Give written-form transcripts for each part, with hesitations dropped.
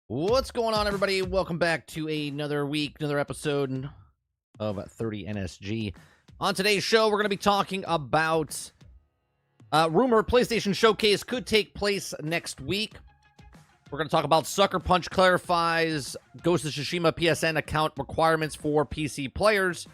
What's going on, everybody? Welcome back to another week, another episode of 30 NSG. On today's show, we're going to be talking about rumor PlayStation Showcase could take place next week. We're going to talk about Sucker Punch clarifies Ghost of Tsushima PSN account requirements for PC players.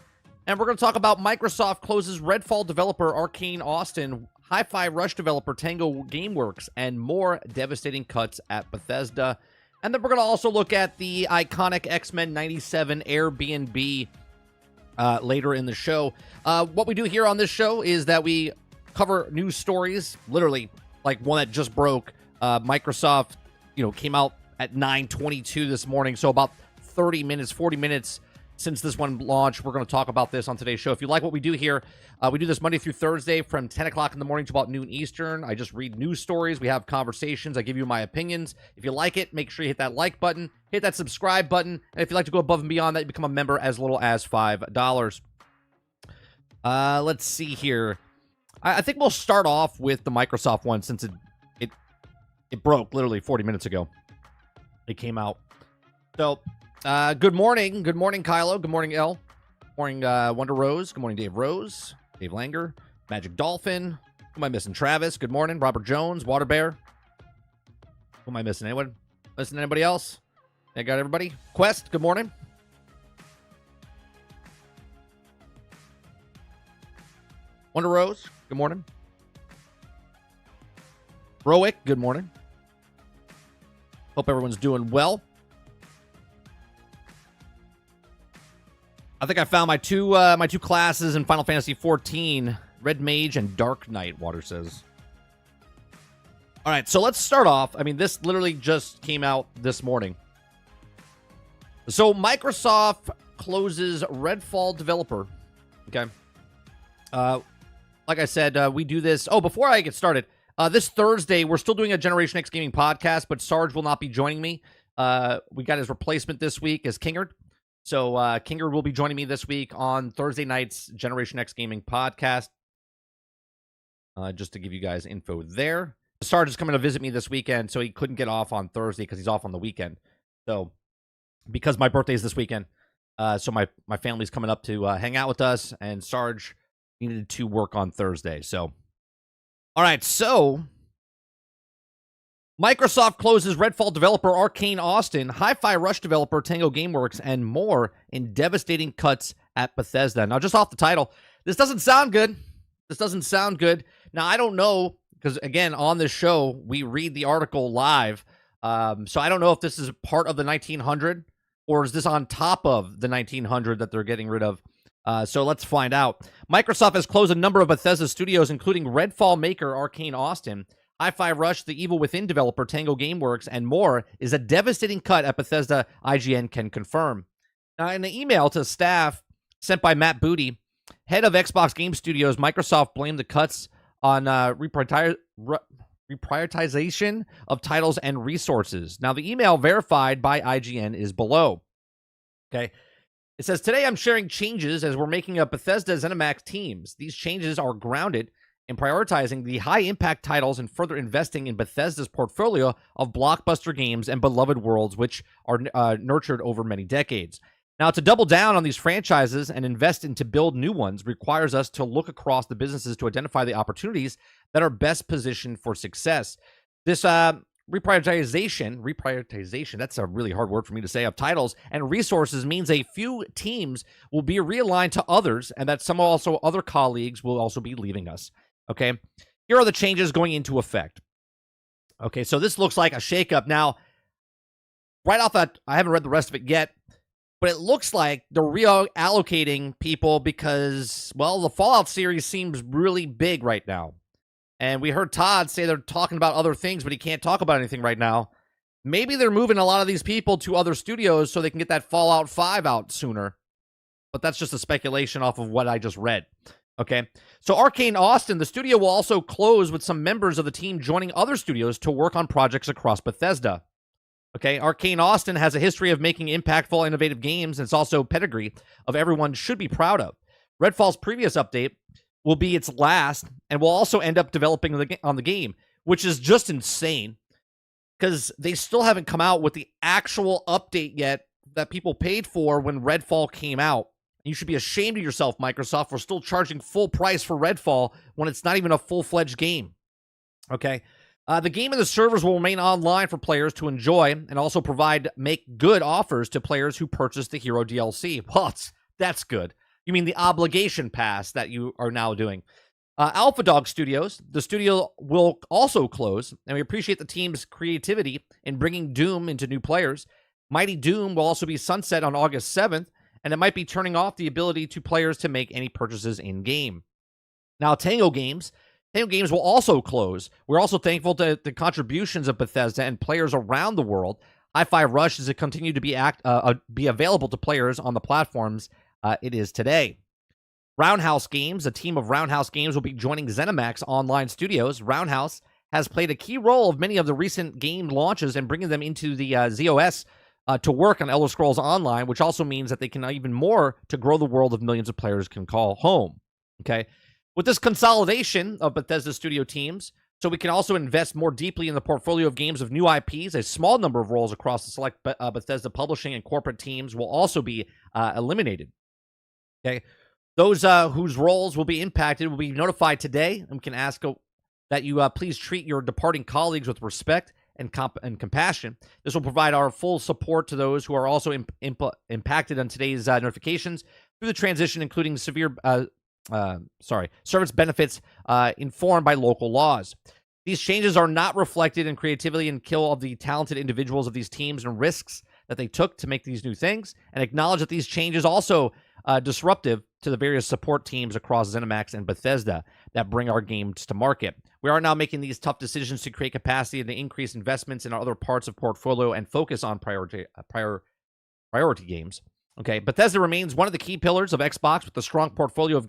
And we're going to talk about Microsoft closes Redfall developer Arcane Austin, Hi-Fi Rush developer Tango Gameworks, and more devastating cuts at Bethesda. And then we're going to also look at the iconic X-Men 97 Airbnb later in the show. What we do here on this show is that we cover news stories, literally like one that just broke. Microsoft, came out at 9:22 this morning, so about 30 minutes, 40 minutes since this one launched. We're going to talk about this on today's show. If you like what we do here, we do this Monday through Thursday from 10 o'clock in the morning to about noon Eastern. I just read news stories. We have conversations. I give you my opinions. If you like it, make sure you hit that like button, hit that subscribe button. And if you'd like to go above and beyond that, you become a member as little as $5. Let's see here. I think we'll start off with the Microsoft one since it broke literally 40 minutes ago. It came out. So, good morning. Good morning, Kylo. Good morning, Elle. Good morning, Wonder Rose. Good morning, Dave Rose. Dave Langer. Magic Dolphin. Who am I missing? Travis. Good morning. Robert Jones. Water Bear. Who am I missing? Anyone? Missing anybody else? I got everybody. Quest. Good morning. Wonder Rose. Good morning. Roic. Good morning. Hope everyone's doing well. I think I found my two classes in Final Fantasy XIV, Red Mage and Dark Knight, Water says. All right, so let's start off. I mean, this literally just came out this morning. So Microsoft closes Redfall developer. Okay. Like I said, we do this. Oh, before I get started, this Thursday, we're still doing a Generation X Gaming podcast, but Sarge will not be joining me. We got his replacement this week as Kingard. So Kingard will be joining me this week on Thursday night's Generation X Gaming podcast. Just to give you guys info there. Sarge is coming to visit me this weekend, so he couldn't get off on Thursday because he's off on the weekend. So because my birthday is this weekend, so my family's coming up to hang out with us, and Sarge needed to work on Thursday. So, all right, so Microsoft closes Redfall developer Arcane Austin, Hi-Fi Rush developer Tango Gameworks, and more in devastating cuts at Bethesda. Now, just off the title, this doesn't sound good. This doesn't sound good. Now, I don't know, because, again, on this show, we read the article live. So I don't know if this is part of the 1900, or is this on top of the 1900 that they're getting rid of? So let's find out. Microsoft has closed a number of Bethesda studios, including Redfall maker Arcane Austin, Hi-Fi Rush, the Evil Within developer Tango Gameworks, and more is a devastating cut at Bethesda, IGN can confirm. Now, in an email to staff sent by Matt Booty, head of Xbox Game Studios, Microsoft blamed the cuts on reprioritization of titles and resources. Now, the email verified by IGN is below. Okay. It says, today I'm sharing changes as we're making up Bethesda ZeniMax teams. These changes are grounded in prioritizing the high-impact titles and further investing in Bethesda's portfolio of blockbuster games and beloved worlds, which are nurtured over many decades. Now, to double down on these franchises and invest in to build new ones requires us to look across the businesses to identify the opportunities that are best positioned for success. This reprioritization, that's a really hard word for me to say, of titles and resources means a few teams will be realigned to others and that some also other colleagues will also be leaving us. Okay, here are the changes going into effect. Okay, so this looks like a shakeup. Now, right off that, I haven't read the rest of it yet, but it looks like they're reallocating people because, well, the Fallout series seems really big right now. And we heard Todd say they're talking about other things, but he can't talk about anything right now. Maybe they're moving a lot of these people to other studios so they can get that Fallout 5 out sooner. But that's just a speculation off of what I just read. Okay, so Arcane Austin, the studio will also close with some members of the team joining other studios to work on projects across Bethesda. Okay, Arcane Austin has a history of making impactful, innovative games, and it's also pedigree of everyone should be proud of. Redfall's previous update will be its last, and will also end up developing on the game, which is just insane. because they still haven't come out with the actual update yet that people paid for when Redfall came out. You should be ashamed of yourself, Microsoft, for still charging full price for Redfall when it's not even a full-fledged game. Okay? The game and the servers will remain online for players to enjoy and also make good offers to players who purchase the Hero DLC. Well, that's good. You mean the obligation pass that you are now doing. Alpha Dog Studios, the studio will also close, and we appreciate the team's creativity in bringing Doom into new players. Mighty Doom will also be sunset on August 7th, and it might be turning off the ability to players to make any purchases in-game. Now, Tango Games will also close. We're also thankful to the contributions of Bethesda and players around the world. Hi-Fi Rush is to continue to be available to players on the platforms it is today. Roundhouse Games, a team of Roundhouse Games, will be joining ZeniMax Online Studios. Roundhouse has played a key role of many of the recent game launches and bringing them into the ZOS to work on Elder Scrolls Online, which also means that they can even more to grow the world of millions of players can call home. Okay, with this consolidation of Bethesda studio teams, so we can also invest more deeply in the portfolio of games of new IPs. A small number of roles across the select Bethesda publishing and corporate teams will also be eliminated. Okay. Those whose roles will be impacted will be notified today, and we can ask that you please treat your departing colleagues with respect and compassion. This will provide our full support to those who are also impacted on today's notifications through the transition, including severe service benefits informed by local laws. These changes are not reflected in creativity and skill of the talented individuals of these teams and risks that they took to make these new things, and acknowledge that these changes also disruptive to the various support teams across ZeniMax and Bethesda that bring our games to market. We are now making these tough decisions to create capacity and to increase investments in our other parts of portfolio and focus on priority games. Okay, Bethesda remains one of the key pillars of Xbox with a strong portfolio of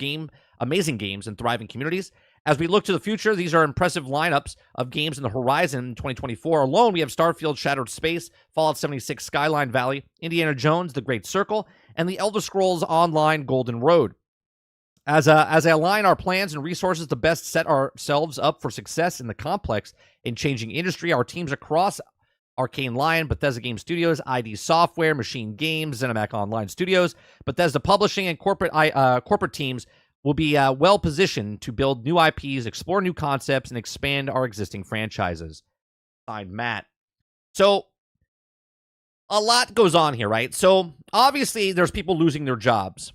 amazing games and thriving communities. As we look to the future, these are impressive lineups of games in the horizon in 2024. Alone, we have Starfield Shattered Space, Fallout 76 Skyline Valley, Indiana Jones The Great Circle, and the Elder Scrolls Online Golden Road. As I align our plans and resources to best set ourselves up for success in the complex and changing industry, our teams across Arcane Lion, Bethesda Game Studios, ID Software, Machine Games, ZeniMax Online Studios, Bethesda Publishing, and corporate teams will be well-positioned to build new IPs, explore new concepts, and expand our existing franchises. Signed, Matt. So, a lot goes on here, right? So, obviously, there's people losing their jobs.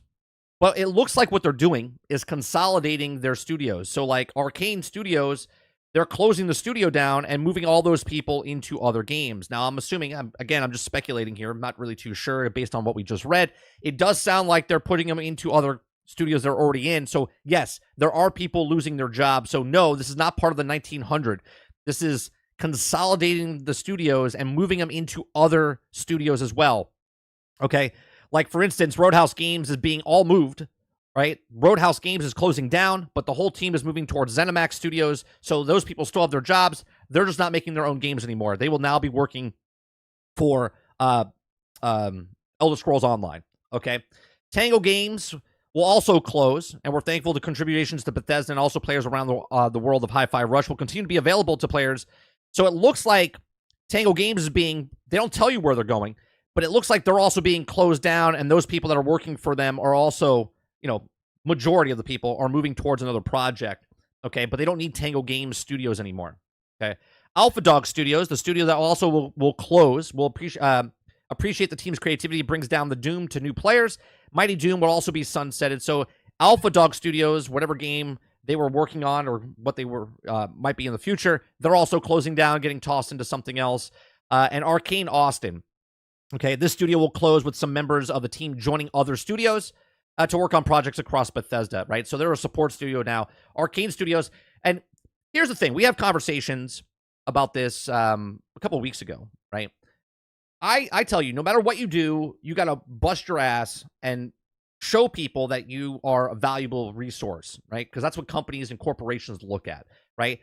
But it looks like what they're doing is consolidating their studios. So, like, Arcane Studios, they're closing the studio down and moving all those people into other games. Now, I'm assuming, I'm just speculating here. I'm not really too sure based on what we just read. It does sound like they're putting them into other studios they're already in. So, yes, there are people losing their jobs. So, no, this is not part of the 1900. This is consolidating the studios and moving them into other studios as well. Okay? Like, for instance, Roadhouse Games is being all moved, right? Roadhouse Games is closing down, but the whole team is moving towards ZeniMax Studios, so those people still have their jobs. They're just not making their own games anymore. They will now be working for Elder Scrolls Online, okay? Tango Games will also close, and we're thankful to contributions to Bethesda and also players around the world of Hi-Fi Rush will continue to be available to players. So it looks like Tango Games is being, they don't tell you where they're going, but it looks like they're also being closed down, and those people that are working for them are also, majority of the people are moving towards another project, okay? But they don't need Tango Games Studios anymore, okay? Alpha Dog Studios, the studio that also will close, will appreciate the team's creativity, brings down the Doom to new players. Mighty Doom will also be sunsetted. So Alpha Dog Studios, whatever game they were working on or what they were might be in the future, they're also closing down, getting tossed into something else. And Arcane Austin. Okay, this studio will close with some members of the team joining other studios to work on projects across Bethesda, right? So they're a support studio now. Arcane Studios. And here's the thing. We have conversations about this a couple of weeks ago, right? I tell you, no matter what you do, you got to bust your ass and show people that you are a valuable resource, right? Because that's what companies and corporations look at, right?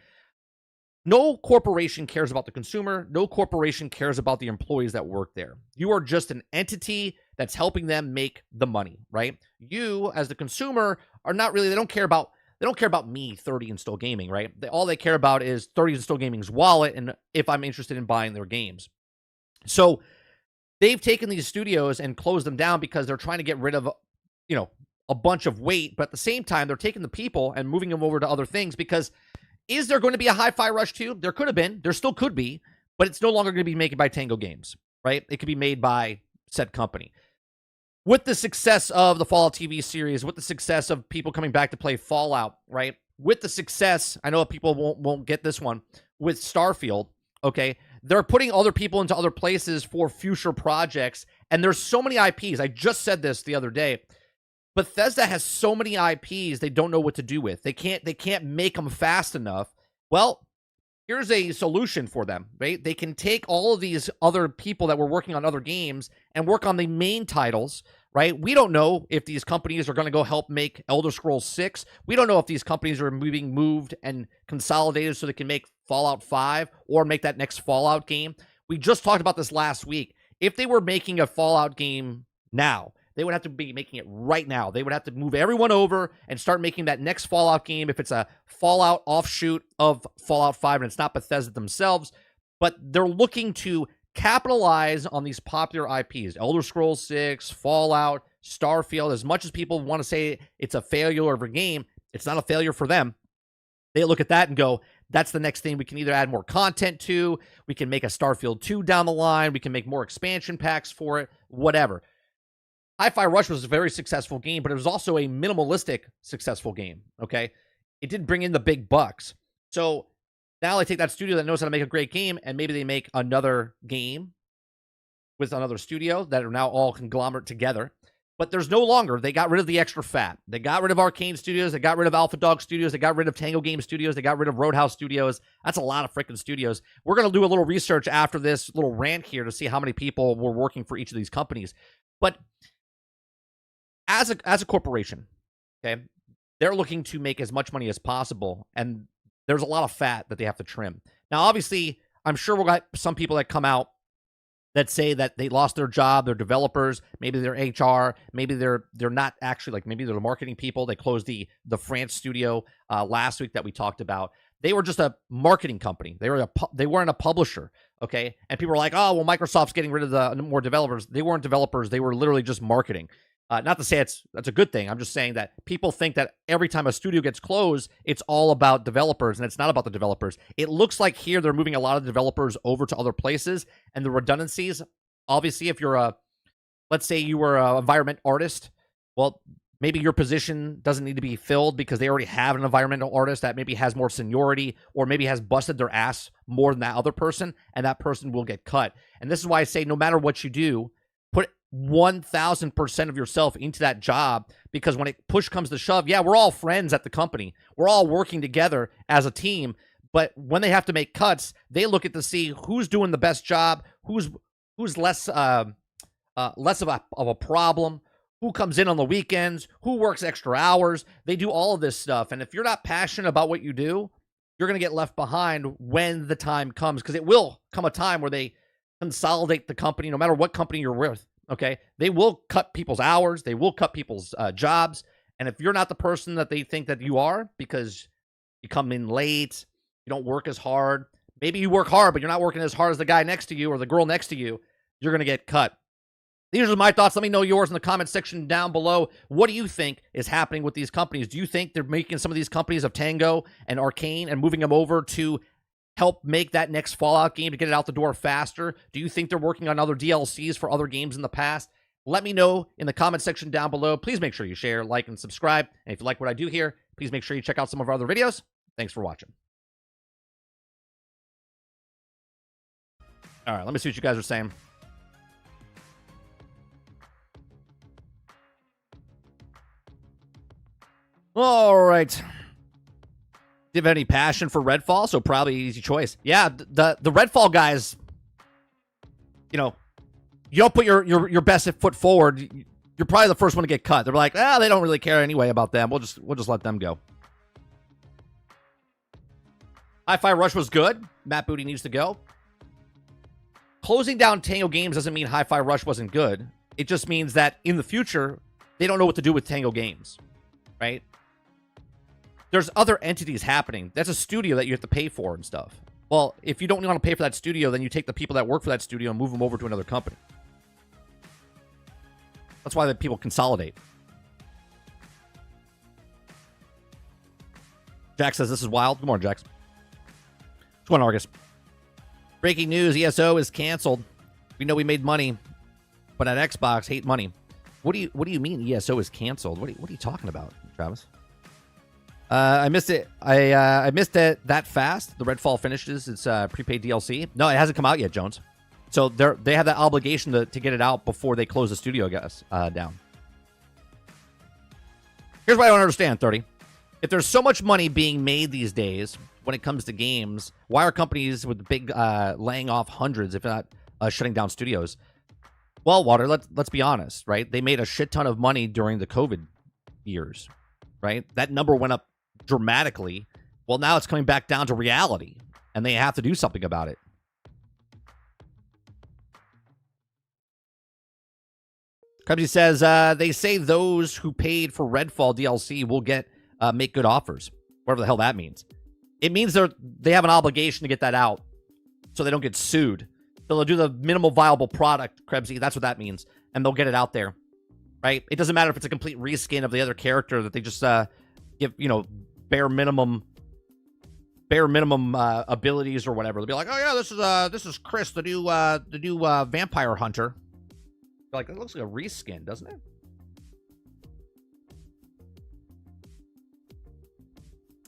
No corporation cares about the consumer. No corporation cares about the employees that work there. You are just an entity that's helping them make the money, right? You, as the consumer, are not really, they don't care about they don't care about me, 30 and Still Gaming, right? All they care about is 30 and Still Gaming's wallet and if I'm interested in buying their games. So they've taken these studios and closed them down because they're trying to get rid of, a bunch of weight. But at the same time, they're taking the people and moving them over to other things because is there going to be a Hi-Fi Rush 2? There could have been. There still could be. But it's no longer going to be made by Tango Games, right? It could be made by said company. With the success of the Fallout TV series, with the success of people coming back to play Fallout, right? With the success, I know people won't get this one, with Starfield, okay? They're putting other people into other places for future projects, and there's so many IPs. I just said this the other day. Bethesda has so many IPs they don't know what to do with. They can't make them fast enough. Well, here's a solution for them, right? They can take all of these other people that were working on other games and work on the main titles, right? We don't know if these companies are going to go help make Elder Scrolls 6. We don't know if these companies are being moved and consolidated so they can make Fallout 5 or make that next Fallout game. We just talked about this last week. If they were making a Fallout game now, they would have to be making it right now. They would have to move everyone over and start making that next Fallout game if it's a Fallout offshoot of Fallout 5 and it's not Bethesda themselves. But they're looking to capitalize on these popular IPs. Elder Scrolls 6, Fallout, Starfield. As much as people want to say it's a failure of a game, it's not a failure for them. They look at that and go, that's the next thing we can either add more content to. We can make a Starfield 2 down the line. We can make more expansion packs for it, whatever. Hi-Fi Rush was a very successful game, but it was also a minimalistic successful game, okay? It didn't bring in the big bucks. So now they take that studio that knows how to make a great game, and maybe they make another game with another studio that are now all conglomerate together. But there's no longer, they got rid of the extra fat. They got rid of Arcane Studios. They got rid of Alpha Dog Studios. They got rid of Tango Game Studios. They got rid of Roadhouse Studios. That's a lot of freaking studios. We're going to do a little research after this little rant here to see how many people were working for each of these companies. But as a corporation, okay, they're looking to make as much money as possible, and there's a lot of fat that they have to trim. Now, obviously, I'm sure we'll got some people that come out that say that they lost their job, they're developers, maybe they're HR, maybe they're not actually, like, maybe they're the marketing people. They closed the France studio last week that we talked about. They were just a marketing company. They weren't a publisher, okay? And people were like, oh, well, Microsoft's getting rid of the more developers. They weren't developers. They were literally just marketing. Not to say that's a good thing. I'm just saying that people think that every time a studio gets closed, it's all about developers, and it's not about the developers. It looks like here they're moving a lot of developers over to other places, and the redundancies, obviously, if you're let's say you were an environment artist, well, maybe your position doesn't need to be filled because they already have an environmental artist that maybe has more seniority or maybe has busted their ass more than that other person, and that person will get cut. And this is why I say no matter what you do, put 1,000% of yourself into that job, because when it push comes to shove, yeah, we're all friends at the company. We're all working together as a team. But when they have to make cuts, they look at to see who's doing the best job, who's less of a problem, who comes in on the weekends, who works extra hours. They do all of this stuff. And if you're not passionate about what you do, you're going to get left behind when the time comes, because it will come a time where they consolidate the company, no matter what company you're with. Okay, they will cut people's hours. They will cut people's jobs. And if you're not the person that they think that you are, because you come in late, you don't work as hard, maybe you work hard, but you're not working as hard as the guy next to you or the girl next to you, you're going to get cut. These are my thoughts. Let me know yours in the comment section down below. What do you think is happening with these companies? Do you think they're making some of these companies of Tango and Arcane and moving them over to help make that next Fallout game to get it out the door faster? Do you think they're working on other DLCs for other games in the past? Let me know in the comment section down below. Please make sure you share, like, and subscribe. And if you like what I do here, please make sure you check out some of our other videos. Thanks for watching. All right, let me see what you guys are saying. All right. Do you have any passion for Redfall? So probably easy choice. Yeah, the Redfall guys, you don't put your best foot forward, you're probably the first one to get cut. They're like, they don't really care anyway about them. We'll just let them go. Hi-Fi Rush was good. Matt Booty needs to go. Closing down Tango Games doesn't mean Hi-Fi Rush wasn't good. It just means that in the future, they don't know what to do with Tango Games, right? there's other entities happening. That's a studio that you have to pay for and stuff. Well, if you don't want to pay for that studio, then you take the people that work for that studio and move them over to another company. That's why the people consolidate. Jack says this is wild. Good morning, Jax. What's going on, Argus? Breaking news, ESO is canceled. We know we made money, but at Xbox, hate money. What do you mean ESO is canceled? What are you talking about, Travis? I missed it. I missed it that fast. The Redfall finishes its prepaid DLC. No, it hasn't come out yet, Jones. So they have that obligation to get it out before they close the studio, down. Here's what I don't understand, 30. If there's so much money being made these days when it comes to games, why are companies with big laying off hundreds, if not shutting down studios? Well, Water, let's be honest, right? They made a shit ton of money during the COVID years, right? That number went up dramatically. Well, now it's coming back down to reality, and they have to do something about it. Cubsy says, they say those who paid for Redfall DLC will make good offers. Whatever the hell that means. It means they have an obligation to get that out so they don't get sued. So they'll do the minimal viable product, Krebsy. That's what that means. And they'll get it out there, right? It doesn't matter if it's a complete reskin of the other character that they just give, bare minimum abilities or whatever. They'll be like, oh yeah, this is Chris, the new vampire hunter. They're like, it looks like a reskin, doesn't it?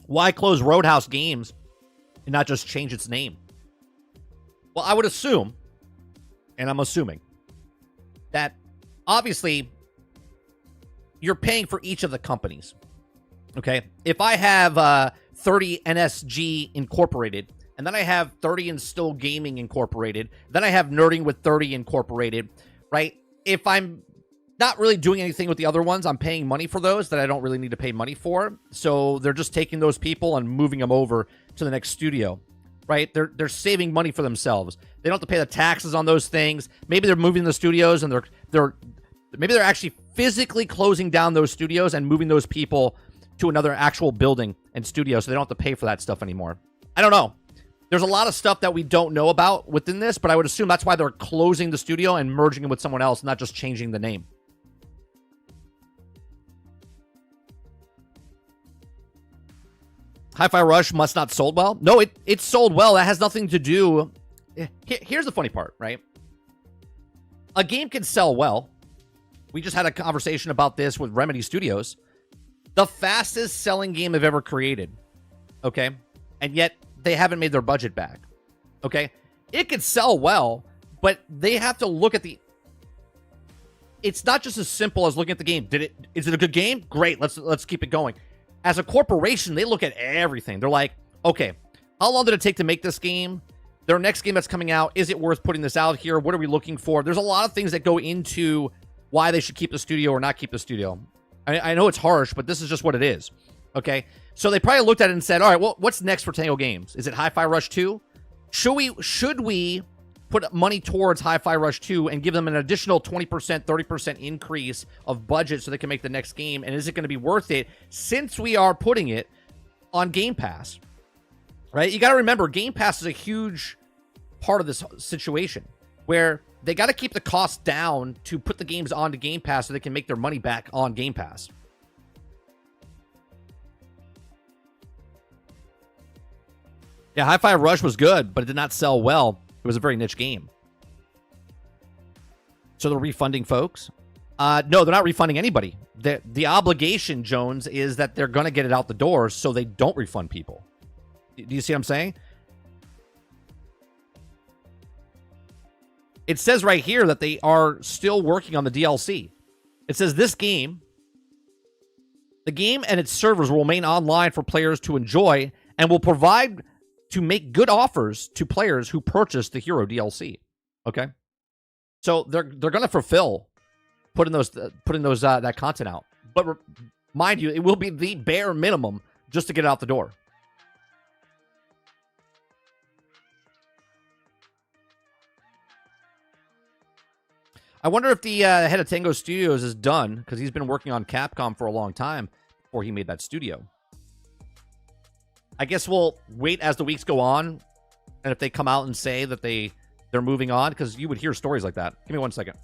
Why close Roadhouse Games and not just change its name? Well, I would assume, and I'm assuming, that obviously you're paying for each of the companies. Okay? If I have 30 NSG Incorporated, and then I have 30 Instill Gaming Incorporated, then I have Nerding with 30 Incorporated, right? If I'm not really doing anything with the other ones, I'm paying money for those that I don't really need to pay money for. So they're just taking those people and moving them over to the next studio, right? They're saving money for themselves. They don't have to pay the taxes on those things. Maybe they're moving the studios and maybe they're actually physically closing down those studios and moving those people to another actual building and studio so they don't have to pay for that stuff anymore. I don't know. There's a lot of stuff that we don't know about within this, but I would assume that's why they're closing the studio and merging it with someone else, not just changing the name. Hi-Fi Rush must not sold well. No, it sold well. That has nothing to do. Here's the funny part, right? A game can sell well. We just had a conversation about this with Remedy Studios. The fastest selling game they've ever created. Okay? And yet they haven't made their budget back. Okay? It could sell well, but they have to look at the... It's not just as simple as looking at the game. Is it a good game? Great. Let's keep it going. As a corporation, they look at everything. They're like, okay, how long did it take to make this game? Their next game that's coming out, is it worth putting this out here? What are we looking for? There's a lot of things that go into why they should keep the studio or not keep the studio. I know it's harsh, but this is just what it is. Okay? So they probably looked at it and said, all right, well, what's next for Tango Games? Is it Hi-Fi Rush 2? Should we put money towards Hi-Fi Rush 2 and give them an additional 20%, 30% increase of budget so they can make the next game? And is it going to be worth it since we are putting it on Game Pass? Right? You got to remember, Game Pass is a huge part of this situation where they got to keep the cost down to put the games onto Game Pass so they can make their money back on Game Pass. Yeah, Hi-Fi Rush was good, but it did not sell well. It was a very niche game. So they're refunding folks? No, they're not refunding anybody. The obligation, Jones, is that they're going to get it out the door so they don't refund people. Do you see what I'm saying? It says right here that they are still working on the DLC. It says the game and its servers will remain online for players to enjoy and will provide to make good offers to players who purchase the Hero DLC. Okay, so they're going to fulfill putting that content out, but mind you, it will be the bare minimum just to get it out the door. I wonder if the head of Tango Studios is done because he's been working on Capcom for a long time before he made that studio. I guess we'll wait as the weeks go on, and if they come out and say that they're moving on, because you would hear stories like that. Give me 1 second.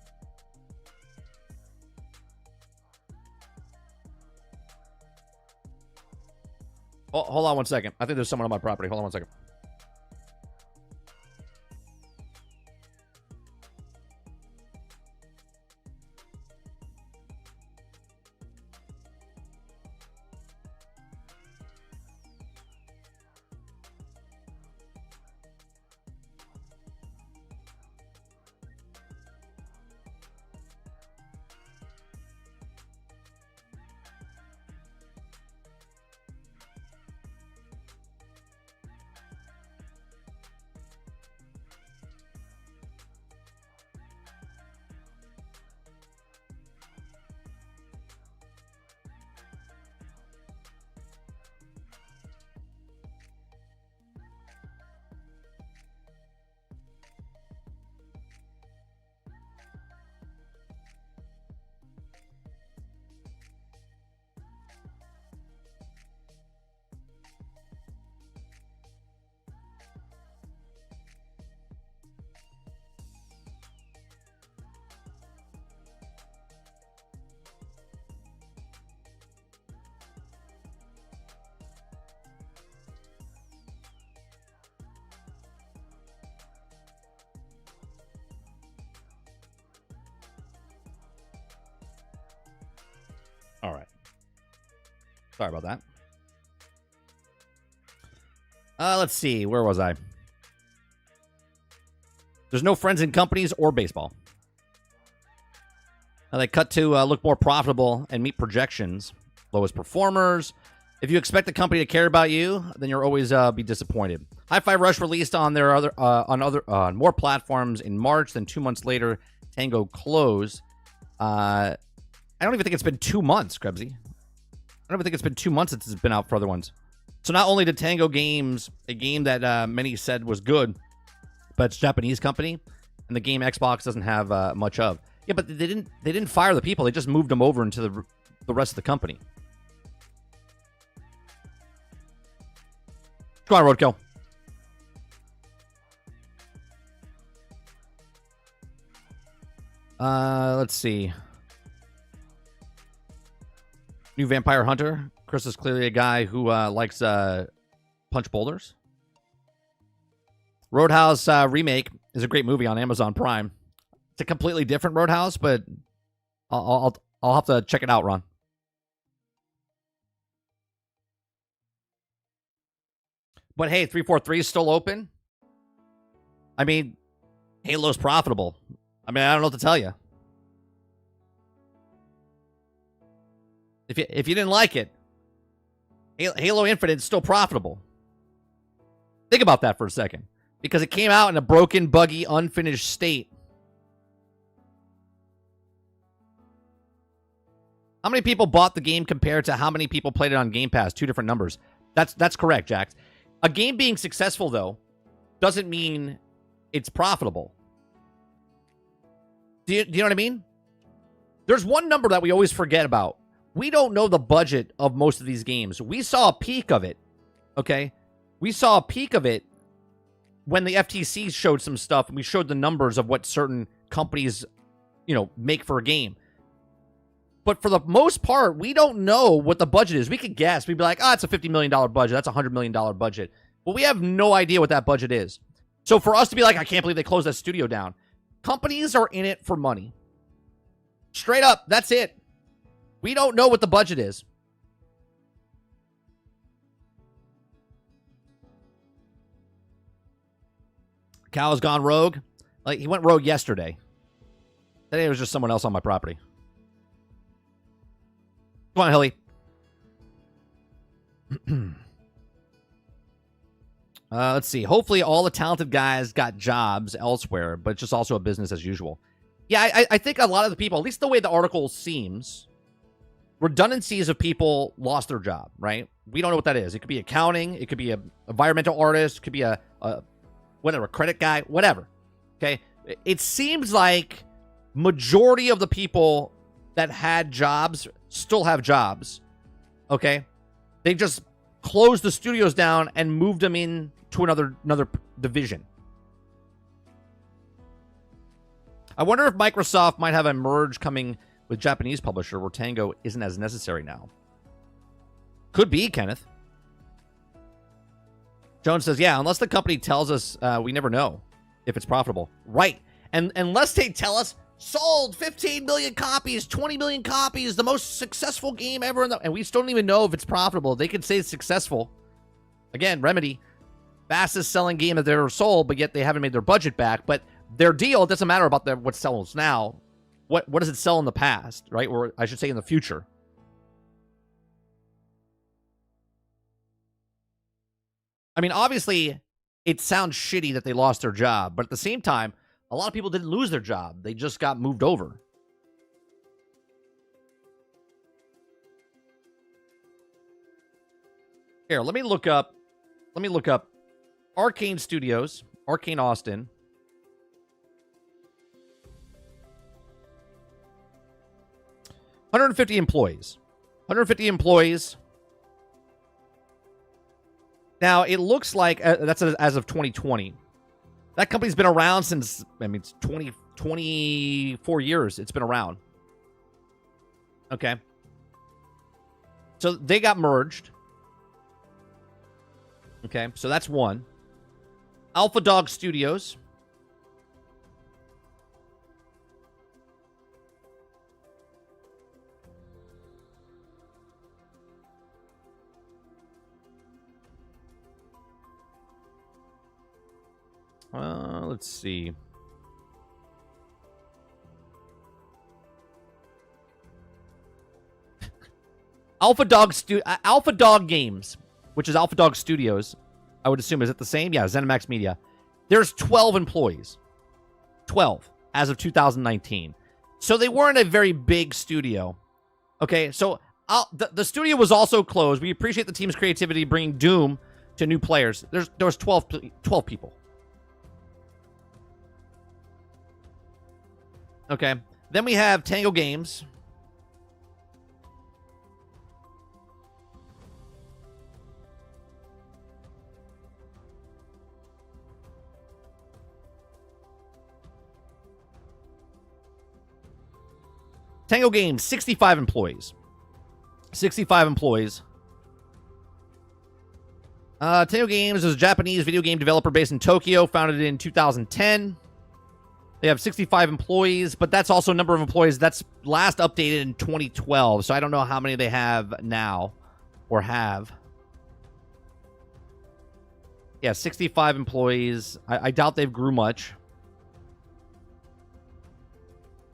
Oh, hold on 1 second. I think there's someone on my property. Hold on 1 second. All right. Sorry about that. Let's see. Where was I? There's no friends in companies or baseball. Now they cut to look more profitable and meet projections. Lowest performers. If you expect the company to care about you, then you'll always be disappointed. Hi-Fi Rush released on their on more platforms in March. Then 2 months later, Tango closed. I don't even think it's been 2 months, Krebsy. I don't even think it's been 2 months since it's been out for other ones. So not only did Tango Games, a game that many said was good, but it's a Japanese company, and the game Xbox doesn't have much of. Yeah, but they didn't fire the people. They just moved them over into the rest of the company. Come on, Roadkill. Let's see. New Vampire Hunter. Chris is clearly a guy who likes punch boulders. Roadhouse remake is a great movie on Amazon Prime. It's a completely different Roadhouse, but I'll have to check it out, Ron. But hey, 343 is still open. I mean, Halo's profitable. I mean, I don't know what to tell you. If you didn't like it, Halo Infinite is still profitable. Think about that for a second. Because it came out in a broken, buggy, unfinished state. How many people bought the game compared to how many people played it on Game Pass? 2 different numbers. That's correct, Jax. A game being successful, though, doesn't mean it's profitable. Do you know what I mean? There's one number that we always forget about. We don't know the budget of most of these games. We saw a peak of it, okay? We saw a peak of it when the FTC showed some stuff, and we showed the numbers of what certain companies, make for a game. But for the most part, we don't know what the budget is. We could guess. We'd be like, it's a $50 million budget. That's a $100 million budget. But we have no idea what that budget is. So for us to be like, I can't believe they closed that studio down. Companies are in it for money. Straight up, that's it. We don't know what the budget is. Cal's gone rogue. Like, he went rogue yesterday. Today it was just someone else on my property. Come on, Hilly. Let's see. Hopefully all the talented guys got jobs elsewhere, but it's just also a business as usual. Yeah, I think a lot of the people, at least the way the article seems, redundancies of people lost their job, right? We don't know what that is. It could be accounting. It could be a environmental artist. It could be a credit guy, whatever. Okay? It seems like majority of the people that had jobs still have jobs. Okay? They just closed the studios down and moved them in to another division. I wonder if Microsoft might have a merge coming with Japanese publisher where Tango isn't as necessary now. Could be, Kenneth. Jones says, yeah, unless the company tells us, we never know if it's profitable. Right. And unless they tell us, sold 15 million copies, 20 million copies, the most successful game ever, and we still don't even know if it's profitable. They could say it's successful. Again, Remedy, fastest selling game that they've ever sold, but yet they haven't made their budget back. But their deal, it doesn't matter about what sells now. What does it sell in the past, right? Or I should say in the future. I mean, obviously, it sounds shitty that they lost their job, but at the same time, a lot of people didn't lose their job. They just got moved over. Here, let me look up Arcane Studios, Arcane Austin. $150 employees. 150 employees. Now, it looks like that's as of 2020. That company's been around since, I mean, it's 24 years it's been around. Okay. So they got merged. Okay, so that's one. Alpha Dog Studios. Let's see. Alpha Dog Games, which is Alpha Dog Studios, I would assume. Is it the same? Yeah, ZeniMax Media. There's 12 employees. 12 as of 2019. So they weren't a very big studio. Okay, so the studio was also closed. We appreciate the team's creativity bringing Doom to new players. There was 12 people. Okay. Then we have Tango Games. Tango Games, 65 employees. 65 employees. Tango Games is a Japanese video game developer based in Tokyo, founded in 2010. They have 65 employees, but that's also a number of employees that's last updated in 2012. So I don't know how many they have now or have. Yeah, 65 employees. I doubt they've grew much.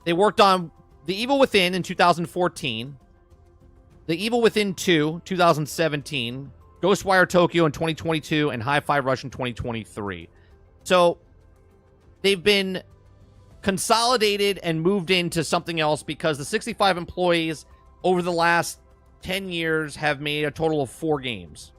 They worked on The Evil Within in 2014. The Evil Within 2, 2017. Ghostwire Tokyo in 2022 and Hi-Fi Rush in 2023. So they've been consolidated and moved into something else because the 65 employees over the last 10 years have made a total of 4 games.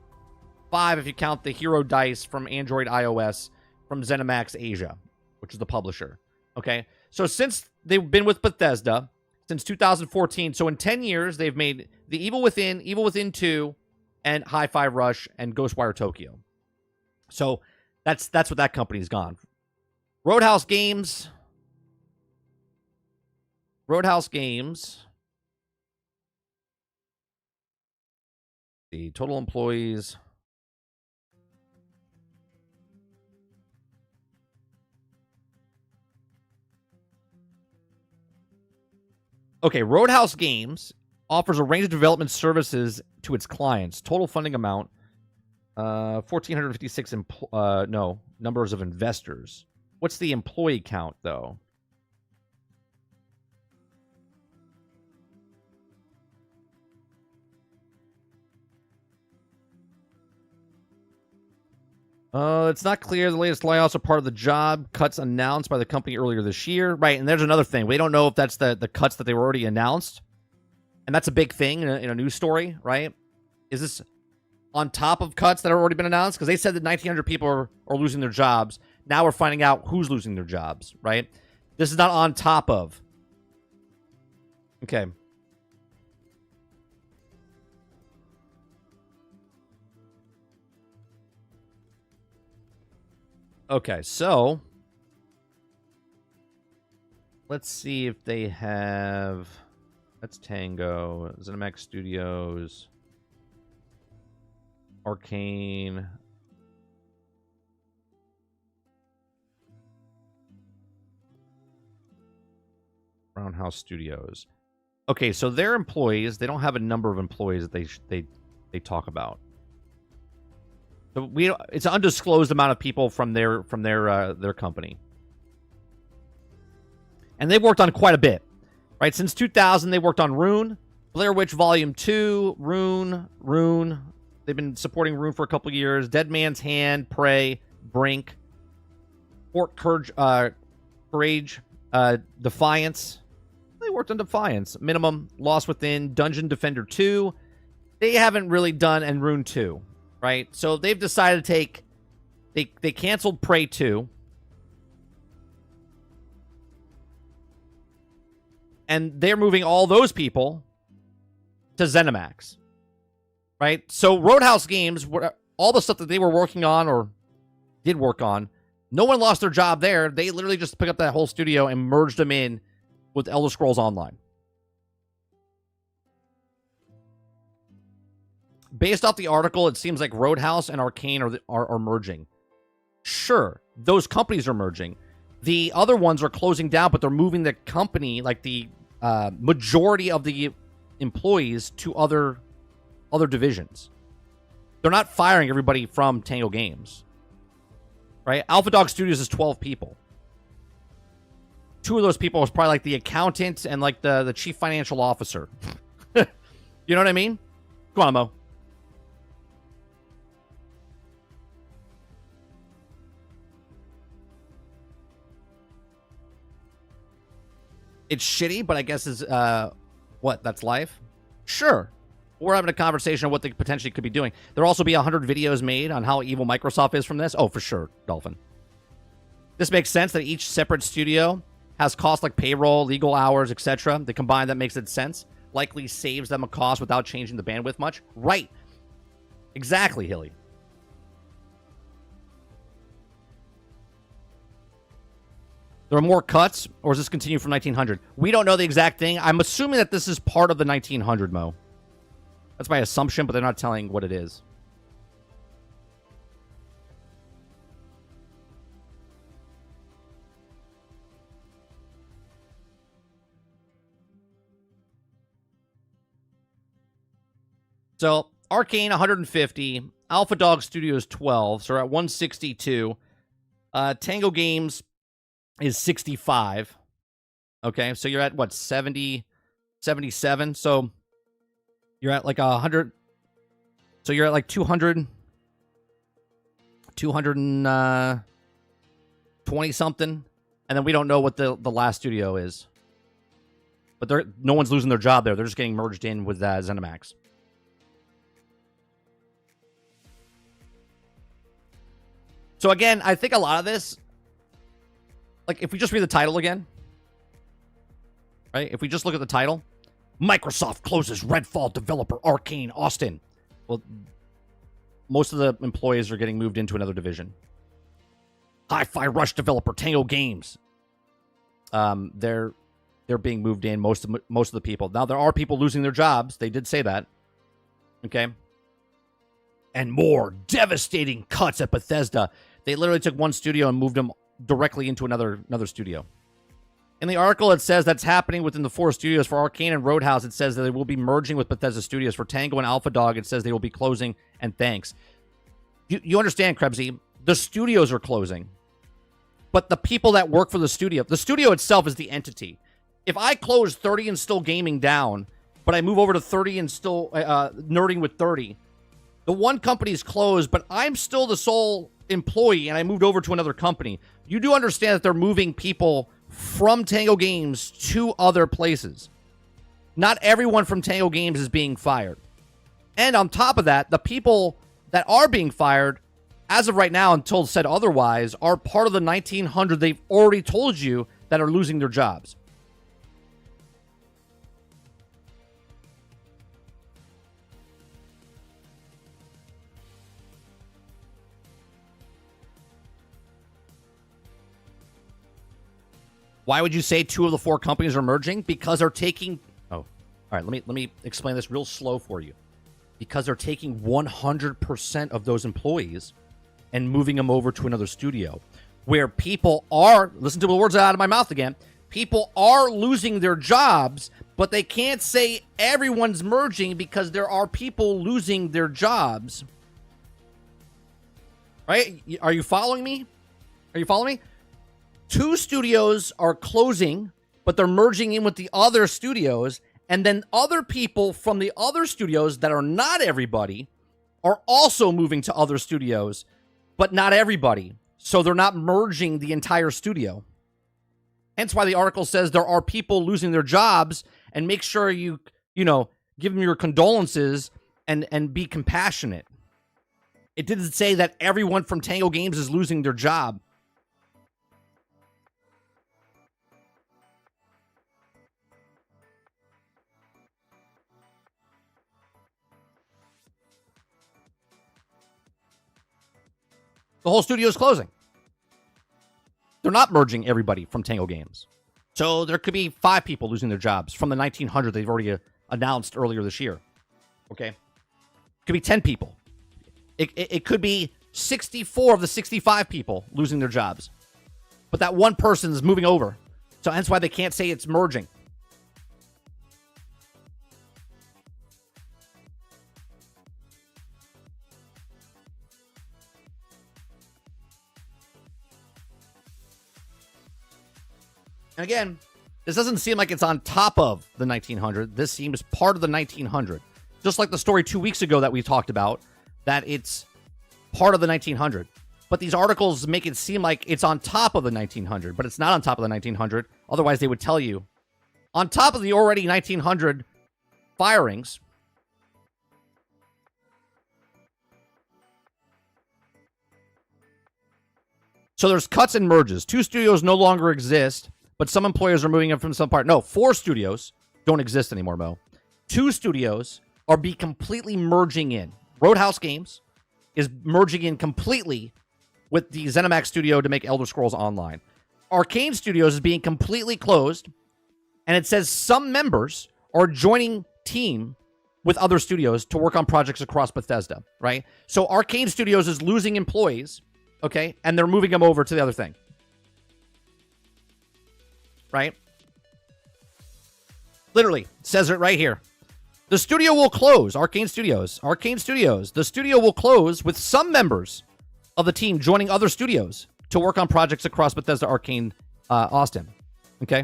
5 if you count the Hero Dice from Android iOS from ZeniMax Asia, which is the publisher. Okay, so since they've been with Bethesda since 2014, so in 10 years they've made The Evil Within 2, and Hi-Fi Rush and Ghostwire Tokyo. So that's what that company's gone. Roadhouse Games. The total employees. Okay, Roadhouse Games offers a range of development services to its clients. Total funding amount, 1,456 numbers of investors. What's the employee count, though? It's not clear. The latest layoffs are part of the job cuts announced by the company earlier this year. Right, and there's another thing. We don't know if that's the cuts that they were already announced. And that's a big thing in a news story, right? Is this on top of cuts that have already been announced? Because they said that 1,900 people are losing their jobs. Now we're finding out who's losing their jobs, right? This is not on top of. Okay. Okay, so let's see if they have. That's Tango, ZeniMax Studios, Arcane. Roundhouse Studios. Okay, so their employees, they don't have a number of employees that they talk about. So it's an undisclosed amount of people from their company. And they've worked on quite a bit. Right? Since 2000 they worked on Rune, Blair Witch Volume 2, Rune. They've been supporting Rune for a couple years. Dead Man's Hand, Prey, Brink, Fort Courage, Defiance. They worked on Defiance. Minimum, Lost Within, Dungeon Defender 2. They haven't really done, and Rune 2, right? So they've decided to take... They canceled Prey 2. And they're moving all those people to ZeniMax, right? So Roadhouse Games, all the stuff that they were working on or did work on, no one lost their job there. They literally just picked up that whole studio and merged them in with Elder Scrolls Online. Based off the article, it seems like Roadhouse and Arcane are merging. Sure, those companies are merging. The other ones are closing down, but they're moving the company, like the majority of the employees, to other divisions. They're not firing everybody from Tango Games. Right? Alpha Dog Studios is 12 people. 2 of those people was probably like the accountant and like the chief financial officer. You know what I mean? Go on, Mo. It's shitty, but I guess is what? That's life? Sure. We're having a conversation on what they potentially could be doing. There'll also be 100 videos made on how evil Microsoft is from this. Oh, for sure, Dolphin. This makes sense that each separate studio has costs like payroll, legal hours, etc. They combine, that makes it sense. Likely saves them a cost without changing the bandwidth much. Right. Exactly, Hilly. There are more cuts, or does this continue from 1900? We don't know the exact thing. I'm assuming that this is part of the 1900 Mo. That's my assumption, but they're not telling what it is. So, Arcane, 150. Alpha Dog Studios, 12. So, we're at 162. Tango Games is 65. Okay, so you're at, what, 70, 77? So, you're at like 100. So, you're at like 200. 220 something. And then we don't know what the last studio is. But no one's losing their job there. They're just getting merged in with ZeniMax. So again, I think a lot of this, like if we just read the title again, right? If we just look at the title, Microsoft closes Redfall developer Arcane Austin. Well, most of the employees are getting moved into another division. Hi-Fi Rush developer Tango Games. They're being moved in, most of the people. Now, there are people losing their jobs. They did say that. Okay. And more devastating cuts at Bethesda. They literally took one studio and moved them directly into another studio. In the article, it says that's happening within the 4 studios. For Arcane and Roadhouse, it says that they will be merging with Bethesda Studios. For Tango and Alpha Dog, it says they will be closing, and thanks. You understand, Krebsy, the studios are closing. But the people that work for the studio itself is the entity. If I close 30 and Still Gaming down, but I move over to 30 and Still Nerding with 30, the one company's closed, but I'm still the sole employee, and I moved over to another company. You do understand that they're moving people from Tango Games to other places. Not everyone from Tango Games is being fired. And on top of that, the people that are being fired, as of right now, until said otherwise, are part of the 1900 they've already told you that are losing their jobs. Why would you say 2 of the 4 companies are merging? Because they're taking... Oh, all right, let me explain this real slow for you. Because they're taking 100% of those employees and moving them over to another studio. Where people are... Listen to the words out of my mouth again. People are losing their jobs, but they can't say everyone's merging because there are people losing their jobs. Right? Are you following me? Are you following me? 2 studios are closing, but they're merging in with the other studios, and then other people from the other studios that are not everybody are also moving to other studios, but not everybody. So they're not merging the entire studio. Hence why the article says there are people losing their jobs, and make sure you give them your condolences and be compassionate. It didn't say that everyone from Tango Games is losing their job. The whole studio is closing. They're not merging everybody from Tango Games. So there could be 5 people losing their jobs from the 1,900 they've already announced earlier this year. Okay? It could be 10 people. It could be 64 of the 65 people losing their jobs. But that one person is moving over. So hence why they can't say it's merging. And again, this doesn't seem like it's on top of the 1,900. This seems part of the 1,900. Just like the story 2 weeks ago that we talked about, that it's part of the 1,900. But these articles make it seem like it's on top of the 1,900, but it's not on top of the 1,900. Otherwise, they would tell you. On top of the already 1,900 firings, so there's cuts and merges. 2 studios no longer exist, but some employers are moving in from some part. No, 4 studios don't exist anymore, Mo. 2 studios are completely merging in. Roadhouse Games is merging in completely with the ZeniMax studio to make Elder Scrolls Online. Arcane Studios is being completely closed, and it says some members are joining team with other studios to work on projects across Bethesda, right? So Arcane Studios is losing employees, okay, and they're moving them over to the other thing. Right? Literally, says it right here. The studio will close. Arcane Studios. The studio will close with some members of the team joining other studios to work on projects across Bethesda, Arcane, Austin. Okay?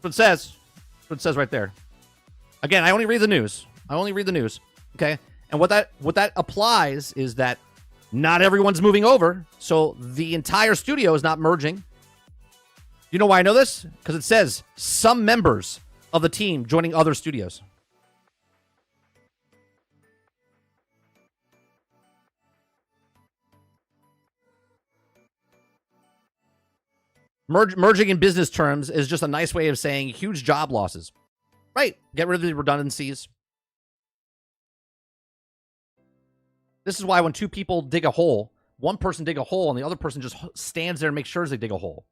That's what it says. That's what it says right there. Again, I only read the news. Okay? And what that applies is that not everyone's moving over, so the entire studio is not merging. You know why I know this? Because it says some members of the team joining other studios. Merging in business terms is just a nice way of saying huge job losses. Right. Get rid of the redundancies. This is why when 2 people dig a hole, one person dig a hole and the other person just stands there and makes sure they dig a hole.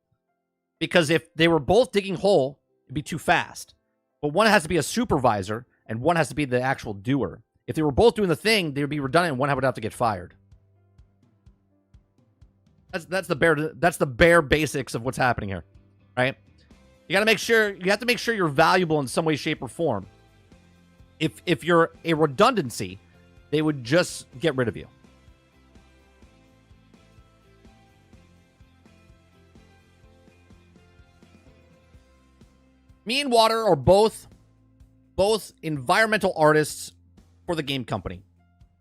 Because if they were both digging a hole, it'd be too fast. But one has to be a supervisor, and one has to be the actual doer. If they were both doing the thing, they would be redundant, and one would have to get fired. That's the bare basics of what's happening here, right? You have to make sure you're valuable in some way, shape, or form. If you're a redundancy, they would just get rid of you. Me and Water are both environmental artists for the game company.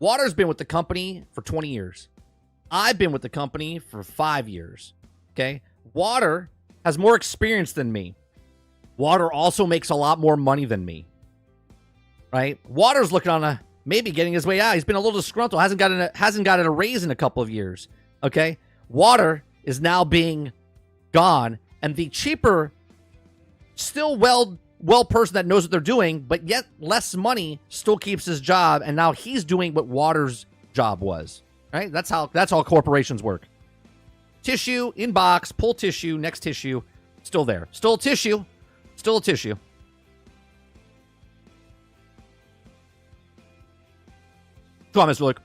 Water's been with the company for 20 years. I've been with the company for 5 years. Okay? Water has more experience than me. Water also makes a lot more money than me. Right? Water's looking on maybe getting his way out. He's been a little disgruntled. Hasn't gotten a raise in a couple of years. Okay? Water is now being gone, and the cheaper, still well person that knows what they're doing, but yet less money, still keeps his job, and now he's doing what Water's job was. Right? That's how corporations work. Tissue, in box, pull tissue, next tissue, still there. Still a tissue. Still a tissue. Come on, Mr. Luke.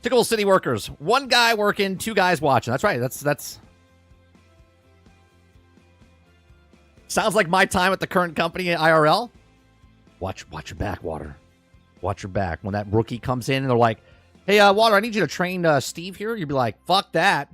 Typical city workers. One guy working, two guys watching. That's right. That's sounds like my time at the current company at IRL. Watch your back, Water. Watch your back. When that rookie comes in and they're like, hey, Water, I need you to train Steve here. You'd be like, fuck that.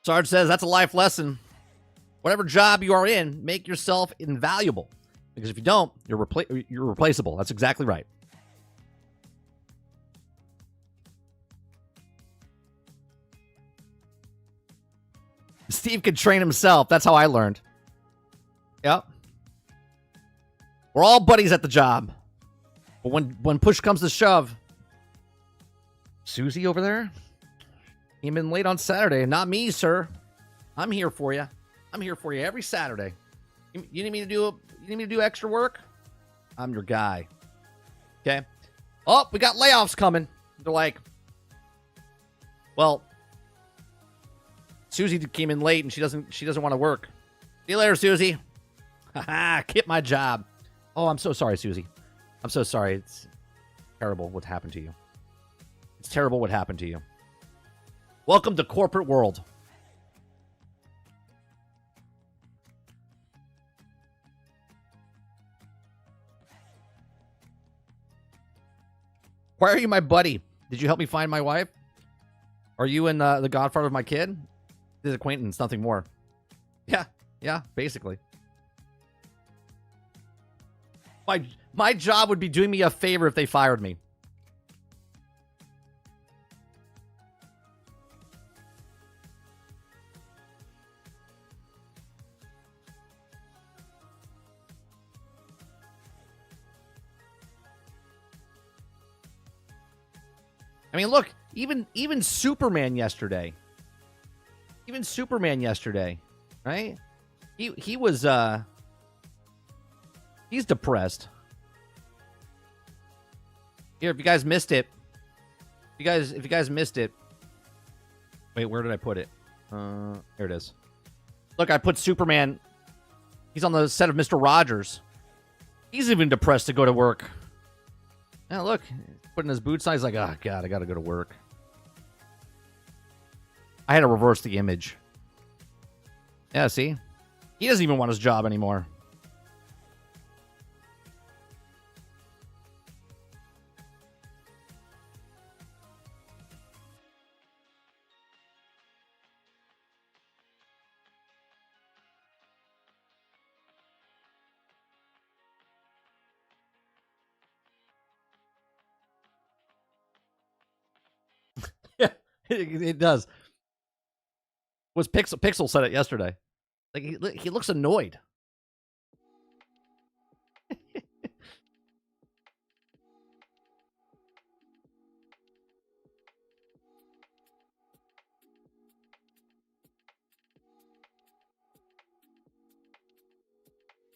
Sarge says that's a life lesson. Whatever job you are in, make yourself invaluable. Because if you don't, you're replaceable. That's exactly right. Steve could train himself. That's how I learned. Yep. We're all buddies at the job. But when push comes to shove, Susie over there came in late on Saturday. Not me, sir. I'm here for you. I'm here for you every Saturday. You need me to do extra work? I'm your guy. Okay. Oh, we got layoffs coming. They're like, well, Susie came in late and she doesn't want to work. See you later, Susie. Haha, quit my job. Oh, I'm so sorry, Susie. I'm so sorry. It's terrible what happened to you. It's terrible what happened to you. Welcome to corporate world. Why are you my buddy? Did you help me find my wife? Are you in the godfather of my kid? This acquaintance, nothing more. Yeah, basically. My job would be doing me a favor if they fired me. I mean, look, even Superman yesterday. Even Superman yesterday, right? He was he's depressed. Here, if you guys missed it, if you guys missed it, wait, where did I put it? There it is. Look, I put Superman. He's on the set of Mr. Rogers. He's even depressed to go to work. Now look, putting his boots on. He's like, oh god, I gotta go to work. I had to reverse the image. Yeah, see? He doesn't even want his job anymore. Yeah, it does. Was Pixel said it yesterday. Like he looks annoyed.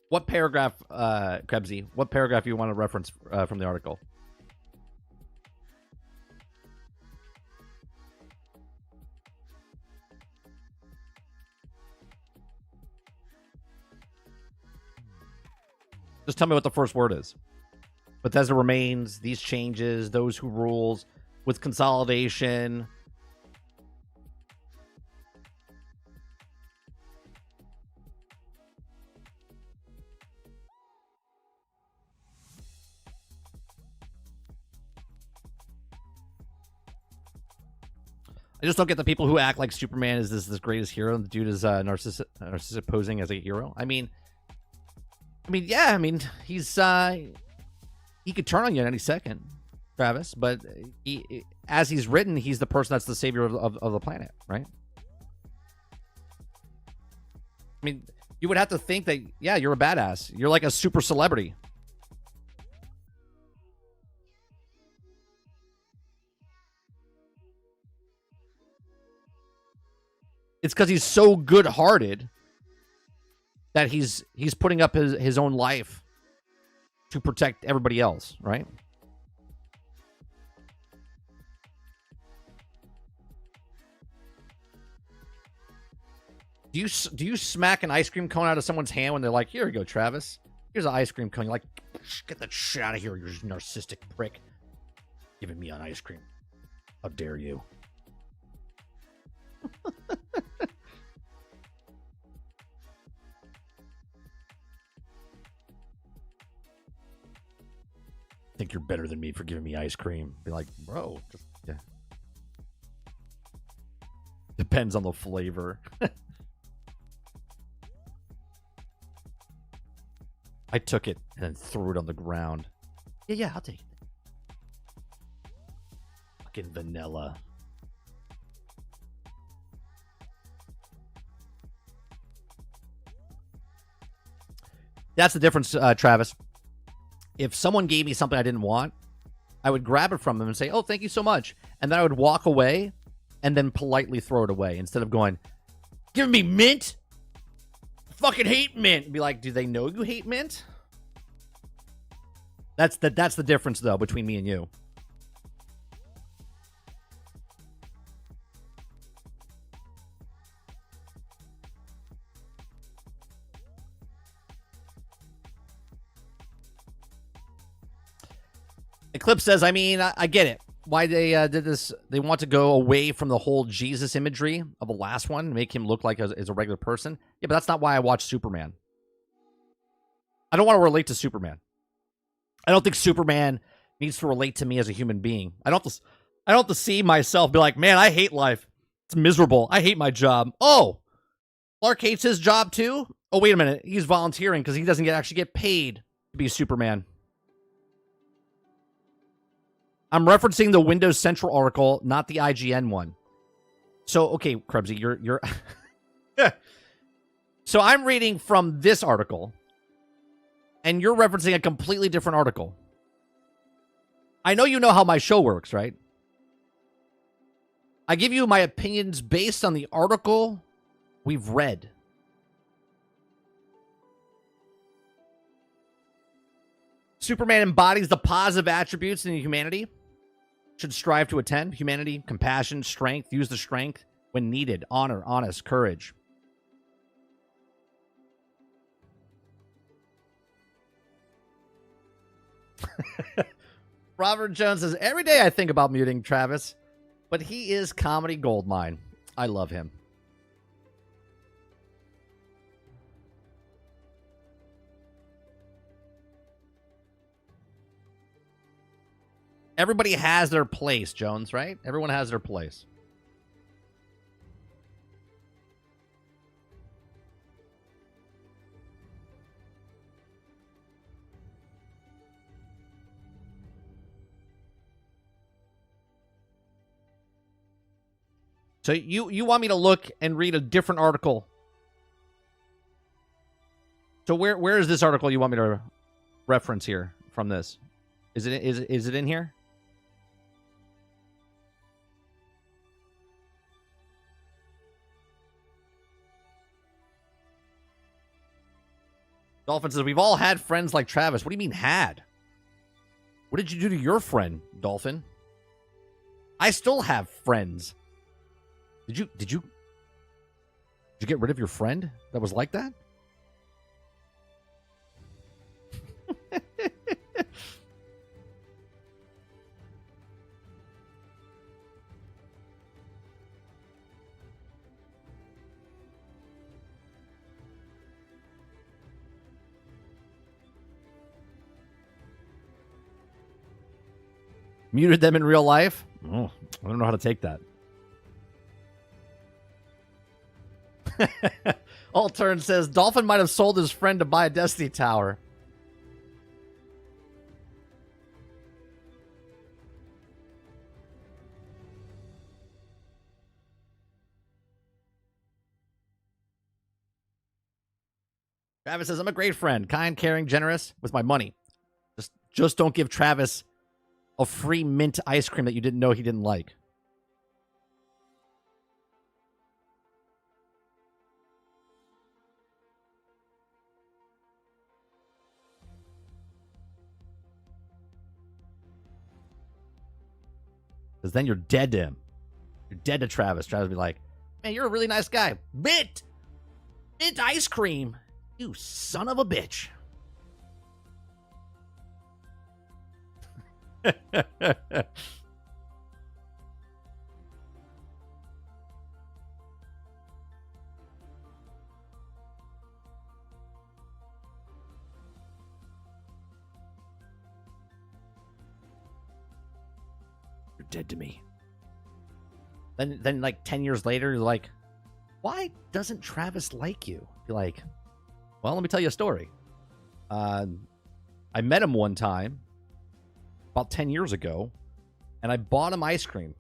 What paragraph, Krebsy? What paragraph you want to reference from the article? Just tell me what the first word is. Bethesda remains, these changes, those who rules, with consolidation. I just don't get the people who act like Superman is this greatest hero and the dude is narcissistic posing as a hero. I mean, yeah, he's he could turn on you at any second, Travis, but as he's written, he's the person that's the savior of the planet, right? I mean, you would have to think that, yeah, you're a badass. You're like a super celebrity. It's because he's so good-hearted that he's putting up his own life to protect everybody else, right? Do you smack an ice cream cone out of someone's hand when they're like, "Here you go, Travis. Here's an ice cream cone." You're like, "Get that shit out of here, you narcissistic prick. Giving me an ice cream. How dare you?" Think you're better than me for giving me ice cream. Be like, bro, just, yeah. Depends on the flavor. I took it and then threw it on the ground. Yeah, I'll take it. Fucking vanilla. That's the difference, Travis. If someone gave me something I didn't want, I would grab it from them and say, "Oh, thank you so much." And then I would walk away and then politely throw it away instead of going, "Give me mint? I fucking hate mint." And be like, "Do they know you hate mint?" That's the difference, though, between me and you. Eclipse says, I mean, I get it. Why they did this. They want to go away from the whole Jesus imagery of the last one, make him look like as a regular person. Yeah, but that's not why I watch Superman. I don't want to relate to Superman. I don't think Superman needs to relate to me as a human being. I don't have to see myself be like, "Man, I hate life. It's miserable. I hate my job." Oh, Clark hates his job too? Oh, wait a minute. He's volunteering because he doesn't actually get paid to be Superman. I'm referencing the Windows Central article, not the IGN one. So, okay, Krebsy, you're So I'm reading from this article, and you're referencing a completely different article. I know you know how my show works, right? I give you my opinions based on the article we've read. Superman embodies the positive attributes in humanity. Should strive to attend. Humanity, compassion, strength. Use the strength when needed. Honor, honest, courage. Robert Jones says, every day I think about muting Travis, but he is comedy goldmine. I love him. Everybody has their place, Jones, right? Everyone has their place. So you want me to look and read a different article? So where is this article you want me to reference here from this? Is it in here? Dolphin says, we've all had friends like Travis. What do you mean had? What did you do to your friend, Dolphin? I still have friends. Did you get rid of your friend that was like that? Muted them in real life? Oh, I don't know how to take that. Altern says, Dolphin might have sold his friend to buy a Destiny tower. Travis says, I'm a great friend. Kind, caring, generous with my money. Just don't give Travis a free mint ice cream that you didn't know he didn't like. Because then you're dead to him. You're dead to Travis. Travis will be like, man, you're a really nice guy. Mint ice cream. You son of a bitch. You're dead to me. Then like 10 years later, you're like, why doesn't Travis like you? You're like, well, let me tell you a story. I met him one time about 10 years ago, and I bought him ice cream.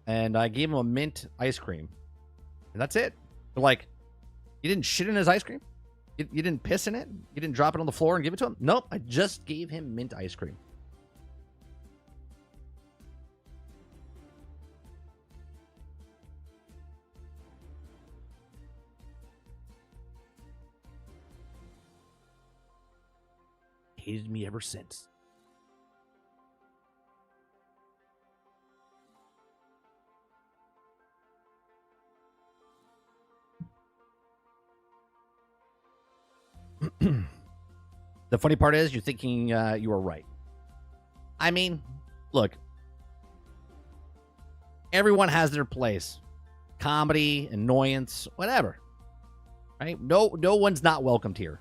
And I gave him a mint ice cream. And that's it. They're like, you didn't shit in his ice cream? You didn't piss in it? You didn't drop it on the floor and give it to him? Nope, I just gave him mint ice cream. Hated me ever since. The funny part is you're thinking you were right. I mean, look, everyone has their place. Comedy, annoyance, whatever. Right? No one's not welcomed here.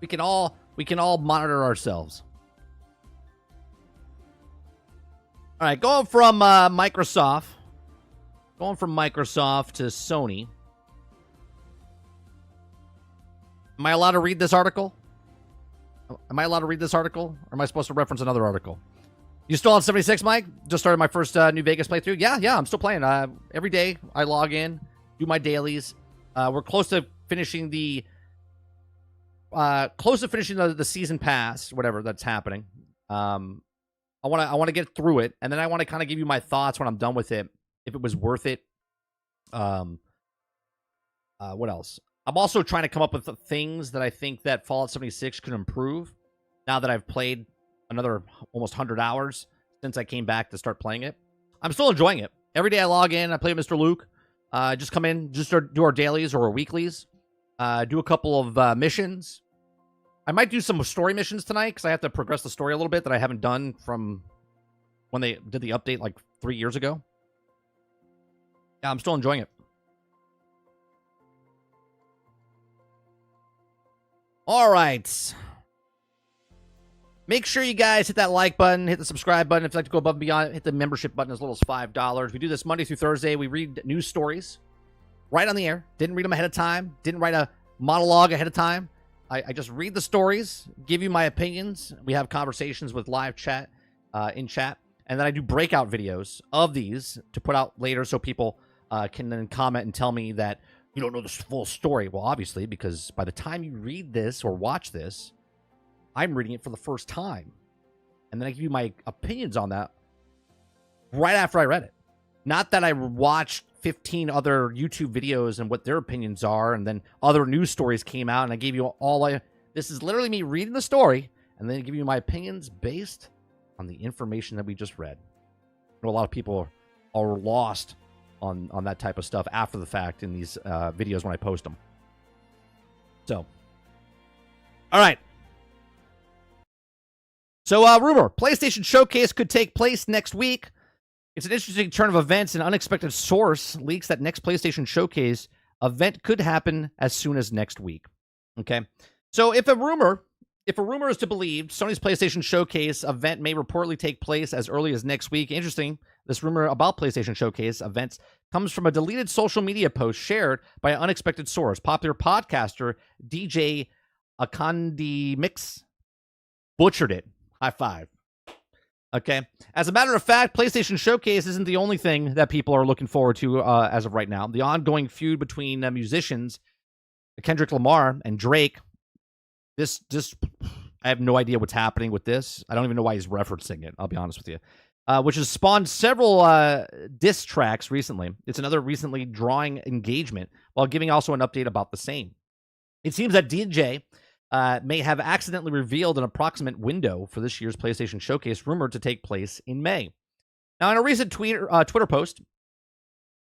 We can all monitor ourselves. All right, going from Microsoft to Sony. Am I allowed to read this article? Or am I supposed to reference another article? You still on 76, Mike? Just started my first New Vegas playthrough. Yeah, I'm still playing. Every day I log in, do my dailies. We're close to finishing the season pass, whatever that's happening. I want to get through it, and then I want to kind of give you my thoughts when I'm done with it, if it was worth it. What else? I'm also trying to come up with the things that I think that Fallout 76 could improve now that I've played another almost 100 hours since I came back to start playing it. I'm still enjoying it. Every day I log in, I play with Mr. Luke. Just come in, just do our dailies or our weeklies. Do a couple of missions. I might do some story missions tonight because I have to progress the story a little bit that I haven't done from when they did the update like 3 years ago. Yeah, I'm still enjoying it. All right. Make sure you guys hit that like button, hit the subscribe button. If you'd like to go above and beyond, hit the membership button as little as $5. We do this Monday through Thursday. We read news stories right on the air. Didn't read them ahead of time. Didn't write a monologue ahead of time. I just read the stories, give you my opinions. We have conversations with live chat in chat. And then I do breakout videos of these to put out later so people can then comment and tell me that you don't know the full story. Well, obviously, because by the time you read this or watch this, I'm reading it for the first time. And then I give you my opinions on that right after I read it. Not that I watched 15 other YouTube videos and what their opinions are, and then other news stories came out, and I gave you this is literally me reading the story, and then give you my opinions based on the information that we just read. I know a lot of people are lost on that type of stuff after the fact in these videos when I post them. So, all right. So, rumor, PlayStation Showcase could take place next week. It's an interesting turn of events. An unexpected source leaks that next PlayStation Showcase event could happen as soon as next week. Okay, so if a rumor is to believe, Sony's PlayStation Showcase event may reportedly take place as early as next week. Interesting. This rumor about PlayStation Showcase events comes from a deleted social media post shared by an unexpected source. Popular podcaster DJ Akandi Mix butchered it. High five. Okay. As a matter of fact, PlayStation Showcase isn't the only thing that people are looking forward to as of right now. The ongoing feud between musicians Kendrick Lamar and Drake. This I have no idea what's happening with this. I don't even know why he's referencing it. I'll be honest with you. Which has spawned several diss tracks recently. It's another recently drawing engagement while giving also an update about the same. It seems that DJ may have accidentally revealed an approximate window for this year's PlayStation Showcase, rumored to take place in May. Now, in a recent Twitter post,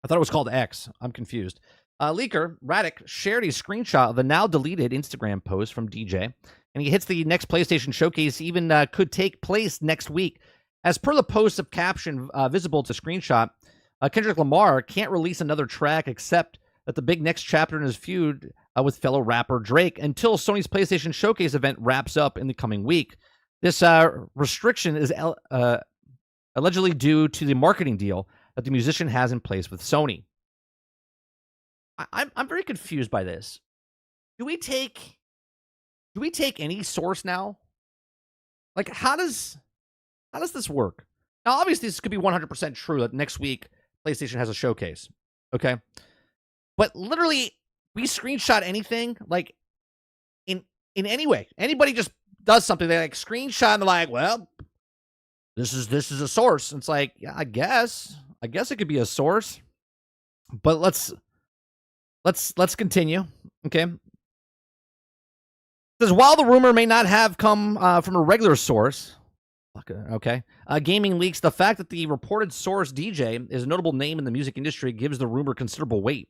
I thought it was called X. I'm confused. Leaker Radic shared a screenshot of a now deleted Instagram post from DJ, and he hits the next PlayStation Showcase even could take place next week. As per the post of caption visible to screenshot, Kendrick Lamar can't release another track except that the big next chapter in his feud with fellow rapper Drake until Sony's PlayStation Showcase event wraps up in the coming week. This restriction is allegedly due to the marketing deal that the musician has in place with Sony. I'm very confused by this. Do we take any source now? Like, how does this work? Now, obviously, this could be 100% true that next week PlayStation has a showcase. Okay, but literally, we screenshot anything like in any way. Anybody just does something, they like screenshot and they're like, well, this is a source. And it's like, yeah, I guess it could be a source. But let's continue. Okay. It says, while the rumor may not have come from a regular source, okay, gaming leaks, the fact that the reported source DJ is a notable name in the music industry gives the rumor considerable weight.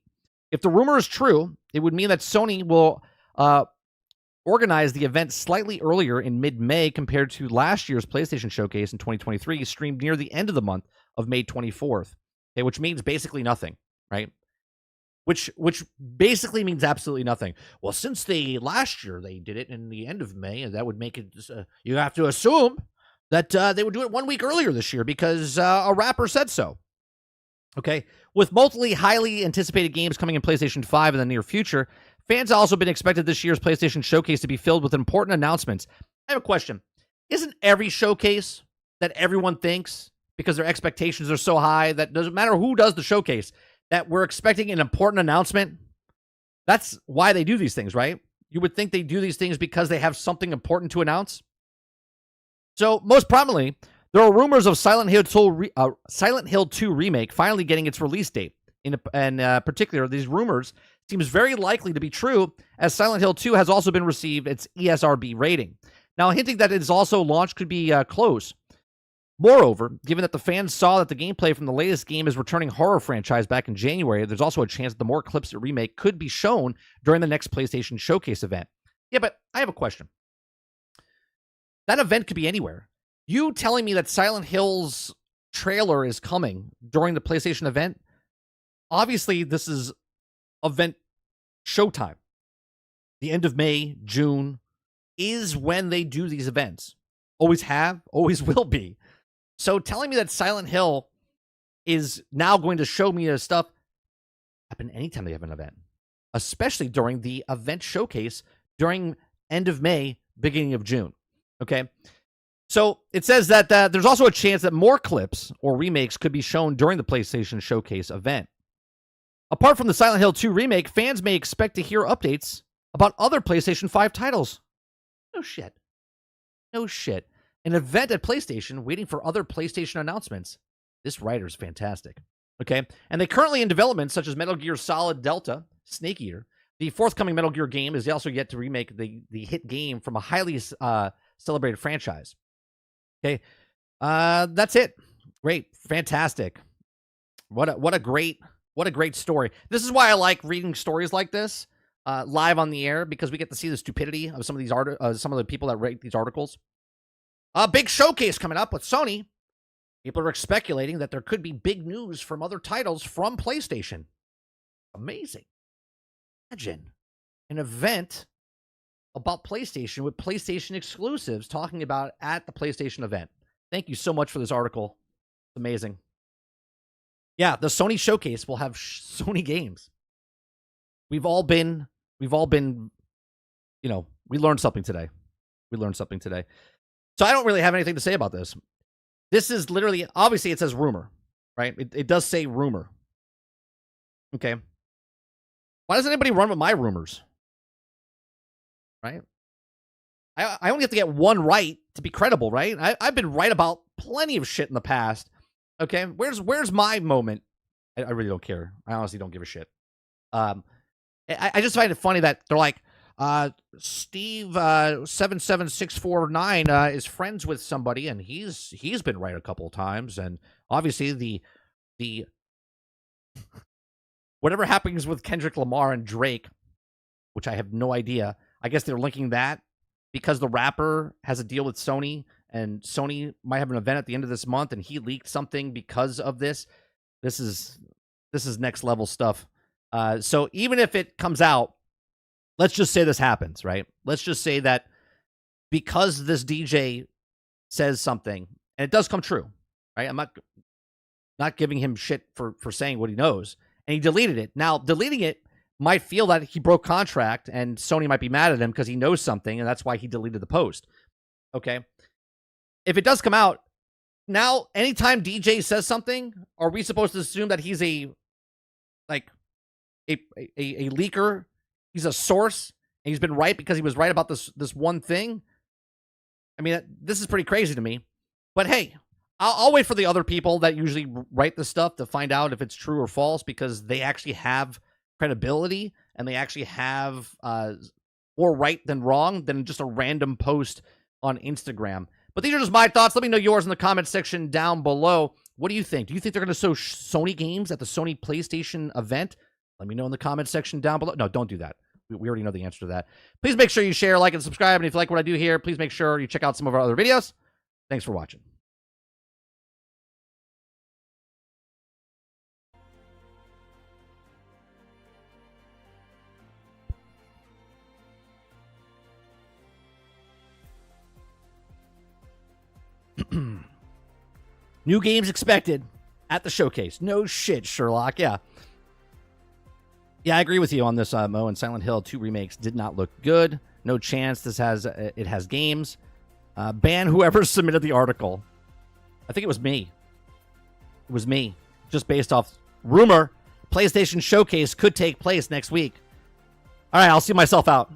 If the rumor is true, it would mean that Sony will organize the event slightly earlier in mid-May compared to last year's PlayStation Showcase in 2023, streamed near the end of the month of May 24th, okay, which means basically nothing, right? Which basically means absolutely nothing. Well, since last year they did it in the end of May, and that would make it, you have to assume that they would do it 1 week earlier this year because a rapper said so. Okay, with multiple highly anticipated games coming in PlayStation 5 in the near future, fans have also been expected this year's PlayStation Showcase to be filled with important announcements. I have a question. Isn't every showcase that everyone thinks, because their expectations are so high, that doesn't matter who does the showcase, that we're expecting an important announcement? That's why they do these things, right? You would think they do these things because they have something important to announce. So, most prominently, there are rumors of Silent Hill 2 Remake finally getting its release date. In particular, these rumors seems very likely to be true, as Silent Hill 2 has also been received its ESRB rating. Now, hinting that it is also launched could be close. Moreover, given that the fans saw that the gameplay from the latest game is returning horror franchise back in January, there's also a chance that the more clips of Remake could be shown during the next PlayStation Showcase event. Yeah, but I have a question. That event could be anywhere. You telling me that Silent Hill's trailer is coming during the PlayStation event? Obviously, this is event showtime. The end of May, June is when they do these events. Always have, always will be. So telling me that Silent Hill is now going to show me this stuff happen anytime they have an event, especially during the event showcase during end of May, beginning of June. Okay. So it says that there's also a chance that more clips or remakes could be shown during the PlayStation Showcase event. Apart from the Silent Hill 2 remake, fans may expect to hear updates about other PlayStation 5 titles. No shit. No shit. An event at PlayStation waiting for other PlayStation announcements. This writer's fantastic. Okay? And they currently in development, such as Metal Gear Solid Delta, Snake Eater. The forthcoming Metal Gear game is also yet to remake the hit game from a highly celebrated franchise. Okay, that's it. Great, fantastic. What a great story. This is why I like reading stories like this live on the air, because we get to see the stupidity of some of these some of the people that write these articles. A big showcase coming up with Sony. People are speculating that there could be big news from other titles from PlayStation. Amazing. Imagine an event about PlayStation with PlayStation exclusives talking about at the PlayStation event. Thank you so much for this article. It's amazing. Yeah, the Sony showcase will have Sony games. We've all been, we learned something today. So I don't really have anything to say about this. This is literally, obviously it says rumor, right? It does say rumor. Okay. Why doesn't anybody run with my rumors? Right? I only have to get one right to be credible, right? I've been right about plenty of shit in the past. Okay, where's my moment? I really don't care. I honestly don't give a shit. I just find it funny that they're like, Steve 77649 is friends with somebody, and he's been right a couple of times, and obviously the whatever happens with Kendrick Lamar and Drake, which I have no idea. I guess they're linking that because the rapper has a deal with Sony, and Sony might have an event at the end of this month, and he leaked something because of this. This is next level stuff. So even if it comes out, let's just say this happens, right? Let's just say that because this DJ says something, and it does come true, right? I'm not giving him shit for saying what he knows, and he deleted it. Now, deleting it might feel that he broke contract, and Sony might be mad at him because he knows something, and that's why he deleted the post. Okay? If it does come out, now anytime DJ says something, are we supposed to assume that he's a leaker? He's a source, and he's been right because he was right about this one thing? I mean, this is pretty crazy to me. But hey, I'll wait for the other people that usually write this stuff to find out if it's true or false, because they actually have credibility, and they actually have more right than wrong than just a random post on Instagram. But these are just my thoughts. Let me know yours in the comment section down below. What do you think? Do you think they're going to show Sony games at the Sony PlayStation event? Let me know in the comment section down below. No, don't do that. We already know the answer to that. Please make sure you share, like, and subscribe. And if you like what I do here, please make sure you check out some of our other videos. Thanks for watching. New games expected at the showcase. No shit, Sherlock. Yeah, I agree with you on this, Mo. And Silent Hill 2 remakes did not look good. No chance it has games. Ban whoever submitted the article. I think it was me. It was me. Just based off rumor, PlayStation Showcase could take place next week. All right, I'll see myself out.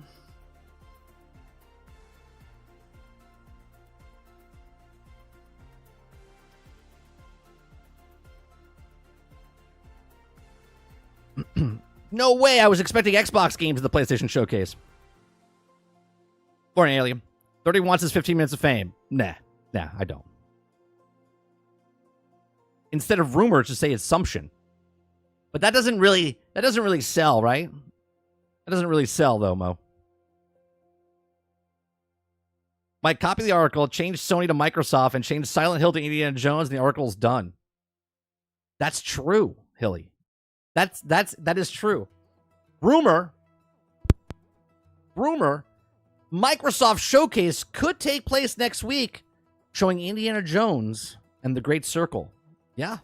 No way I was expecting Xbox games at the PlayStation Showcase. For an alien. 30 wants his 15 minutes of fame. Nah, I don't. Instead of rumor, just say assumption. But that doesn't really sell, right? That doesn't really sell, though, Mo. Mike, copy the article, change Sony to Microsoft, and change Silent Hill to Indiana Jones, and the article's done. That's true, Hilly. That is true. Rumor, Microsoft Showcase could take place next week, showing Indiana Jones and the Great Circle. Yeah.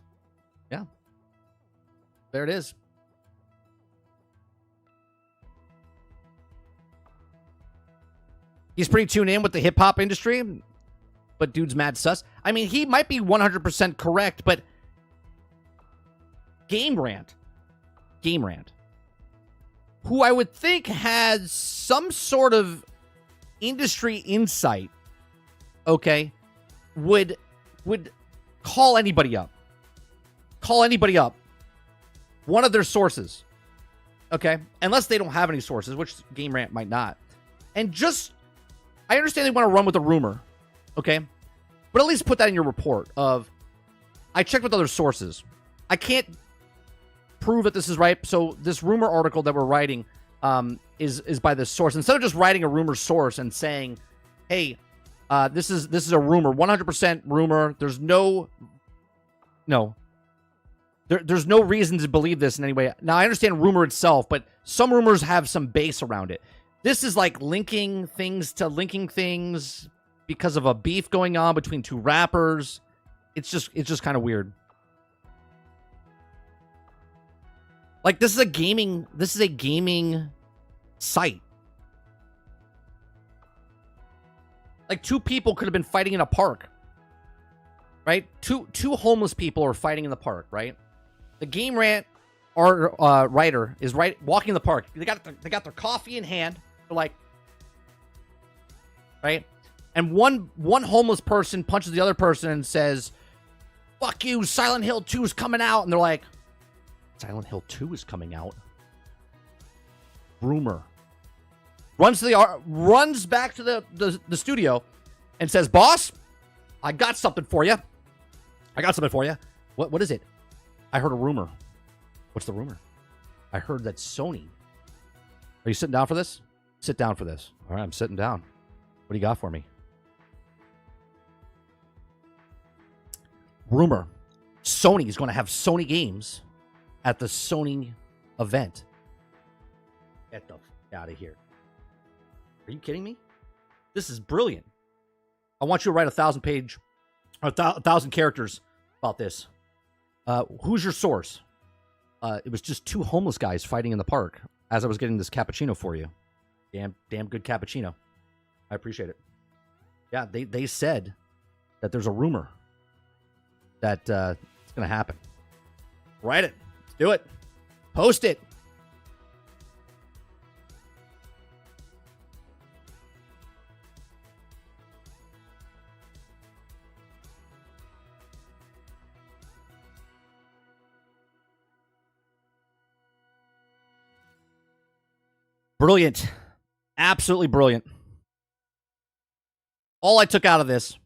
There it is. He's pretty tuned in with the hip-hop industry, but dude's mad sus. I mean, he might be 100% correct, but Game Rant, who I would think has some sort of industry insight, okay, would call anybody up. One of their sources, okay, unless they don't have any sources, which Game Rant might not. And just, I understand they want to run with a rumor, okay, but at least put that in your report of, I checked with other sources. I can't prove that this is right, so this rumor article that we're writing is by this source. Instead of just writing a rumor source and saying, hey, this is a rumor, 100% rumor, there's no reason to believe this in any way. Now, I understand rumor itself, but some rumors have some base around it. This is like linking things because of a beef going on between two rappers. It's just kind of weird. Like, this is a gaming site. Like, two people could have been fighting in a park, right? Two homeless people are fighting in the park, right? The Game Rant writer is walking in the park. They got their coffee in hand. They're like, right? And one homeless person punches the other person and says, "Fuck you, Silent Hill 2 is coming out." And they're like, Silent Hill 2 is coming out? Rumor. runs back to the studio and says, "Boss, I got something for you. What is it? I heard a rumor." What's the rumor? I heard that Sony. Are you sitting down for this? Sit down for this. All right, I'm sitting down. What do you got for me? Rumor. Sony is going to have Sony games at the Sony event. Get the f out of here. Are you kidding me? This is brilliant. I want you to write 1,000 characters about this. Who's your source? It was just two homeless guys fighting in the park as I was getting this cappuccino for you. Damn good cappuccino. I appreciate it. Yeah, they said that there's a rumor that it's going to happen. Write it. Let's do it. Post it. Brilliant. Absolutely brilliant. All I took out of this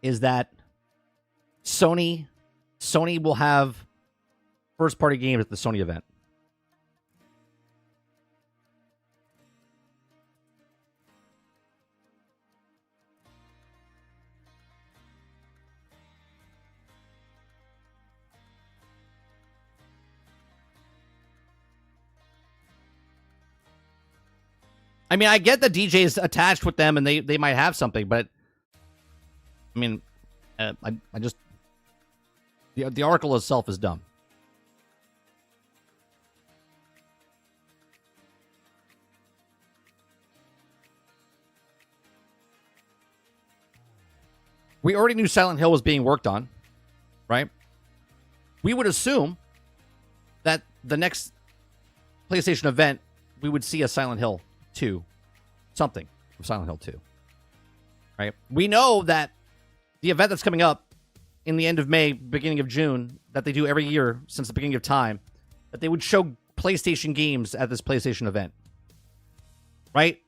is that Sony will have first-party games at the Sony event. I mean, I get the DJ's attached with them and they might have something, but I mean, I just the article itself is dumb. We already knew Silent Hill was being worked on, right? We would assume that the next PlayStation event, we would see a Silent Hill 2, something from Silent Hill 2, right? We know that the event that's coming up in the end of May, beginning of June, that they do every year since the beginning of time, that they would show PlayStation games at this PlayStation event, right?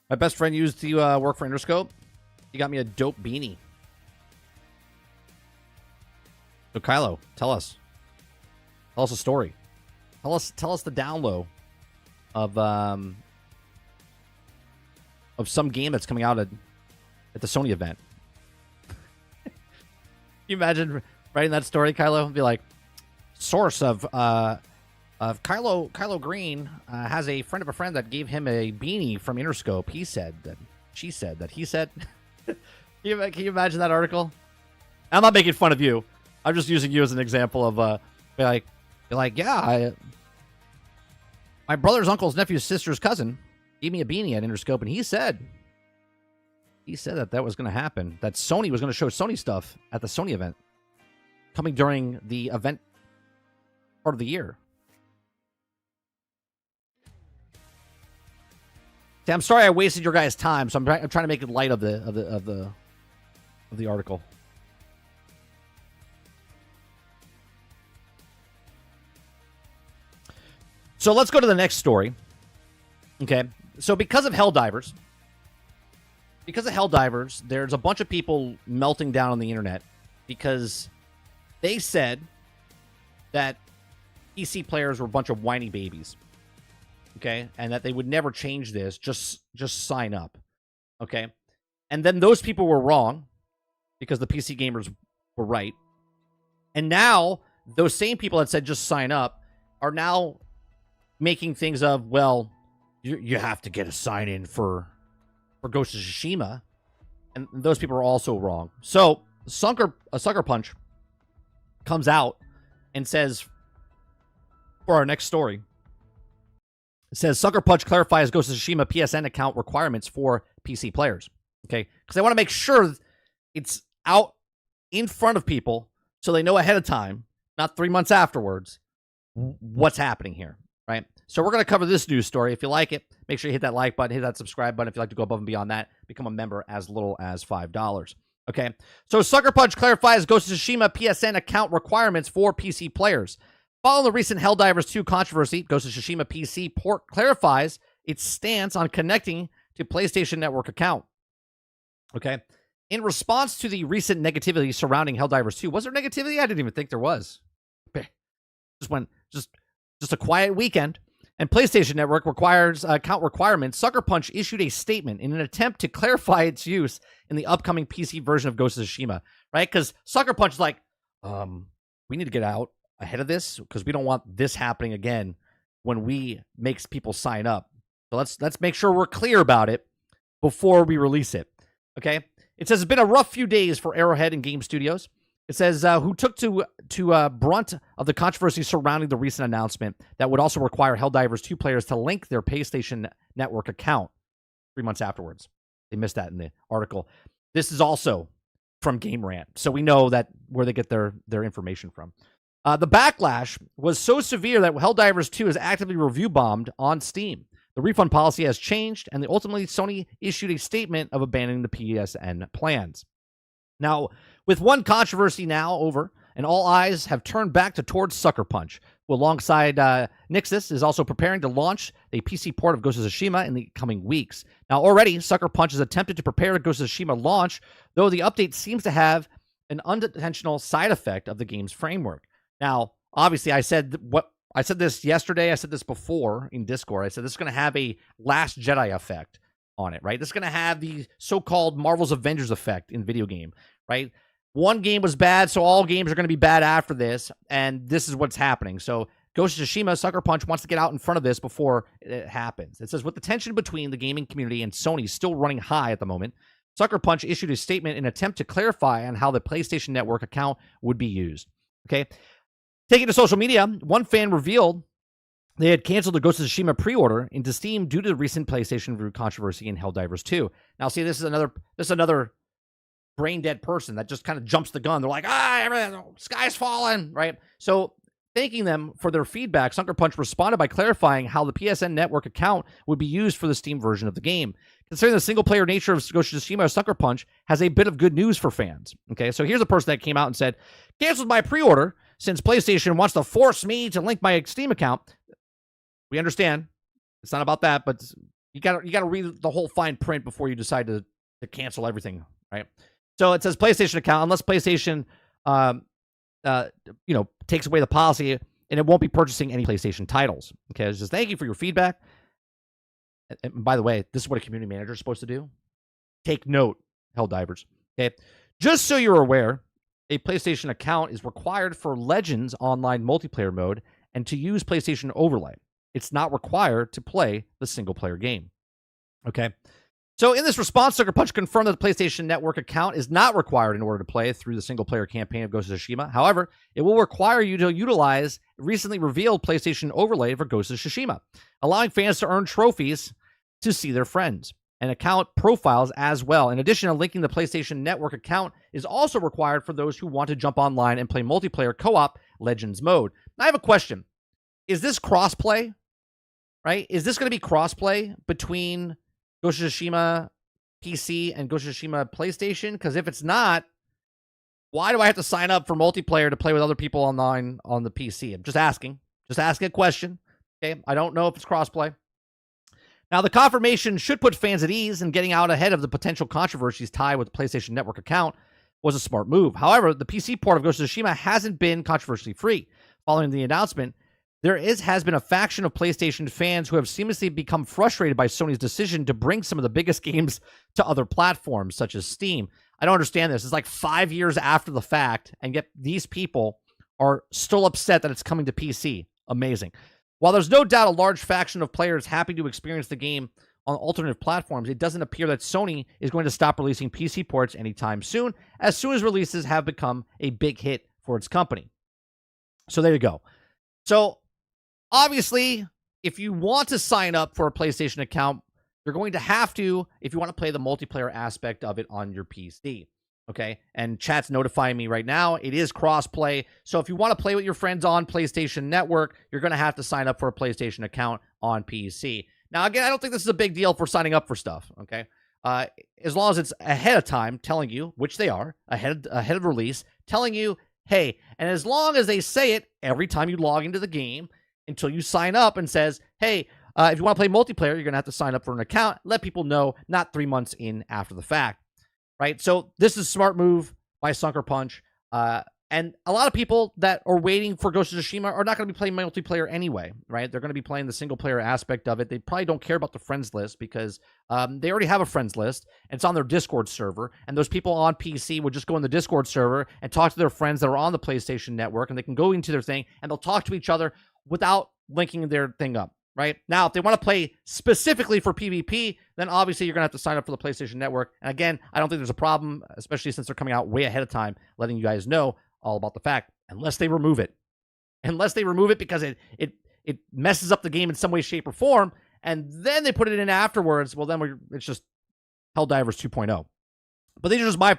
My best friend used to work for Interscope. He got me a dope beanie. So Kylo, tell us a story. Tell us the down low of some game that's coming out at the Sony event. Can you imagine writing that story, Kylo? Be like, source of Kylo Green has a friend of a friend that gave him a beanie from Interscope. He said that, she said that, he said. Can you imagine that article? I'm not making fun of you. I'm just using you as an example of be like, yeah, my brother's uncle's nephew's sister's cousin gave me a beanie at Interscope, and he said that was going to happen. That Sony was going to show Sony stuff at the Sony event coming during the event part of the year. See, I'm sorry I wasted your guys' time, so I'm trying to make it light of the article. So let's go to the next story. Okay, so because of Helldivers, there's a bunch of people melting down on the internet because they said that PC players were a bunch of whiny babies. Okay, and that they would never change this. Just sign up. Okay, and then those people were wrong because the PC gamers were right. And now those same people that said just sign up are now making things of, well, you have to get a sign in for Ghost of Tsushima, and those people are also wrong. So Sucker Punch comes out and says, for our next story, it says Sucker Punch clarifies Ghost of Tsushima PSN account requirements for PC players. Okay, because I want to make sure it's out in front of people so they know ahead of time, not 3 months afterwards, what's happening here, right? So we're going to cover this news story. If you like it, make sure you hit that like button, hit that subscribe button. If you'd like to go above and beyond that, become a member as little as $5. Okay, so Sucker Punch clarifies Ghost of Tsushima PSN account requirements for PC players. Following the recent Helldivers 2 controversy, Ghost of Tsushima PC port clarifies its stance on connecting to PlayStation Network account. Okay, in response to the recent negativity surrounding Helldivers 2, was there negativity? I didn't even think there was. Just a quiet weekend. And PlayStation Network requires account requirements. Sucker Punch issued a statement in an attempt to clarify its use in the upcoming PC version of Ghost of Tsushima, right? Because Sucker Punch is like, we need to get out ahead of this because we don't want this happening again when we make people sign up. So let's make sure we're clear about it before we release it. Okay. It says it's been a rough few days for Arrowhead and Game Studios. It says, who took to brunt of the controversy surrounding the recent announcement that would also require Helldivers 2 players to link their PlayStation Network account 3 months afterwards. They missed that in the article. This is also from Game Rant, so we know that where they get their information from. The backlash was so severe that Helldivers 2 is actively review bombed on Steam. The refund policy has changed, and ultimately Sony issued a statement of abandoning the PSN plans. Now, with one controversy now over, and all eyes have turned back towards Sucker Punch, who alongside Nixxes is also preparing to launch a PC port of Ghost of Tsushima in the coming weeks. Now, already, Sucker Punch has attempted to prepare a Ghost of Tsushima launch, though the update seems to have an unintentional side effect of the game's framework. Now, obviously, I said this yesterday, I said this before in Discord, I said this is going to have a Last Jedi effect on it, right? This is going to have the so-called Marvel's Avengers effect in video game, right? One game was bad, so all games are going to be bad after this, and this is what's happening. So Ghost of Tsushima, Sucker Punch wants to get out in front of this before it happens. It says, with the tension between the gaming community and Sony still running high at the moment, Sucker Punch issued a statement in an attempt to clarify on how the PlayStation Network account would be used. Okay? Taking to social media, one fan revealed they had canceled the Ghost of Tsushima pre-order into Steam due to the recent PlayStation review controversy in Helldivers 2. Now, see, this is another brain-dead person that just kind of jumps the gun. They're like, sky's falling, right? So, thanking them for their feedback, Sucker Punch responded by clarifying how the PSN Network account would be used for the Steam version of the game. Considering the single-player nature of Ghost of Tsushima, Sucker Punch has a bit of good news for fans. Okay, so here's a person that came out and said, canceled my pre-order since PlayStation wants to force me to link my Steam account. We understand. It's not about that, but you gotta read the whole fine print before you decide to cancel everything, right? So it says PlayStation account, unless PlayStation, takes away the policy, and it won't be purchasing any PlayStation titles. Okay, it says thank you for your feedback. And by the way, this is what a community manager is supposed to do. Take note, Helldivers. Okay, just so you're aware, a PlayStation account is required for Legends online multiplayer mode and to use PlayStation Overlay. It's not required to play the single-player game. Okay. So in this response, Sucker Punch confirmed that the PlayStation Network account is not required in order to play through the single-player campaign of Ghost of Tsushima. However, it will require you to utilize recently revealed PlayStation Overlay for Ghost of Tsushima, allowing fans to earn trophies to see their friends and account profiles as well. In addition to linking the PlayStation Network account is also required for those who want to jump online and play multiplayer co-op Legends mode. Now, I have a question. Is this crossplay? Right? Is this going to be crossplay between Ghost of Tsushima PC and Ghost of Tsushima PlayStation? Because if it's not, why do I have to sign up for multiplayer to play with other people online on the PC? I'm just asking. Just asking a question. Okay, I don't know if it's crossplay. Now, the confirmation should put fans at ease, and getting out ahead of the potential controversies tied with the PlayStation Network account was a smart move. However, the PC port of Ghost of Tsushima hasn't been controversy-free. Following the announcement, there has been a faction of PlayStation fans who have seamlessly become frustrated by Sony's decision to bring some of the biggest games to other platforms, such as Steam. I don't understand this. It's like 5 years after the fact, and yet these people are still upset that it's coming to PC. Amazing. While there's no doubt a large faction of players happy to experience the game on alternative platforms, it doesn't appear that Sony is going to stop releasing PC ports anytime soon as releases have become a big hit for its company. So there you go. So obviously, if you want to sign up for a PlayStation account, you're going to have to if you want to play the multiplayer aspect of it on your PC. Okay, and chat's notifying me right now. It is cross-play. So if you want to play with your friends on PlayStation Network, you're going to have to sign up for a PlayStation account on PC. Now, again, I don't think this is a big deal for signing up for stuff, okay? As long as it's ahead of time telling you, which they are, ahead of release, telling you, hey, and as long as they say it every time you log into the game until you sign up and says, hey, if you want to play multiplayer, you're going to have to sign up for an account. Let people know, not 3 months in after the fact. Right, so this is a smart move by Sucker Punch, and a lot of people that are waiting for Ghost of Tsushima are not going to be playing multiplayer anyway, right? They're going to be playing the single-player aspect of it. They probably don't care about the friends list because they already have a friends list, and it's on their Discord server, and those people on PC would just go in the Discord server and talk to their friends that are on the PlayStation Network, and they can go into their thing, and they'll talk to each other without linking their thing up. Right? Now, if they want to play specifically for PvP, then obviously you're going to have to sign up for the PlayStation Network. And again, I don't think there's a problem, especially since they're coming out way ahead of time, letting you guys know all about the fact, unless they remove it. Unless they remove it because it messes up the game in some way, shape, or form, and then they put it in afterwards, well, then it's just Helldivers 2.0. But these are just my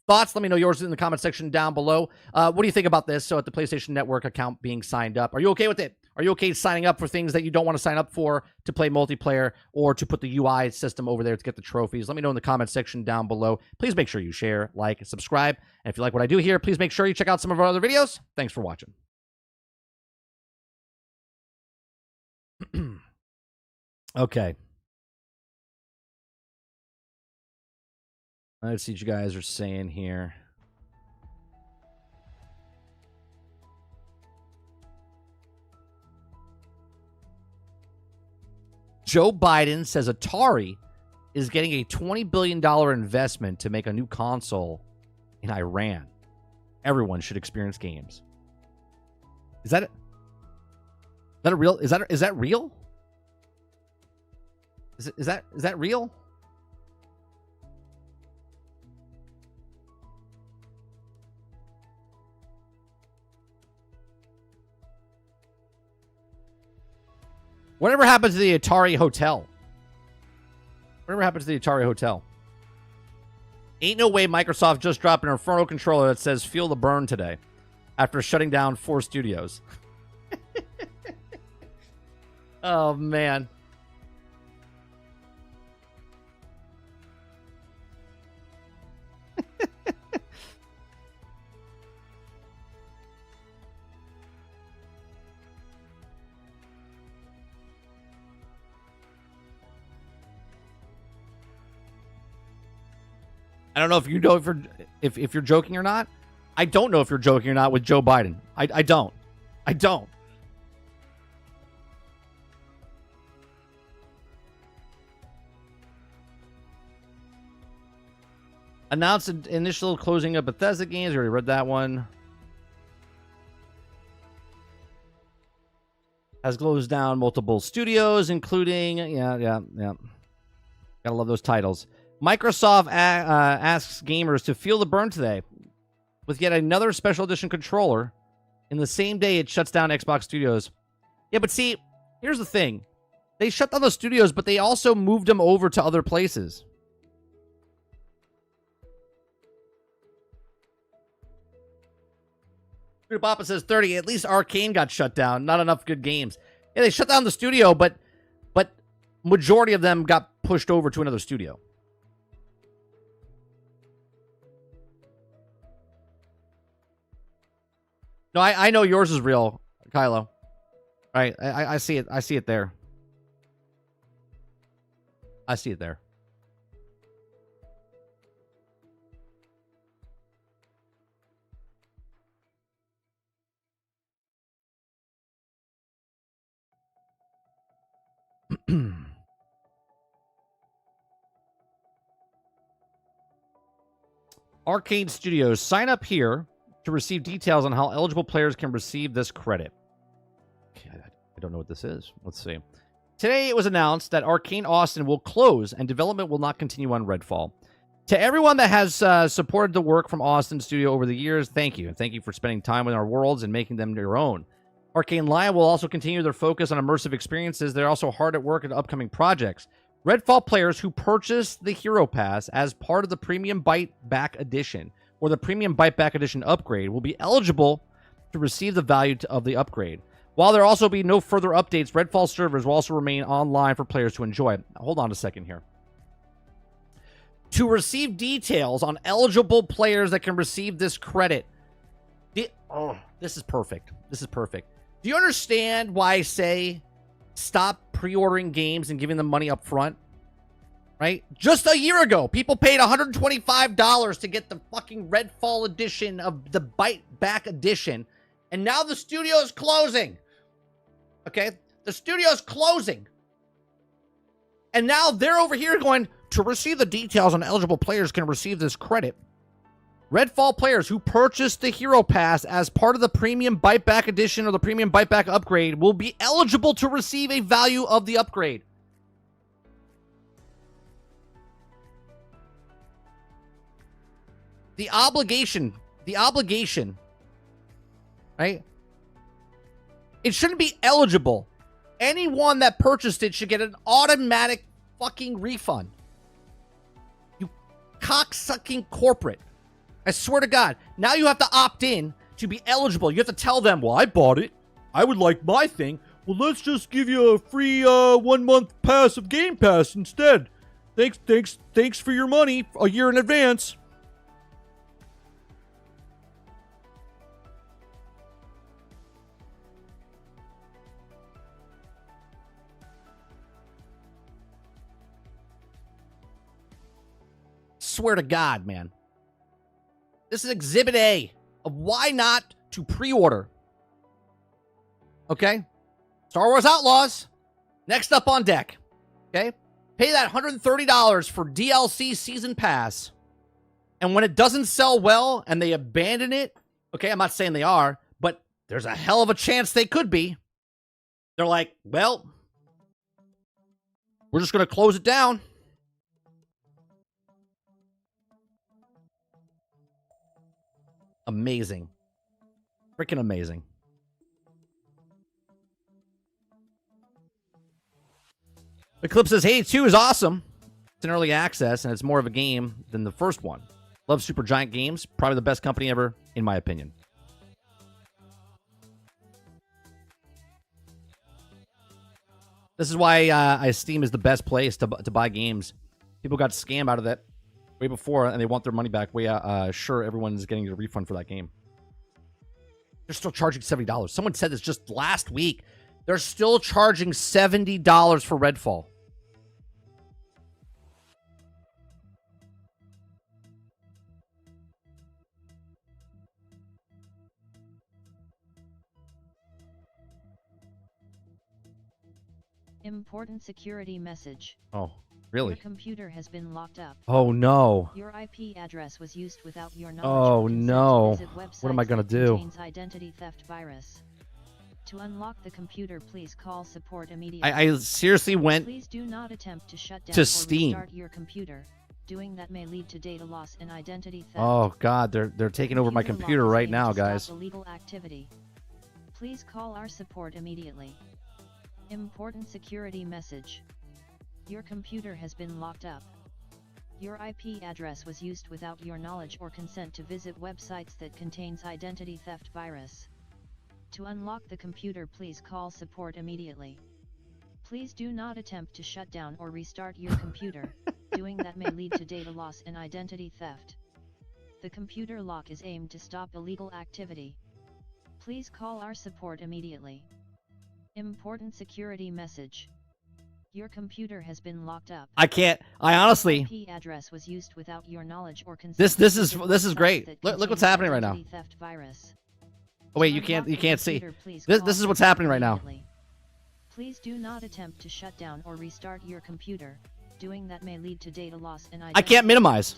thoughts. Let me know yours in the comment section down below. What do you think about this? So at the PlayStation Network account being signed up, are you okay with it? Are you okay signing up for things that you don't want to sign up for to play multiplayer or to put the UI system over there to get the trophies? Let me know in the comment section down below. Please make sure you share, like, and subscribe. And if you like what I do here, please make sure you check out some of our other videos. Thanks for watching. Okay. Let's see what you guys are saying here. Joe Biden says Atari is getting a $20 billion investment to make a new console in Iran. Everyone should experience games. Is that a real? Is that real? Is that real? Whatever happened to the Atari Hotel? Whatever happened to the Atari Hotel? Ain't no way Microsoft just dropped an Inferno controller that says "Feel the burn" today, after shutting down 4 studios. Oh man. I don't know if you know if you're joking or not. I don't know if you're joking or not with Joe Biden. I don't. I don't. Announced initial closing of Bethesda games. We already read that one. Has closed down multiple studios, including yeah. Gotta love those titles. Microsoft asks gamers to feel the burn today with yet another special edition controller in the same day it shuts down Xbox Studios. Yeah, but see, here's the thing. They shut down the studios, but they also moved them over to other places. Papa says 30. At least Arcane got shut down. Not enough good games. Yeah, they shut down the studio, but majority of them got pushed over to another studio. No, I know yours is real, Kylo. All right, I see it. I see it there. I see it there. Arcade Studios, sign up here to receive details on how eligible players can receive this credit. Okay, I don't know what this is. Let's see. Today it was announced that Arcane Austin will close and development will not continue on Redfall. To everyone that has supported the work from Austin Studio over the years, thank you. Thank you for spending time with our worlds and making them your own. Arcane Lion will also continue their focus on immersive experiences. They're also hard at work at upcoming projects. Redfall players who purchase the Hero Pass as part of the Premium Bite Back Edition or the Premium Bite Back Edition upgrade will be eligible to receive the value of the upgrade. While there also be no further updates, Redfall servers will also remain online for players to enjoy. Hold on a second here. To receive details on eligible players that can receive this credit. This is perfect. This is perfect. Do you understand why I say stop pre-ordering games and giving them money up front? Right? Just a year ago, people paid $125 to get the fucking Redfall edition of the Bite Back edition. And now the studio is closing. Okay? The studio is closing. And now they're over here going, to receive the details on eligible players can receive this credit. Redfall players who purchased the Hero Pass as part of the Premium Bite Back Edition or the Premium Bite Back upgrade will be eligible to receive a value of the upgrade. The obligation, right? It shouldn't be eligible. Anyone that purchased it should get an automatic fucking refund. You cocksucking corporate. I swear to God. Now you have to opt in to be eligible. You have to tell them, well, I bought it. I would like my thing. Well, let's just give you a free 1-month pass of Game Pass instead. Thanks for your money a year in advance. Swear to God, man. This is Exhibit A of why not to pre-order. Okay? Star Wars Outlaws, next up on deck. Okay? Pay that $130 for DLC Season Pass. And when it doesn't sell well and they abandon it, okay, I'm not saying they are, but there's a hell of a chance they could be. They're like, well, we're just going to close it down. Amazing. Freaking amazing. Eclipse says, hey, 2 is awesome. It's an early access, and it's more of a game than the first one. Love Supergiant Games. Probably the best company ever, in my opinion. This is why Steam is the best place to buy games. People got scammed out of that way before, and they want their money back. Sure, everyone's getting a refund for that game. They're still charging $70. Someone said this just last week. They're still charging $70 for Redfall. Important security message. Oh, really? Your computer has been locked up. Oh, no. Your IP address was used without your knowledge. Oh, no. What am I going to do? Contains identity theft virus. To unlock the computer, please call support immediately. I seriously went Please do not attempt to shut down to or Steam. restart your computer. Doing that may lead to data loss and identity theft. Oh, God. They're taking over my computer right now, guys. Illegal activity. Please call our support immediately. Important security message. Your computer has been locked up. Your IP address was used without your knowledge or consent to visit websites that contains identity theft virus. To unlock the computer, please call support immediately. Please do not attempt to shut down or restart your computer. Doing that may lead to data loss and identity theft. The computer lock is aimed to stop illegal activity. Please call our support immediately. Important security message. Your computer has been locked up. I honestly. IP address was used without your knowledge or consent. This is great. Look what's happening right now. Theft virus. Oh wait, you can't see. This is what's happening right now. Please do not attempt to shut down or restart your computer. Doing that may lead to data loss and I can't minimize.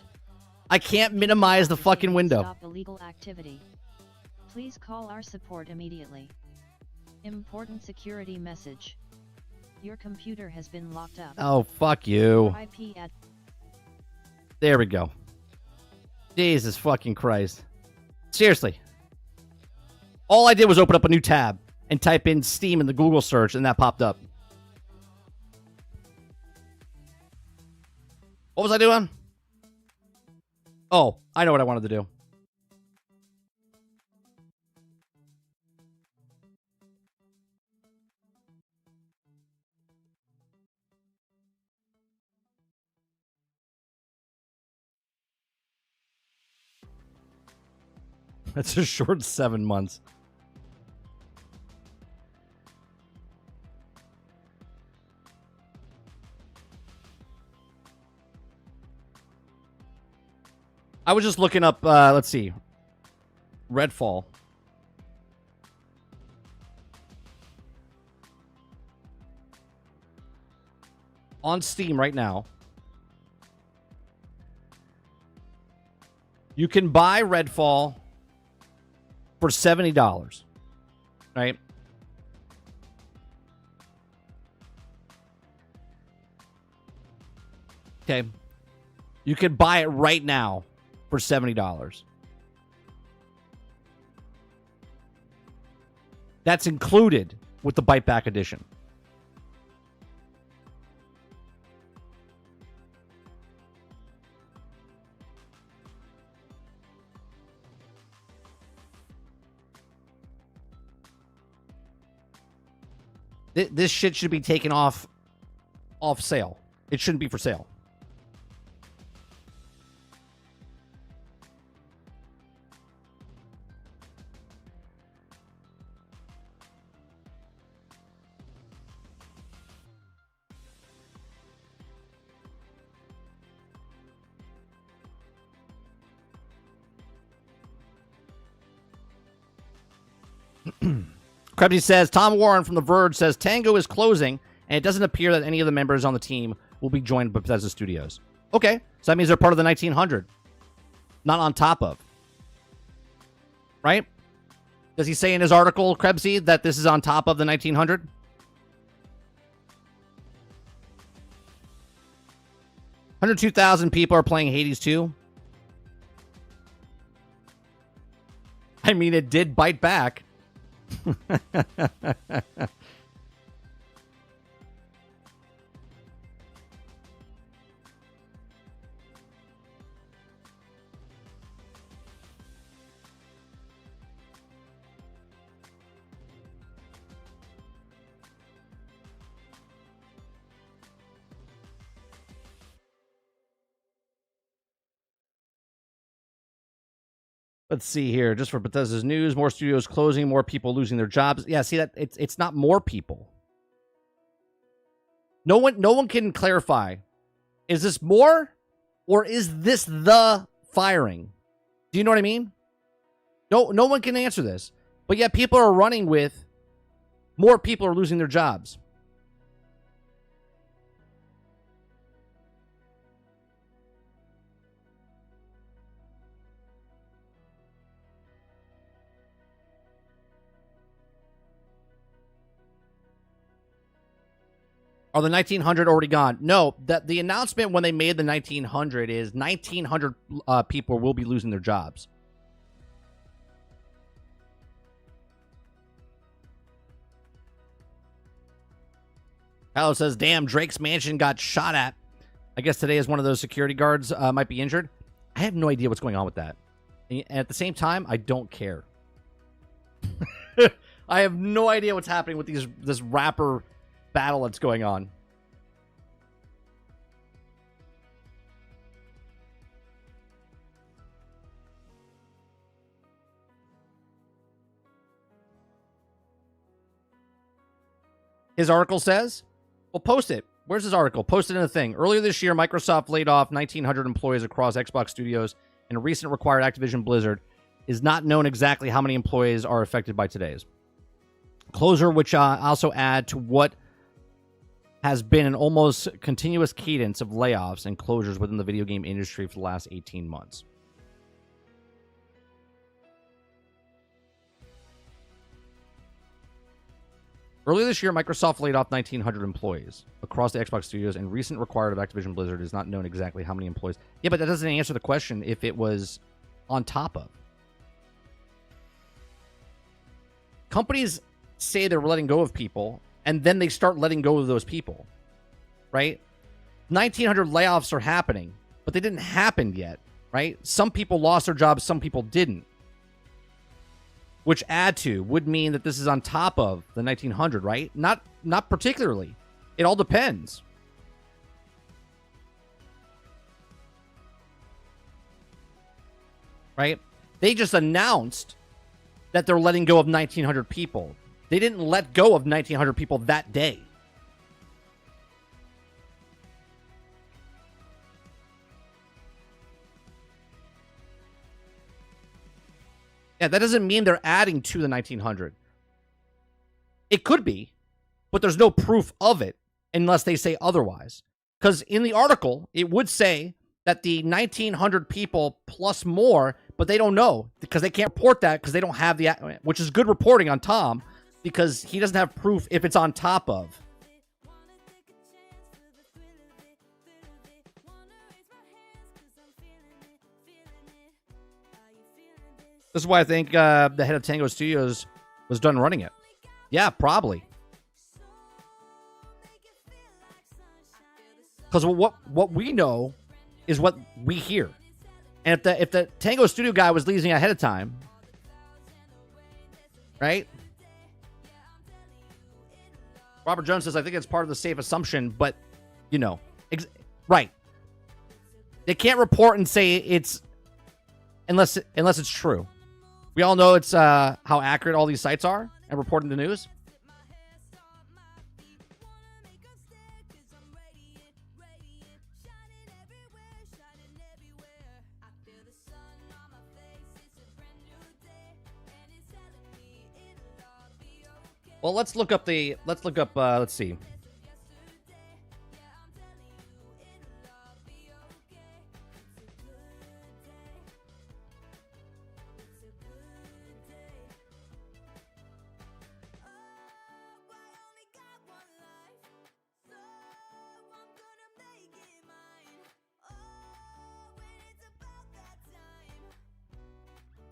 I can't minimize the fucking window. Stop illegal activity. Please call our support immediately. Important security message. Your computer has been locked up. Oh, fuck you. There we go. Jesus fucking Christ. Seriously. All I did was open up a new tab and type in Steam in the Google search, and that popped up. What was I doing? Oh, I know what I wanted to do. That's a short 7 months. I was just looking up, let's see, Redfall. On Steam right now. You can buy Redfall for $70, right? Okay. You can buy it right now for $70. That's included with the Bite Back edition. This shit should be taken off sale. It shouldn't be for sale. Krebsy says, Tom Warren from The Verge says Tango is closing, and it doesn't appear that any of the members on the team will be joined by Bethesda Studios. Okay, so that means they're part of the 1900. Not on top of. Right? Does he say in his article, Krebsy, that this is on top of the 1900? $102,000 people are playing Hades 2. I mean, it did bite back. Let's see here. Just for Bethesda's news, more studios closing, more people losing their jobs. Yeah, see that it's not more people. No one can clarify. Is this more or is this the firing? Do you know what I mean? No one can answer this. But yet people are running with more people are losing their jobs. Are the 1900 already gone? No, the announcement when they made the 1900 is 1900 people will be losing their jobs. Hello says, damn, Drake's mansion got shot at. I guess today is one of those security guards might be injured. I have no idea what's going on with that. And at the same time, I don't care. I have no idea what's happening with this rapper battle that's going on. His article says, well, post it. Where's his article? Post it in a thing. Earlier this year, Microsoft laid off 1,900 employees across Xbox Studios, and a recent required Activision Blizzard. Is not known exactly how many employees are affected by today's closure, which also add to what has been an almost continuous cadence of layoffs and closures within the video game industry for the last 18 months. Earlier this year, Microsoft laid off 1,900 employees across the Xbox Studios, and recent required of Activision Blizzard is not known exactly how many employees. Yeah, but that doesn't answer the question if it was on top of. Companies say they're letting go of people, and then they start letting go of those people, right? 1,900 layoffs are happening, but they didn't happen yet, right? Some people lost their jobs, some people didn't. Which would mean that this is on top of the 1,900, right? Not particularly. It all depends. Right? They just announced that they're letting go of 1,900 people. They didn't let go of 1,900 people that day. Yeah, that doesn't mean they're adding to the 1,900. It could be, but there's no proof of it unless they say otherwise. Because in the article, it would say that the 1,900 people plus more, but they don't know because they can't report that because they don't have the, which is good reporting on Tom because he doesn't have proof if it's on top of. This is why I think the head of Tango Studios was done running it. Yeah, probably. Because what we know is what we hear. And if the Tango Studio guy was leaving ahead of time, right? Robert Jones says, I think it's part of the safe assumption, but, you know, right. They can't report and say it's, unless it's true. We all know it's how accurate all these sites are and reporting the news. Well, let's look up let's see.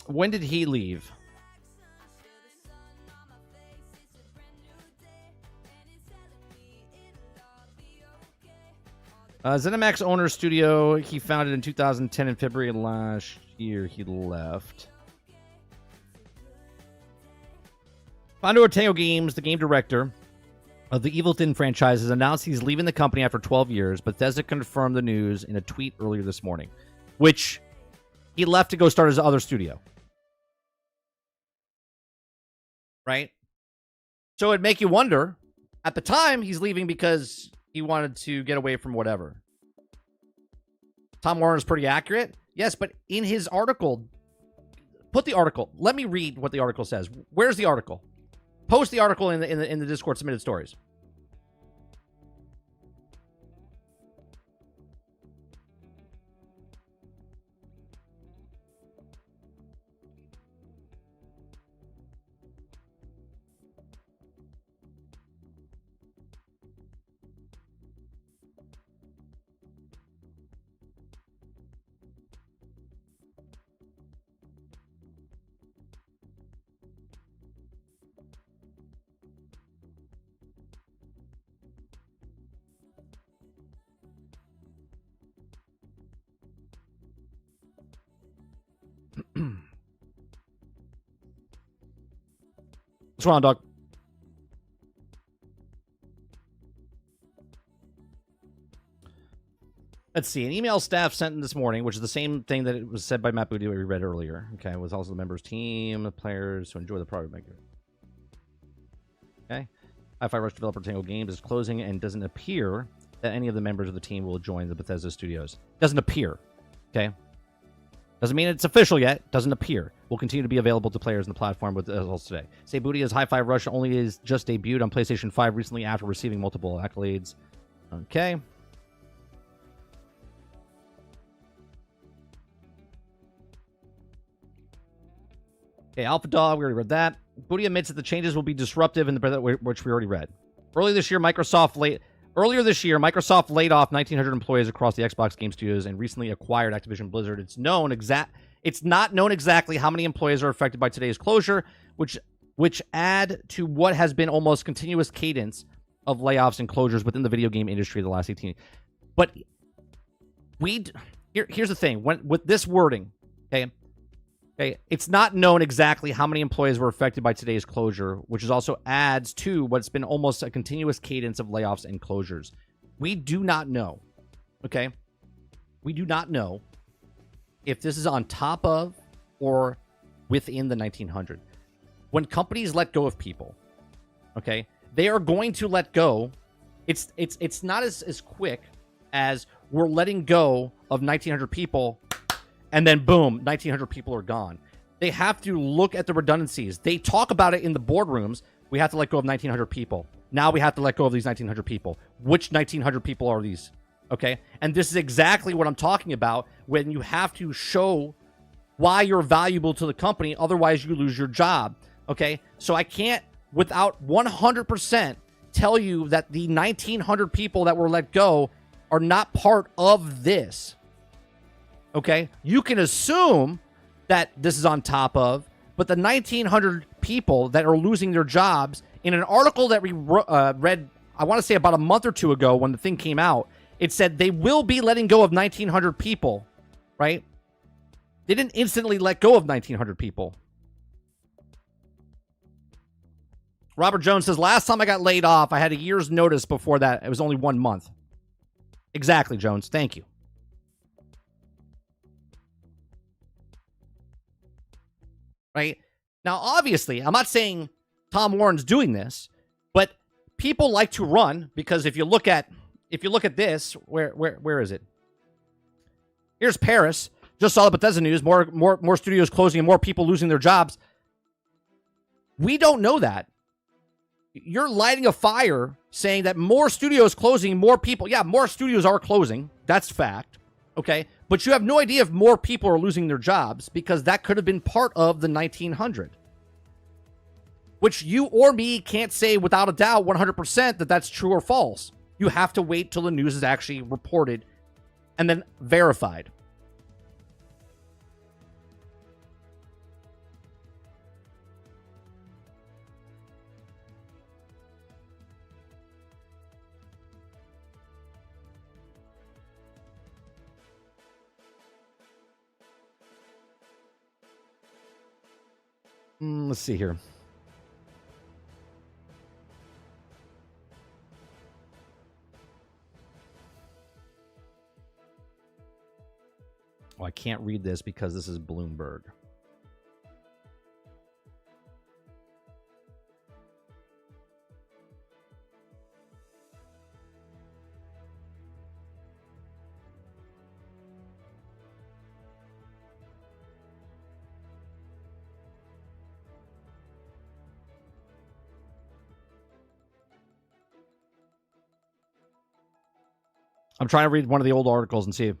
When did he leave? ZeniMax owner studio he founded in 2010. In February last year, he left. Founder of Tango Games, the game director of the Evil Within franchise, has announced he's leaving the company after 12 years. Bethesda confirmed the news in a tweet earlier this morning, which he left to go start his other studio. Right? So it'd make you wonder, at the time, he's leaving because he wanted to get away from whatever. Tom Warner's pretty accurate. Yes, but in his article, put the article. Let me read what the article says. Where's the article? Post the article in the Discord submitted stories. What's wrong, dog? Let's see. An email staff sent this morning, which is the same thing that it was said by Matt Booty we read earlier. Okay, with also the members' team, the players who enjoy the product. Okay. Hi-Fi Rush developer Tango Games is closing and doesn't appear that any of the members of the team will join the Bethesda studios. Doesn't appear. Okay. Doesn't mean it's official yet. Doesn't appear. Will continue to be available to players on the platform with results today. Say Booty as Hi-Fi Rush only is just debuted on PlayStation 5 recently after receiving multiple accolades. Okay. Okay, Alpha Dog, we already read that. Booty admits that the changes will be disruptive in the which we already read. Earlier this year, Microsoft laid off 1,900 employees across the Xbox game studios and recently acquired Activision Blizzard. It's not known exactly how many employees are affected by today's closure, which add to what has been almost continuous cadence of layoffs and closures within the video game industry the last 18. But here's the thing. With this wording, okay, it's not known exactly how many employees were affected by today's closure, which is also adds to what's been almost a continuous cadence of layoffs and closures. We do not know, okay? We do not know if this is on top of or within the 1900. When companies let go of people, okay, they are going to let go. It's not as quick as we're letting go of 1900 people and then boom, 1900 people are gone. They have to look at the redundancies. They talk about it in the boardrooms. We have to let go of 1900 people. Now we have to let go of these 1900 people. Which 1900 people are these? Okay? And this is exactly what I'm talking about when you have to show why you're valuable to the company. Otherwise, you lose your job. Okay? So I can't, without 100%, tell you that the 1900 people that were let go are not part of this. Okay? You can assume that this is on top of, but the 1900 people that are losing their jobs, in an article that we read, I want to say about a month or two ago when the thing came out, it said they will be letting go of 1900 people, right? They didn't instantly let go of 1900 people. Robert Jones says, last time I got laid off, I had a year's notice. Before that, it was only 1 month. Exactly, Jones. Thank you. Right? Now, obviously, I'm not saying Tom Warren's doing this, but people like to run, because if you look at this, where is it? Here's Paris. Just saw the Bethesda news. More studios closing and more people losing their jobs. We don't know that. You're lighting a fire saying that more studios closing, more people. Yeah, more studios are closing. That's fact. Okay. But you have no idea if more people are losing their jobs, because that could have been part of the 1900. Which you or me can't say without a doubt 100% that that's true or false. You have to wait till the news is actually reported and then verified. Let's see here. Oh, I can't read this because this is Bloomberg. I'm trying to read one of the old articles and see.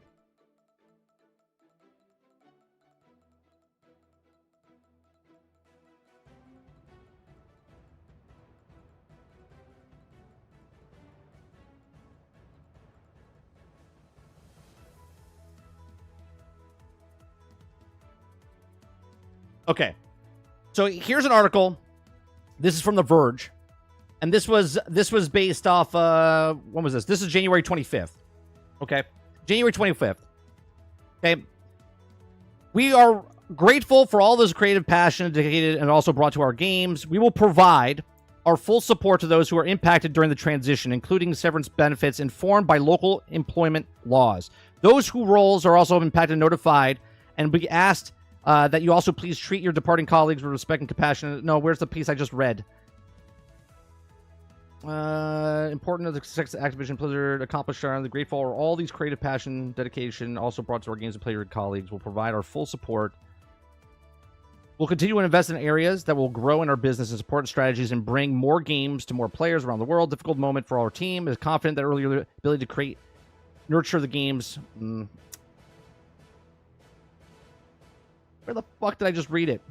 Okay. So here's an article. This is from The Verge. And this was based off when was this? This is January 25th. Okay. January 25th. Okay. We are grateful for all this creative passion dedicated and also brought to our games. We will provide our full support to those who are impacted during the transition, including severance benefits informed by local employment laws. Those whose roles are also impacted and notified, and we asked that you also please treat your departing colleagues with respect and compassion. No, where's the piece I just read? Important of the success Activision Blizzard accomplished are the grateful for all these creative passion, dedication, also brought to our games and player colleagues. Will provide our full support. We'll continue to invest in areas that will grow in our business and support strategies and bring more games to more players around the world. Difficult moment for our team. Is confident that earlier ability to create, nurture the games. Where the fuck did I just read it?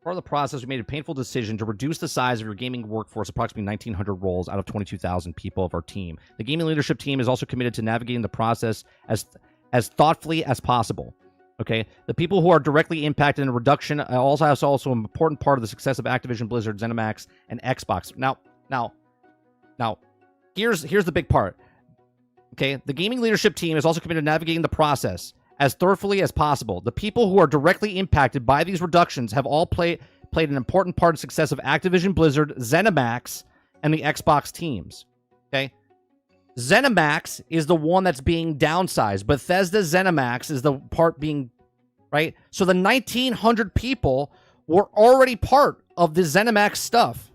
Part of the process, we made a painful decision to reduce the size of your gaming workforce, approximately 1,900 roles out of 22,000 people of our team. The gaming leadership team is also committed to navigating the process as thoughtfully as possible. Okay, the people who are directly impacted in a reduction also has an important part of the success of Activision, Blizzard, ZeniMax, and Xbox. Now, here's the big part. Okay, the gaming leadership team is also committed to navigating the process as thoroughly as possible. The people who are directly impacted by these reductions have all played an important part of the success of Activision, Blizzard, ZeniMax, and the Xbox teams. Okay, ZeniMax is the one that's being downsized. Bethesda ZeniMax is the part being, right? So the 1,900 people were already part of the ZeniMax stuff.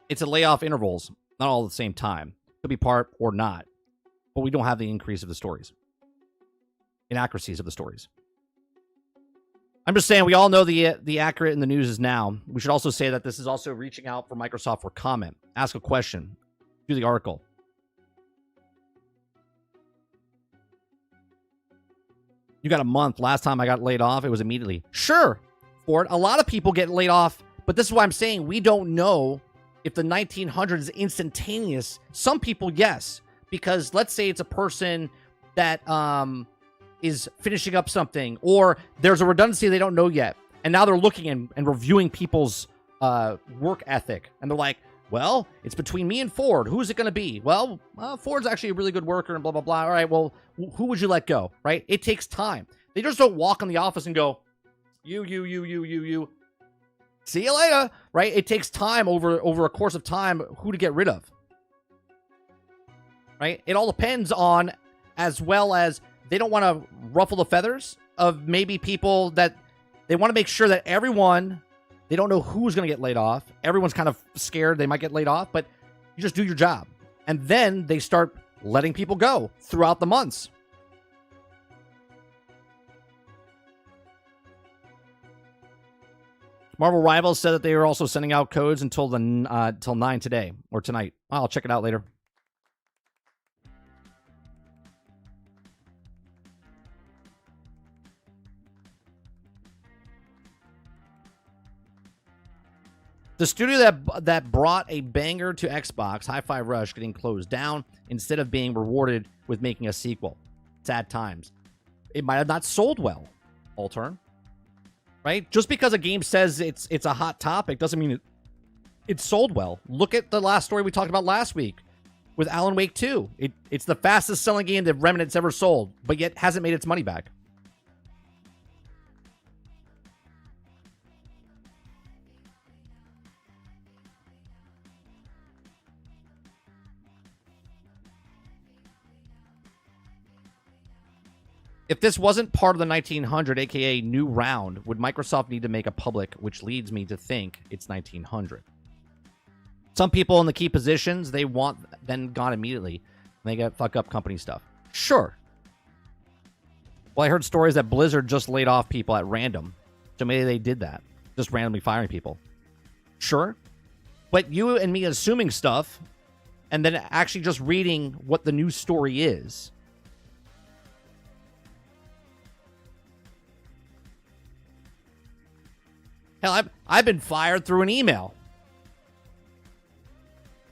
It's a layoff intervals, not all at the same time. Could be part or not, but we don't have the increase of the stories, inaccuracies of the stories. I'm just saying we all know the accurate in the news is now. We should also say that this is also reaching out for Microsoft for comment, ask a question, do the article. You got a month. Last time I got laid off, it was immediately. Sure, Ford. A lot of people get laid off, but this is why I'm saying we don't know if the 1,900 is instantaneous. Some people, yes, because let's say it's a person that is finishing up something, or there's a redundancy they don't know yet, and now they're looking and reviewing people's work ethic, and they're like, well, it's between me and Ford. Who's it going to be? Well, Ford's actually a really good worker and blah, blah, blah. All right, well, who would you let go, right? It takes time. They just don't walk in the office and go, you. See you later, right? It takes time over a course of time who to get rid of, right? It all depends on, as well as they don't want to ruffle the feathers of maybe people that they want to make sure that everyone, they don't know who's going to get laid off. Everyone's kind of scared they might get laid off, but you just do your job. And then they start letting people go throughout the months. Marvel Rivals said that they were also sending out codes until 9 today or tonight. I'll check it out later. The studio that brought a banger to Xbox, Hi-Fi Rush, getting closed down instead of being rewarded with making a sequel. Sad times. It might have not sold well, Altern. Right? Just because a game says it's a hot topic doesn't mean it sold well. Look at the last story we talked about last week with Alan Wake 2. It's the fastest selling game that Remnant's ever sold, but yet hasn't made its money back. If this wasn't part of the 1900, aka new round, would Microsoft need to make a public, which leads me to think it's 1900. Some people in the key positions, they want then gone immediately. They get fuck up company stuff. Sure. Well, I heard stories that Blizzard just laid off people at random. So maybe they did that. Just randomly firing people. Sure. But you and me assuming stuff and then actually just reading what the news story is. Hell, I've been fired through an email.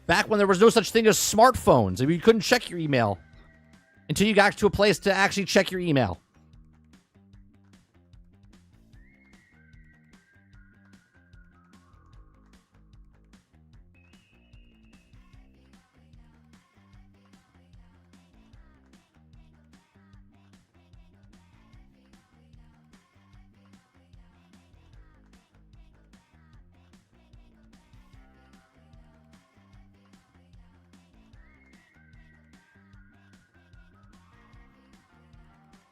Back when there was no such thing as smartphones. I mean, you couldn't check your email until you got to a place to actually check your email.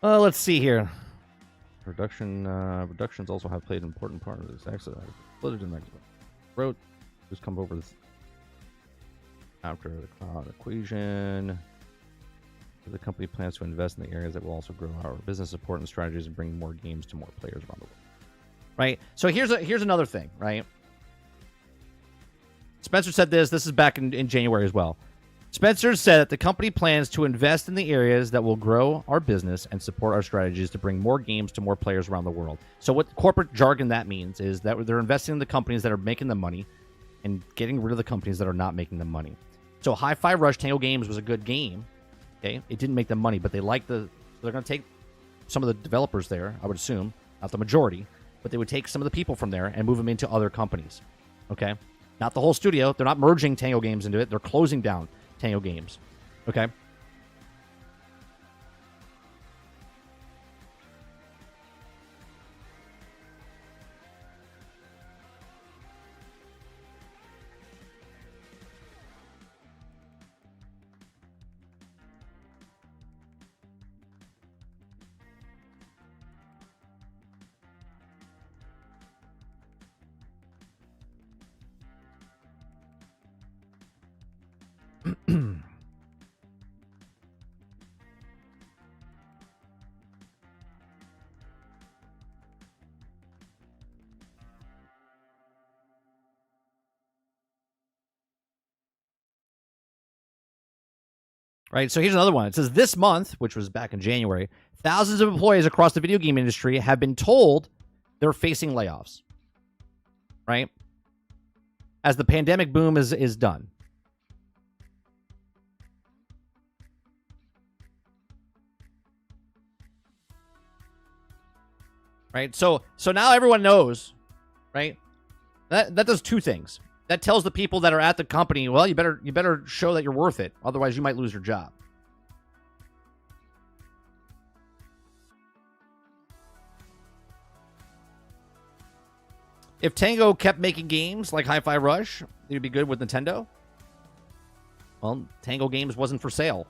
Let's see here. Reductions also have played an important part of this exercise. Blizzard and Xbox wrote just come over this after the cloud equation. The company plans to invest in the areas that will also grow our business support and strategies and bring more games to more players around the world. Right. So here's another thing. Right. Spencer said this. This is back in January as well. Spencer said that the company plans to invest in the areas that will grow our business and support our strategies to bring more games to more players around the world. So what corporate jargon that means is that they're investing in the companies that are making the money and getting rid of the companies that are not making the money. So Hi-Fi Rush Tango Games was a good game. Okay, it didn't make them money, but they like they're going to take some of the developers there, I would assume, not the majority, but they would take some of the people from there and move them into other companies. Okay, not the whole studio. They're not merging Tango Games into it. They're closing down Tango Games. Okay. Right, so here's another one. It says this month, which was back in January, thousands of employees across the video game industry have been told they're facing layoffs. Right? As the pandemic boom is done. Right? So now everyone knows, right? That does two things. That tells the people that are at the company, well, you better show that you're worth it. Otherwise, you might lose your job. If Tango kept making games like Hi-Fi Rush, it would be good with Nintendo. Well, Tango Games wasn't for sale.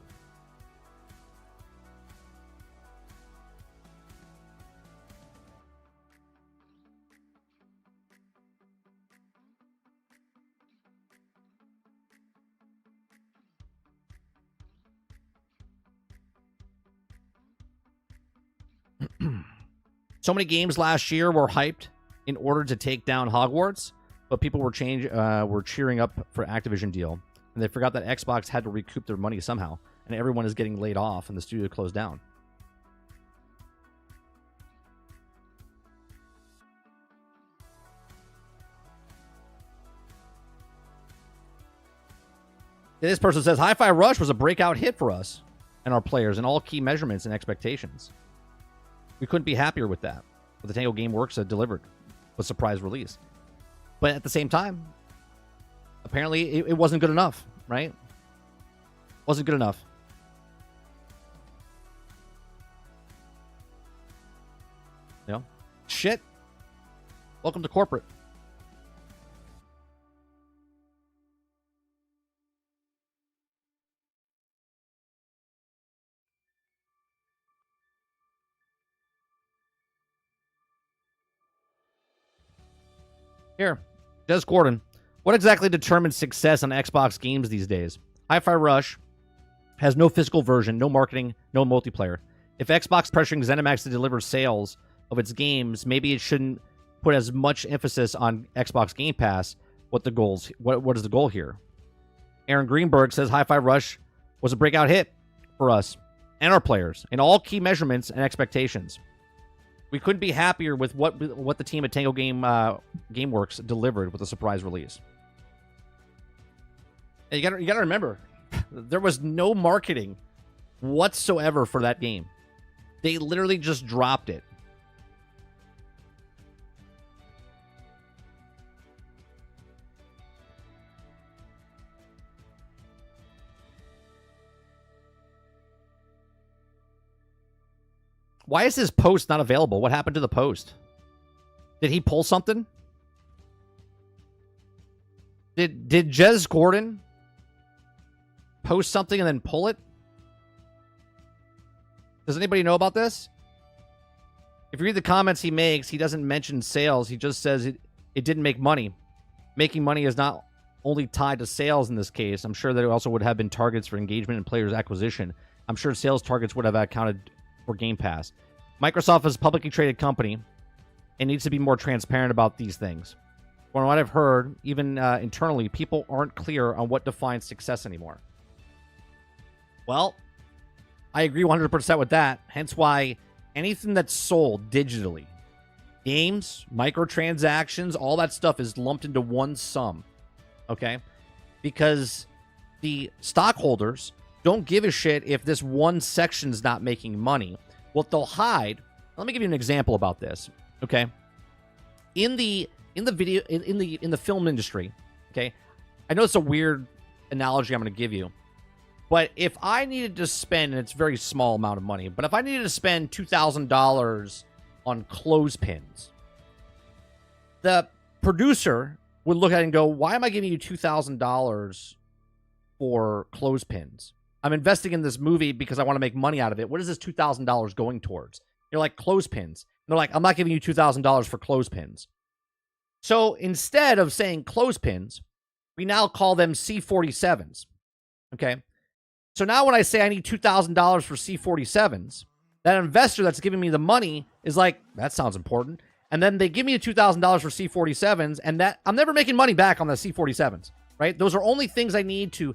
So many games last year were hyped in order to take down Hogwarts, but people were cheering up for Activision deal, and they forgot that Xbox had to recoup their money somehow, and everyone is getting laid off, and the studio closed down. This person says Hi-Fi Rush was a breakout hit for us and our players in all key measurements and expectations. We couldn't be happier with that. But the Tango Gameworks had delivered with surprise release. But at the same time, apparently it wasn't good enough, right? Wasn't good enough. You know? Shit. Welcome to corporate. Here, Des Gordon. What exactly determines success on Xbox games these days? Hi-Fi Rush has no physical version, no marketing, no multiplayer. If Xbox pressuring ZeniMax to deliver sales of its games, maybe it shouldn't put as much emphasis on Xbox Game Pass. What is the goal here? Aaron Greenberg says Hi-Fi Rush was a breakout hit for us and our players in all key measurements and expectations. We couldn't be happier with what the team at Tango Gameworks delivered with a surprise release. And you gotta remember, there was no marketing whatsoever for that game. They literally just dropped it. Why is this post not available? What happened to the post? Did he pull something? Did Jez Gordon post something and then pull it? Does anybody know about this? If you read the comments he makes, he doesn't mention sales. He just says it didn't make money. Making money is not only tied to sales in this case. I'm sure that it also would have been targets for engagement and players acquisition. I'm sure sales targets would have accounted for Game Pass. Microsoft is a publicly traded company and needs to be more transparent about these things. from what I've heard, even internally, people aren't clear on what defines success anymore. Well, I agree 100% with that. Hence why anything that's sold digitally, games, microtransactions, all that stuff is lumped into one sum. Okay? Because the stockholders don't give a shit if this one section's not making money. What they'll hide. Let me give you an example about this. Okay? In the film industry, okay? I know it's a weird analogy I'm going to give you. But if I needed to spend, and it's a very small amount of money, but if I needed to spend $2,000 on clothespins, the producer would look at it and go, why am I giving you $2,000 for clothespins? I'm investing in this movie because I want to make money out of it. What is this $2,000 going towards? You're like, clothespins. And they're like, I'm not giving you $2,000 for clothespins. So instead of saying clothespins, we now call them C-47s. Okay? So now when I say I need $2,000 for C-47s, that investor that's giving me the money is like, that sounds important. And then they give me $2,000 for C-47s, and that I'm never making money back on the C-47s, right? Those are only things I need to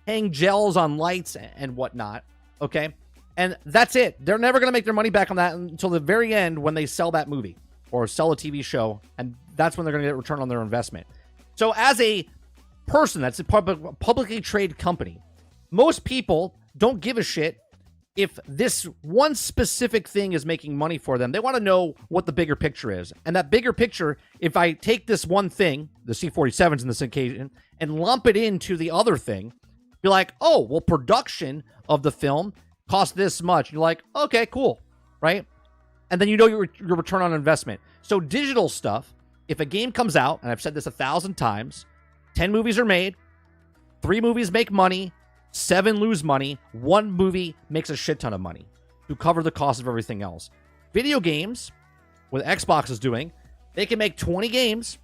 hang gels on lights and whatnot, okay? And that's it. They're never going to make their money back on that until the very end when they sell that movie or sell a TV show, and that's when they're going to get a return on their investment. So as a person that's a publicly traded company, most people don't give a shit if this one specific thing is making money for them. They want to know what the bigger picture is. And that bigger picture, if I take this one thing, the C-47s in this occasion, and lump it into the other thing, you're like, oh, well, production of the film cost this much. You're like, okay, cool, right? And then you know your return on investment. So digital stuff, if a game comes out, and I've said this 1,000 times, 10 movies are made, 3 movies make money, 7 lose money, 1 movie makes a shit ton of money to cover the cost of everything else. Video games, what Xbox is doing, they can make 20 games,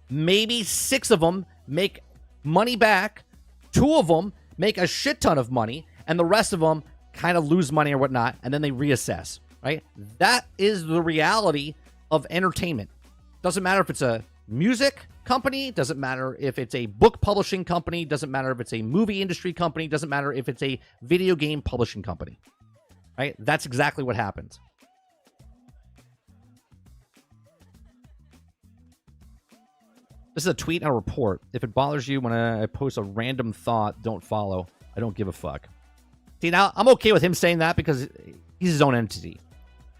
maybe 6 of them make money back, 2 of them make a shit ton of money, and the rest of them kind of lose money or whatnot, and then they reassess, right? That is the reality of entertainment. Doesn't matter if it's a music company, doesn't matter if it's a book publishing company, doesn't matter if it's a movie industry company, doesn't matter if it's a video game publishing company, right? That's exactly what happens. This is a tweet and a report. If it bothers you when I post a random thought, don't follow. I don't give a fuck. See, now I'm okay with him saying that because he's his own entity.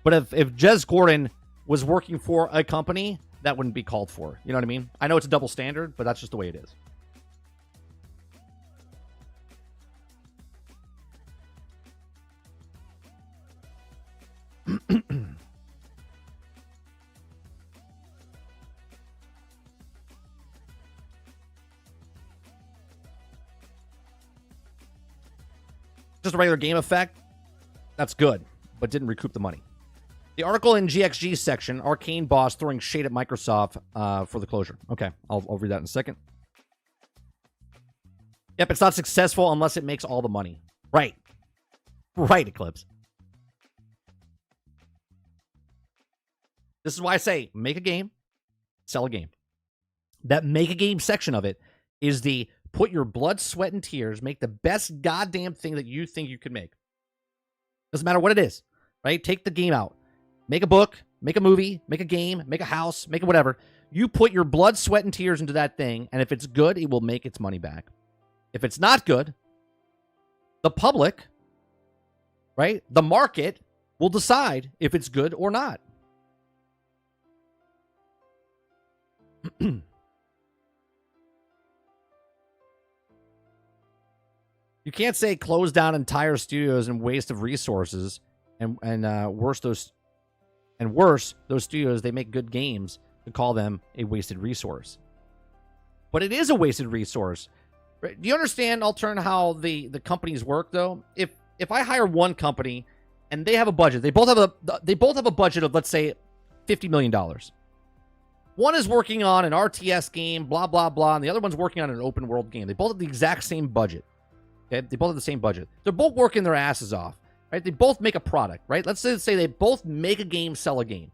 But if Jez Gordon was working for a company, that wouldn't be called for. You know what I mean? I know it's a double standard, but that's just the way it is. Just a regular game effect. That's good, but didn't recoup the money. The article in GXG section, Arcane boss throwing shade at Microsoft for the closure. Okay, I'll read that in a second. Yep, it's not successful unless it makes all the money. Right. Right, Eclipse. This is why I say make a game, sell a game. That make a game section of it is the put your blood, sweat, and tears, make the best goddamn thing that you think you could make. Doesn't matter what it is, right? Take the game out. Make a book, make a movie, make a game, make a house, make it whatever. You put your blood, sweat, and tears into that thing, and if it's good, it will make its money back. If it's not good, the public, right, the market will decide if it's good or not. You can't say close down entire studios and waste of resources, and worse, those studios, they make good games, to call them a wasted resource. But it is a wasted resource. Right? Do you understand, Altern, how the companies work, though? If I hire one company and they have a budget, they both have a budget of, let's say, $50 million. One is working on an RTS game, blah, blah, blah, and the other one's working on an open world game. They both have the exact same budget. Okay? They both have the same budget. They're both working their asses off. Right? They both make a product, right? Let's say they both make a game, sell a game.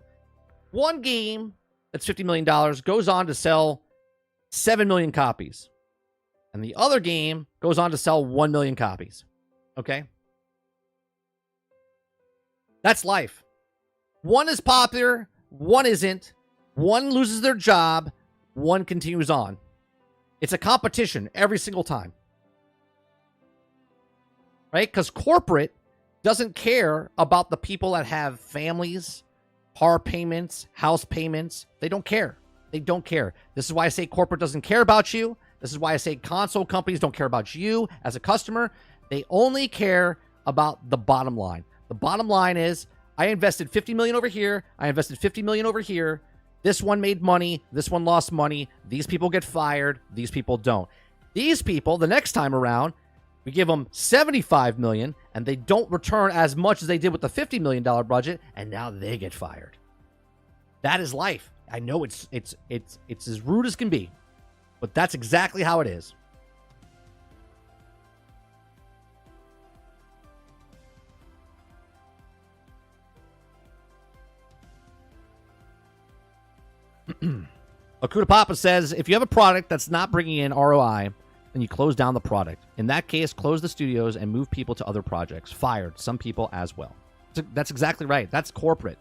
One game that's $50 million, goes on to sell 7 million copies. And the other game goes on to sell 1 million copies. Okay? That's life. One is popular, one isn't. One loses their job, one continues on. It's a competition every single time. Right? Because corporate doesn't care about the people that have families, car payments, house payments. They don't care. They don't care. This is why I say corporate doesn't care about you. This is why I say console companies don't care about you as a customer. They only care about the bottom line. The bottom line is, I invested 50 million over here. I invested 50 million over here. This one made money. This one lost money. These people get fired. These people don't. These people, the next time around, we give them 75 million and they don't return as much as they did with the $50 million budget, and now they get fired. That is life. I know it's as rude as can be, but that's exactly how it is. Akuta Papa says, if you have a product that's not bringing in ROI, then you close down the product. In that case, close the studios and move people to other projects. Fired some people as well. That's exactly right. That's corporate.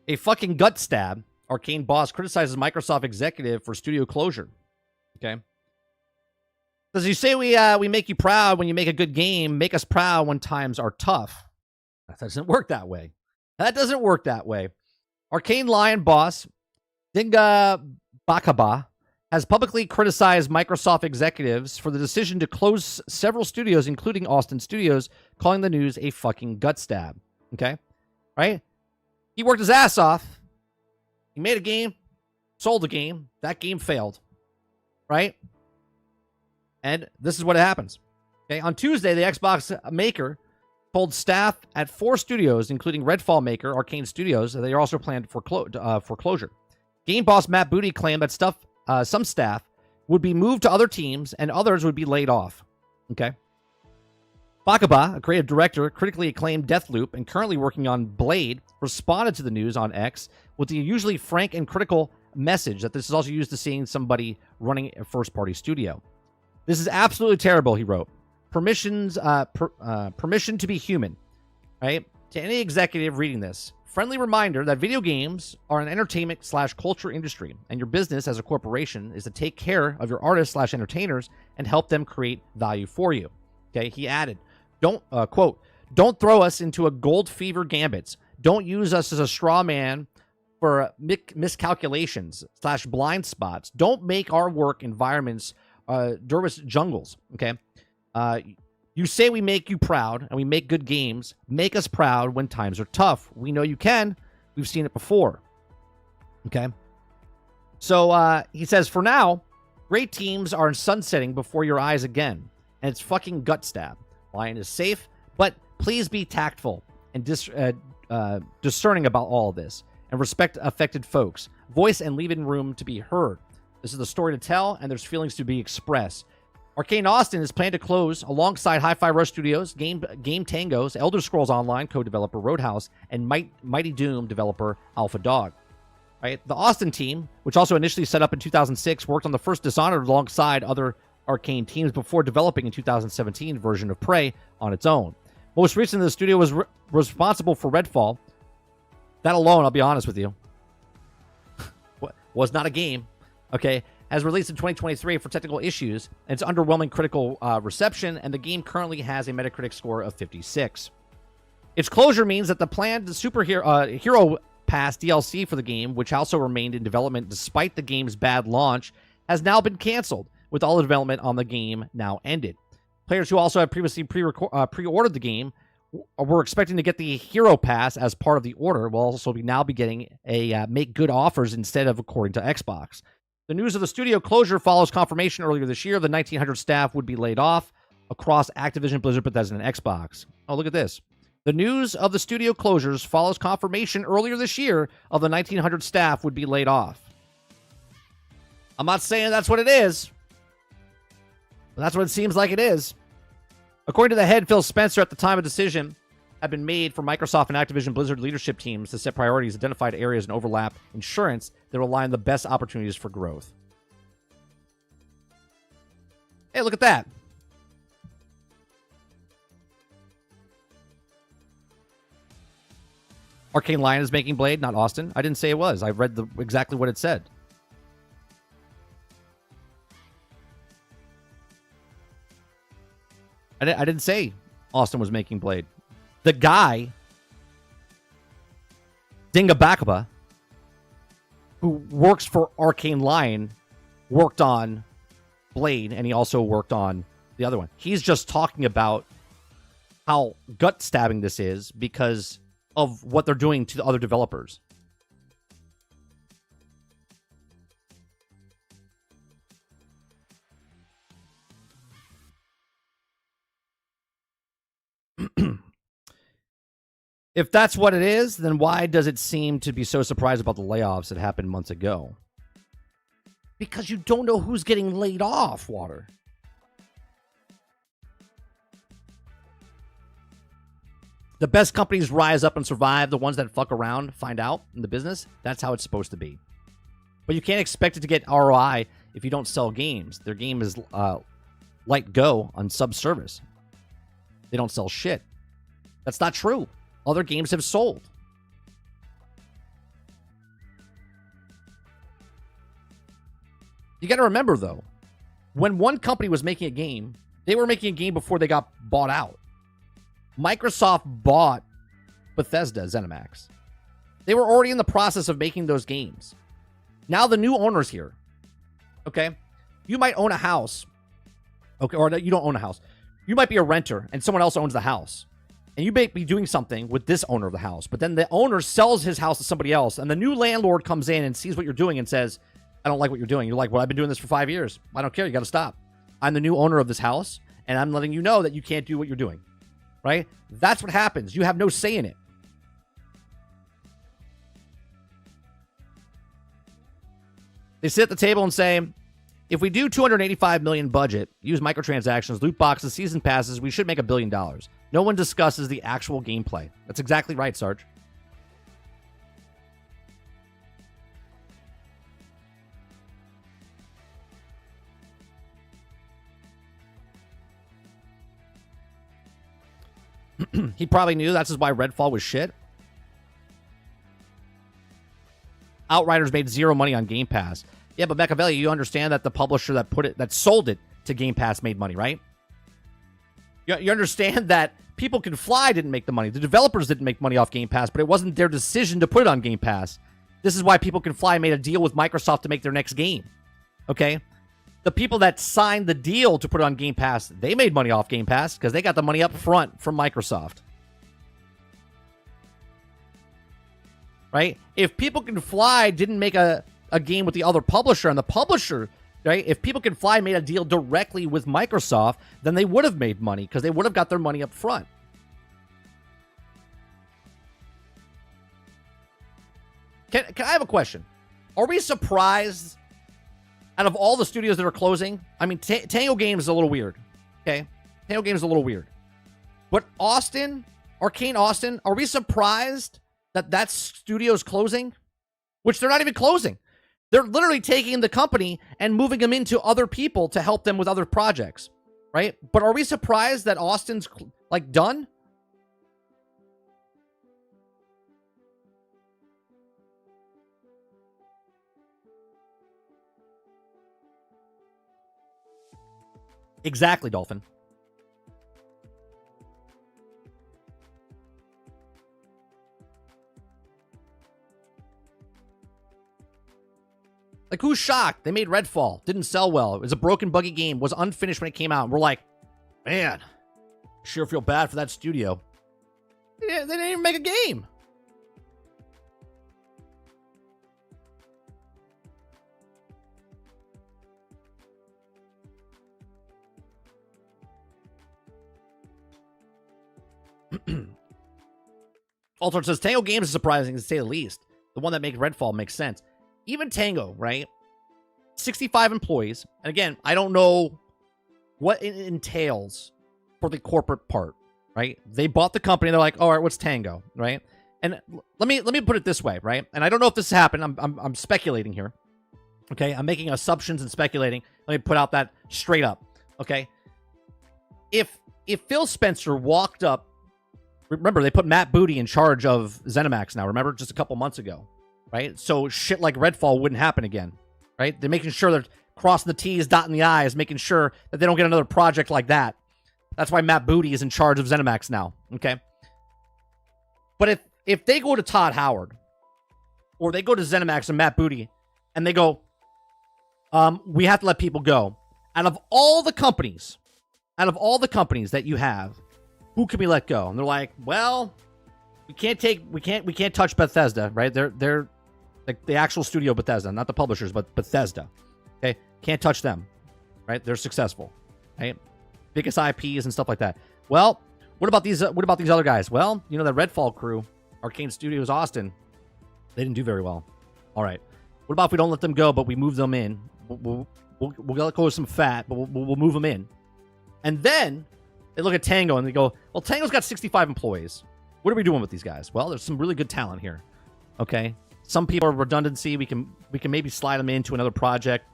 A fucking gut stab. Arcane boss criticizes Microsoft executive for studio closure. Okay. Does you say we make you proud when you make a good game, make us proud when times are tough? That doesn't work that way. That doesn't work that way. Arcane Lion boss Dinga Bakaba has publicly criticized Microsoft executives for the decision to close several studios, including Austin Studios, calling the news a fucking gut stab. Okay? Right? He worked his ass off. He made a game, sold a game. That game failed. Right? And this is what happens. Okay? On Tuesday, the Xbox maker told staff at 4 studios, including Redfall maker Arcane Studios, that they are also planned for closure. Game boss Matt Booty claimed that some staff would be moved to other teams and others would be laid off. Okay. Bakaba, a creative director, critically acclaimed Deathloop and currently working on Blade, responded to the news on X with the usually frank and critical message that this is also used to seeing somebody running a first-party studio. This is absolutely terrible, he wrote. Permission to be human, right? To any executive reading this, friendly reminder that video games are an entertainment/culture industry, and your business as a corporation is to take care of your artists/entertainers and help them create value for you. Okay, he added, quote, don't throw us into a gold fever gambits. Don't use us as a straw man for miscalculations/blind spots. Don't make our work environments Durvis jungles, okay? You say we make you proud and we make good games. Make us proud when times are tough. We know you can. We've seen it before. Okay? So he says, for now, great teams are sunsetting before your eyes again. And it's fucking gut stab. Lion is safe, but please be tactful and discerning about all of this. And respect affected folks. Voice and leave in room to be heard. This is the story to tell, and there's feelings to be expressed. Arcane Austin is planned to close alongside Hi-Fi Rush Studios, Game Tangos, Elder Scrolls Online co-developer Roadhouse, and Mighty Doom developer Alpha Dog. Right? The Austin team, which also initially set up in 2006, worked on the first Dishonored alongside other Arcane teams before developing in 2017 version of Prey on its own. Most recently, the studio was responsible for Redfall. That alone, I'll be honest with you, was not a game. Okay, has released in 2023 for technical issues, and it's underwhelming critical reception, and the game currently has a Metacritic score of 56. Its closure means that the planned Hero Pass DLC for the game, which also remained in development despite the game's bad launch, has now been canceled, with all the development on the game now ended. Players who also had previously pre-ordered the game were expecting to get the Hero Pass as part of the order, will also now be getting a make good offers instead of according to Xbox. The news of the studio closure follows confirmation earlier this year the 1,900 staff would be laid off across Activision, Blizzard, Bethesda, and Xbox. Oh, look at this. The news of the studio closures follows confirmation earlier this year of the 1,900 staff would be laid off. I'm not saying that's what it is, but that's what it seems like it is. According to the head, Phil Spencer, at the time of decision had been made for Microsoft and Activision Blizzard leadership teams to set priorities, identified areas and overlap insurance that will align the best opportunities for growth. Hey, look at that. Arcane Lion is making Blade, not Austin. I didn't say it was. I read exactly what it said. I didn't say Austin was making Blade. The guy, Dingabakaba, who works for Arcane Lion, worked on Blade, and he also worked on the other one. He's just talking about how gut-stabbing this is because of what they're doing to the other developers. If that's what it is, then why does it seem to be so surprised about the layoffs that happened months ago? Because you don't know who's getting laid off, Water. The best companies rise up and survive. The ones that fuck around find out in the business. That's how it's supposed to be. But you can't expect it to get ROI if you don't sell games. Their game is light go on subservice. They don't sell shit. That's not true. Other games have sold. You got to remember, though, when one company was making a game, they were making a game before they got bought out. Microsoft bought Bethesda, ZeniMax. They were already in the process of making those games. Now the new owner's here. Okay? You might own a house. Okay, or you don't own a house. You might be a renter, and someone else owns the house. And you may be doing something with this owner of the house, but then the owner sells his house to somebody else, and the new landlord comes in and sees what you're doing and says, I don't like what you're doing. You're like, well, I've been doing this for 5 years. I don't care. You got to stop. I'm the new owner of this house, and I'm letting you know that you can't do what you're doing. Right? That's what happens. You have no say in it. They sit at the table and say, if we do $285 million budget, use microtransactions, loot boxes, season passes, we should make $1 billion. No one discusses the actual gameplay. That's exactly right, Sarge. He probably knew that's why Redfall was shit. Outriders made zero money on Game Pass. Yeah, but Machiavelli, you understand that the publisher that sold it to Game Pass made money, right? You understand that People Can Fly didn't make the money. The developers didn't make money off Game Pass, but it wasn't their decision to put it on Game Pass. This is why People Can Fly made a deal with Microsoft to make their next game. Okay? The people that signed the deal to put it on Game Pass, they made money off Game Pass because they got the money up front from Microsoft. Right? If People Can Fly didn't make a game with the other publisher, and the publisher, right? If People Can Fly made a deal directly with Microsoft, then they would have made money because they would have got their money up front. Can I have a question? Are we surprised out of all the studios that are closing? I mean, Tango Games is a little weird. Okay? Tango Games is a little weird. But Austin, Arcane Austin, are we surprised that studio's closing? Which they're not even closing. They're literally taking the company and moving them into other people to help them with other projects, right? But are we surprised that Austin's like done? Exactly, Dolphin. Like, who's shocked? They made Redfall. Didn't sell well. It was a broken, buggy game. Was unfinished when it came out. And we're like, man, sure feel bad for that studio. They didn't even make a game. Altered says, Tango Games is surprising to say the least. The one that made Redfall makes sense. Even Tango, right? 65 employees. And again, I don't know what it entails for the corporate part, right? They bought the company. They're like, all right, what's Tango, right? And let me put it this way, right? And I don't know if this happened. I'm speculating here. Okay, I'm making assumptions and speculating. Let me put out that straight up. Okay, if Phil Spencer walked up, remember they put Matt Booty in charge of ZeniMax now. Remember, just a couple months ago, right? So shit like Redfall wouldn't happen again, right? They're making sure they're crossing the T's, dotting the I's, making sure that they don't get another project like that. That's why Matt Booty is in charge of ZeniMax now. Okay, but if they go to Todd Howard or they go to ZeniMax and Matt Booty and they go, we have to let people go. Out of all the companies that you have, who can we let go? And they're like, well, we can't touch Bethesda, right? They're like the actual studio Bethesda, not the publishers, but Bethesda. Okay, can't touch them, right? They're successful, right? Biggest IPs and stuff like that. Well, what about these other guys? Well, you know, that Redfall crew, Arcane Studios Austin, they didn't do very well. All right, what about if we don't let them go, but we move them in? We'll let go of some fat, but we'll move them in. And then they look at Tango and they go, well, Tango's got 65 employees. What are we doing with these guys? Well, there's some really good talent here. Okay, some people are redundancy. We can maybe slide them into another project.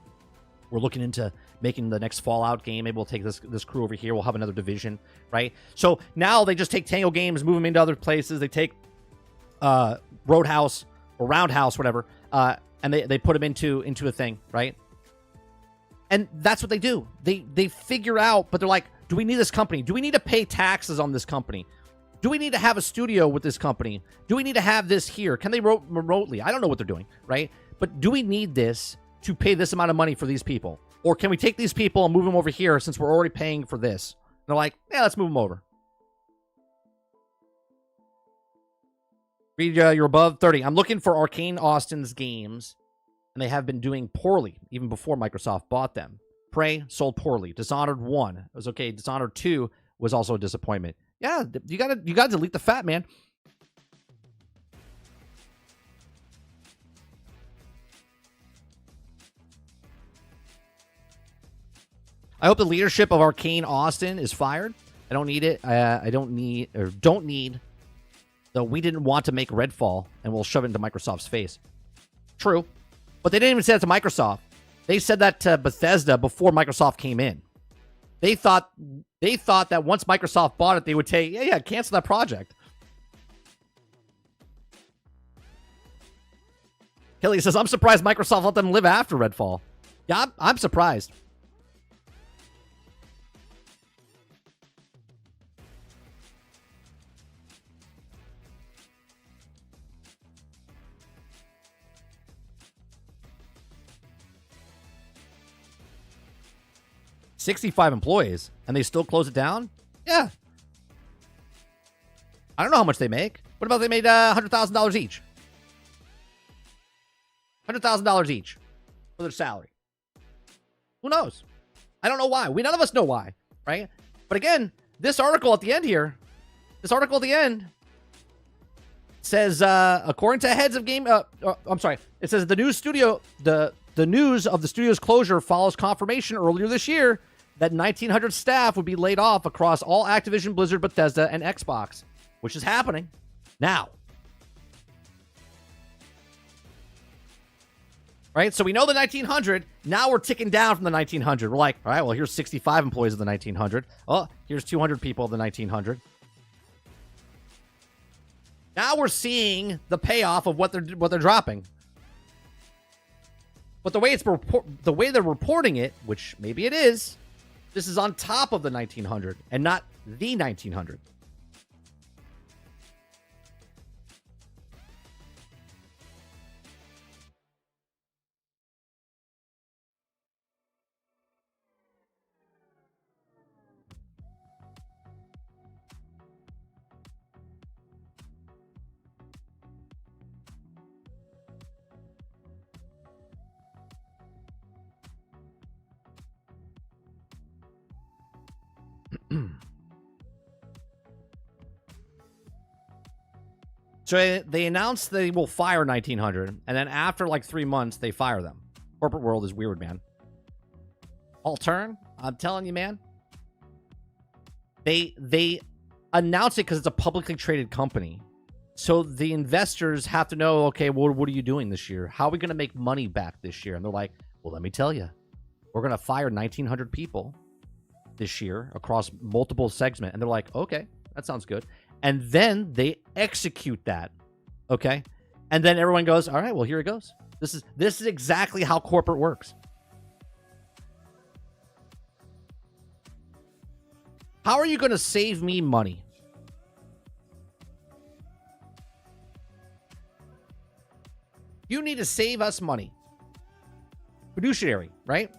We're looking into making the next Fallout game. Maybe we'll take this crew over here. We'll have another division, right? So now they just take Tango Games, move them into other places. They take Roadhouse or Roundhouse, whatever, and they put them into a thing, right? And that's what they do. They figure out, but they're like, do we need this company? Do we need to pay taxes on this company? Do we need to have a studio with this company? Do we need to have this here? Can they vote remotely? I don't know what they're doing, right? But do we need this to pay this amount of money for these people? Or can we take these people and move them over here since we're already paying for this? And they're like, yeah, let's move them over. Read, you're above 30. I'm looking for Arcane Austin's games, and they have been doing poorly even before Microsoft bought them. Prey sold poorly. Dishonored 1 it was okay. Dishonored 2 was also a disappointment. Yeah, you gotta delete the fat, man. I hope the leadership of Arcane Austin is fired. I don't need it. I don't need though we didn't want to make Redfall, and we'll shove it into Microsoft's face. True. But they didn't even say that to Microsoft. They said that to Bethesda before Microsoft came in. They thought that once Microsoft bought it, they would say, yeah, cancel that project. Hilly says, I'm surprised Microsoft let them live after Redfall. Yeah, I'm surprised. $65 employees, and they still close it down? Yeah. I don't know how much they make. What about they made $100,000 each? $100,000 each for their salary. Who knows? I don't know why. None of us know why, right? But again, this article at the end here, says, according to heads of game, I'm sorry, it says the news of the studio's closure follows confirmation earlier this year that 1,900 staff would be laid off across all Activision, Blizzard, Bethesda, and Xbox, which is happening now. Right? So we know the 1,900. Now we're ticking down from the 1,900. We're like, all right, well, here's 65 employees of the 1,900. Oh, here's 200 people of the 1,900. Now we're seeing the payoff of what they're dropping. But the way they're reporting it, which maybe it is, this is on top of the 1,900 and not the 1,900. So they announced they will fire 1,900, and then after like 3 months, they fire them. Corporate world is weird, man. All turn? I'm telling you, man. They announce it because it's a publicly traded company. So the investors have to know, okay, well, what are you doing this year? How are we going to make money back this year? And they're like, well, let me tell you, we're going to fire 1,900 people this year across multiple segments. And they're like, okay, that sounds good. And then they execute that, okay? And then everyone goes, all right, well, here it goes. This is exactly how corporate works. How are you going to save me money? You need to save us money. Fiduciary, right?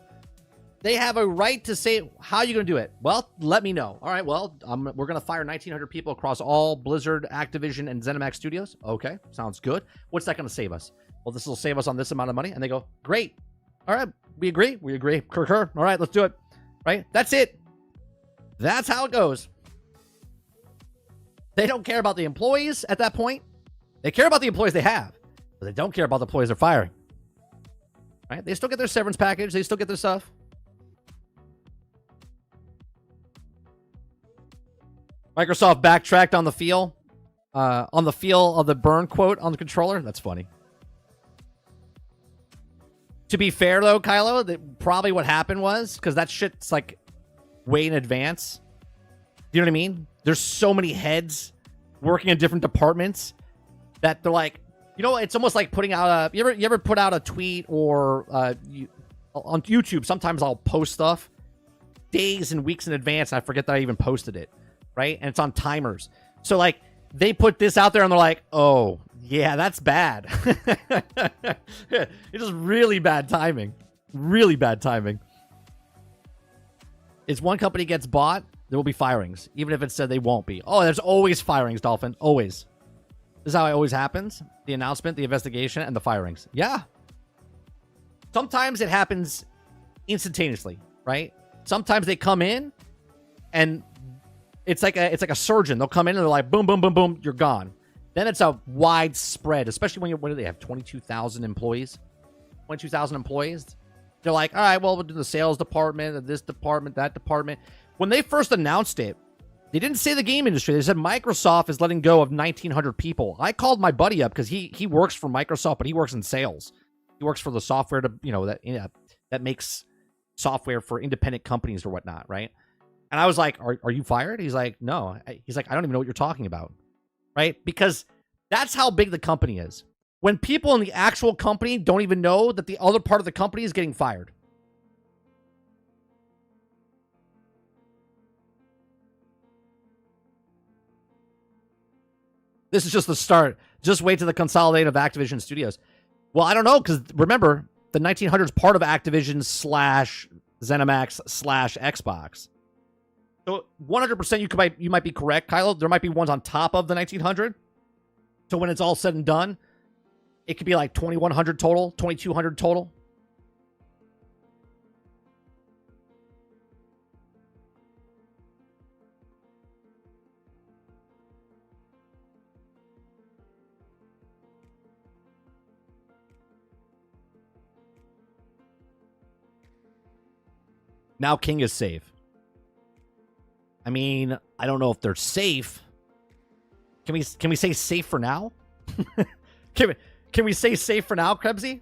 They have a right to say, how are you going to do it? Well, let me know. All right, well, we're going to fire 1,900 people across all Blizzard, Activision, and ZeniMax studios. Okay, sounds good. What's that going to save us? Well, this will save us on this amount of money. And they go, great. All right, we agree. We agree. Concur. All right, let's do it. Right? That's it. That's how it goes. They don't care about the employees at that point. They care about the employees they have, but they don't care about the employees they're firing. Right? They still get their severance package. They still get their stuff. Microsoft backtracked on the feel of the burn quote on the controller. That's funny. To be fair, though, Kylo, that probably what happened was, because that shit's like way in advance. You know what I mean? There's so many heads working in different departments that they're like, you know, it's almost like putting out a. You ever put out a tweet or on YouTube? Sometimes I'll post stuff days and weeks in advance, and I forget that I even posted it. Right? And it's on timers. So, like, they put this out there and they're like, oh, yeah, that's bad. It's just really bad timing. Really bad timing. If one company gets bought, there will be firings. Even if it said they won't be. Oh, there's always firings, Dolphin. Always. This is how it always happens. The announcement, the investigation, and the firings. Yeah. Sometimes it happens instantaneously, right? Sometimes they come in and it's like a surgeon. They'll come in and they're like, boom, boom, boom, boom, you're gone. Then it's a widespread, especially when do they have 22,000 employees? 22,000 employees. They're like, all right, well, we'll do the sales department, this department, that department. When they first announced it, they didn't say the game industry. They said Microsoft is letting go of 1,900 people. I called my buddy up because he works for Microsoft, but he works in sales. He works for the software that makes software for independent companies or whatnot, right? And I was like, are you fired? He's like, no. He's like, I don't even know what you're talking about. Right? Because that's how big the company is. When people in the actual company don't even know that the other part of the company is getting fired. This is just the start. Just wait till the consolidate of Activision Studios. Well, I don't know, because remember, the 1900 is part of Activision / ZeniMax / Xbox. So 100% you might be correct, Kylo. There might be ones on top of the 1900. So when it's all said and done, it could be like 2100 total, 2200 total. Now King is safe. I mean, I don't know if they're safe. Can we say safe for now? Can we say safe for now, Krebsy?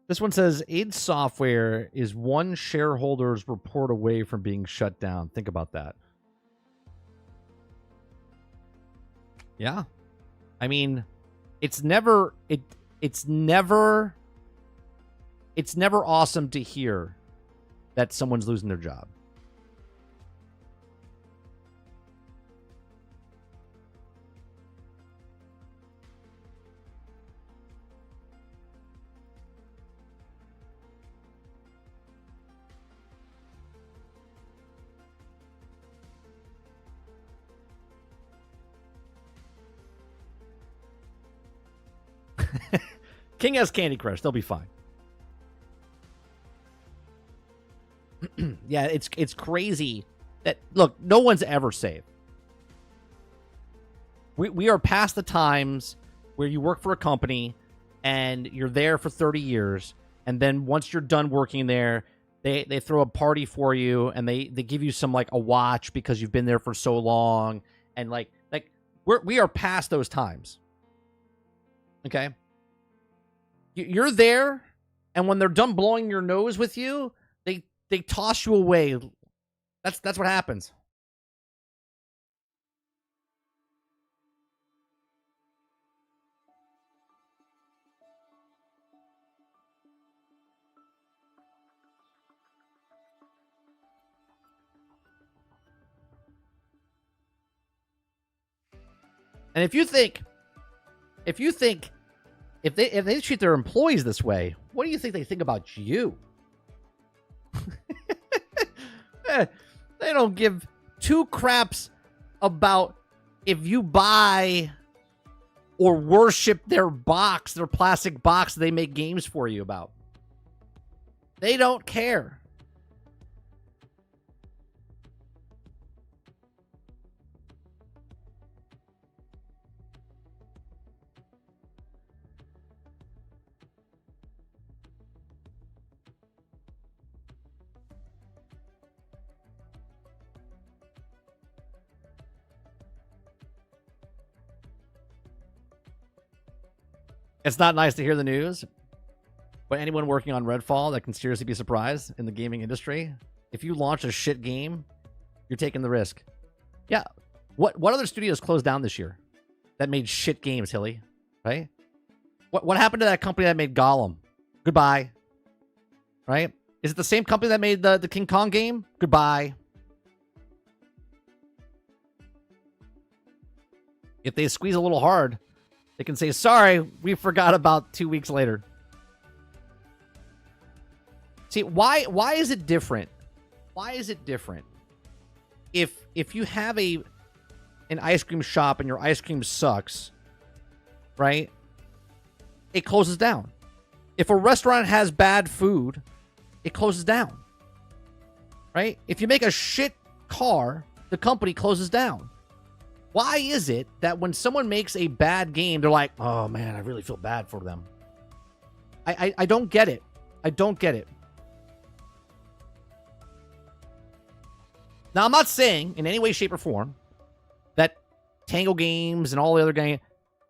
This one says, id Software is one shareholder's report away from being shut down. Think about that. Yeah. I mean, it's never awesome to hear that someone's losing their job. King has Candy Crush. They'll be fine. Yeah, it's crazy that, look, no one's ever safe. We are past the times where you work for a company and you're there for 30 years, and then once you're done working there, they throw a party for you, and they give you some, like, a watch because you've been there for so long, and like we are past those times. Okay? You're there, and when they're done blowing your nose with you, they toss you away. That's what happens. And if they treat their employees this way, what do you think they think about you? They don't give two craps about if you buy or worship their plastic box they make games for you about. They don't care. It's not nice to hear the news, but anyone working on Redfall that can seriously be surprised in the gaming industry, if you launch a shit game, you're taking the risk. Yeah. What other studios closed down this year that made shit games, Hilly? Right? What happened to that company that made Gollum? Goodbye. Right? Is it the same company that made the King Kong game? Goodbye. If they squeeze a little hard, they can say, sorry, we forgot about 2 weeks later. See, why is it different? Why is it different? If you have an ice cream shop and your ice cream sucks, right? It closes down. If a restaurant has bad food, it closes down. Right? If you make a shit car, the company closes down. Why is it that when someone makes a bad game, they're like, oh man, I really feel bad for them? I don't get it. I don't get it. Now, I'm not saying in any way, shape, or form that Tango Games and all the other games,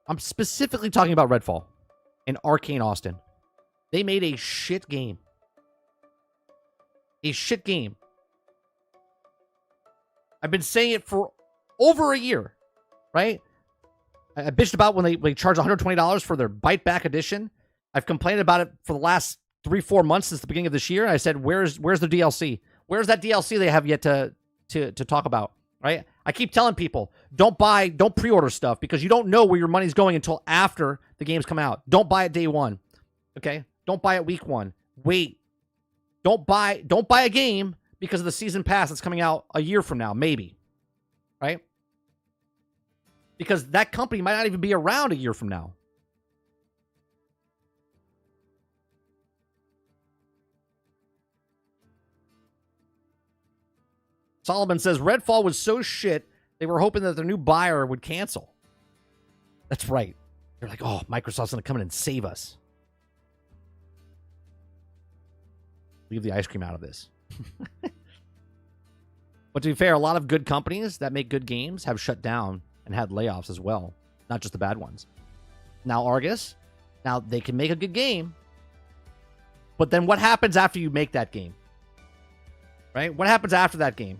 I'm specifically talking about Redfall and Arcane Austin. They made a shit game. A shit game. I've been saying it for over a year, right? I bitched about when they charge $120 for their Bite Back edition. I've complained about it for the last 3-4 months since the beginning of this year. I said, where's the DLC? Where's that DLC they have yet to talk about, right? I keep telling people, don't pre-order stuff because you don't know where your money's going until after the games come out. Don't buy it day one, okay? Don't buy it week one. Wait. Don't buy a game because of the season pass that's coming out a year from now, maybe. Right? Because that company might not even be around a year from now. Solomon says, Redfall was so shit, they were hoping that their new buyer would cancel. That's right. They're like, oh, Microsoft's going to come in and save us. Leave the ice cream out of this. But to be fair, a lot of good companies that make good games have shut down and had layoffs as well. Not just the bad ones. Now, Argus, now they can make a good game. But then what happens after you make that game? Right? What happens after that game?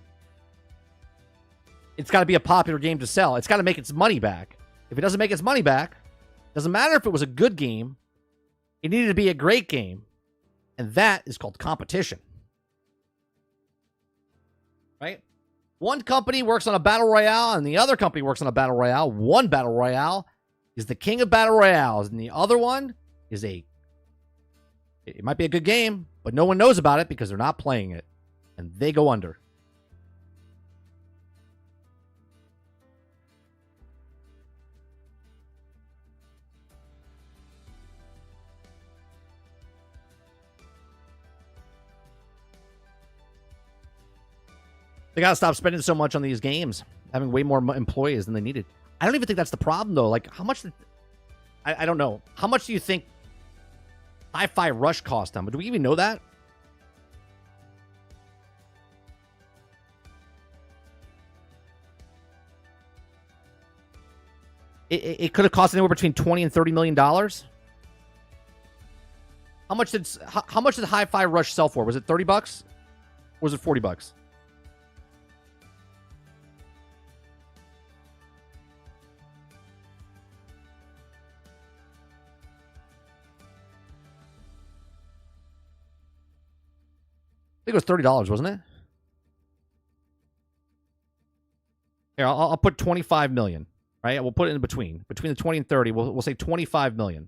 It's got to be a popular game to sell. It's got to make its money back. If it doesn't make its money back, doesn't matter if it was a good game. It needed to be a great game. And that is called competition. Right? One company works on a battle royale and the other company works on a battle royale. One battle royale is the king of battle royales and the other one is it might be a good game, but no one knows about it because they're not playing it and they go under. They got to stop spending so much on these games, having way more employees than they needed. I don't even think that's the problem, though. Like, how much... I don't know. How much do you think Hi-Fi Rush cost them? Do we even know that? It could have cost anywhere between $20 and $30 million. How much did Hi-Fi Rush sell for? Was it $30? Or was it $40? I think it was $30, wasn't it? Here, I'll put $25 million. Right? We'll put it in between the 20 and 30. We'll say $25 million.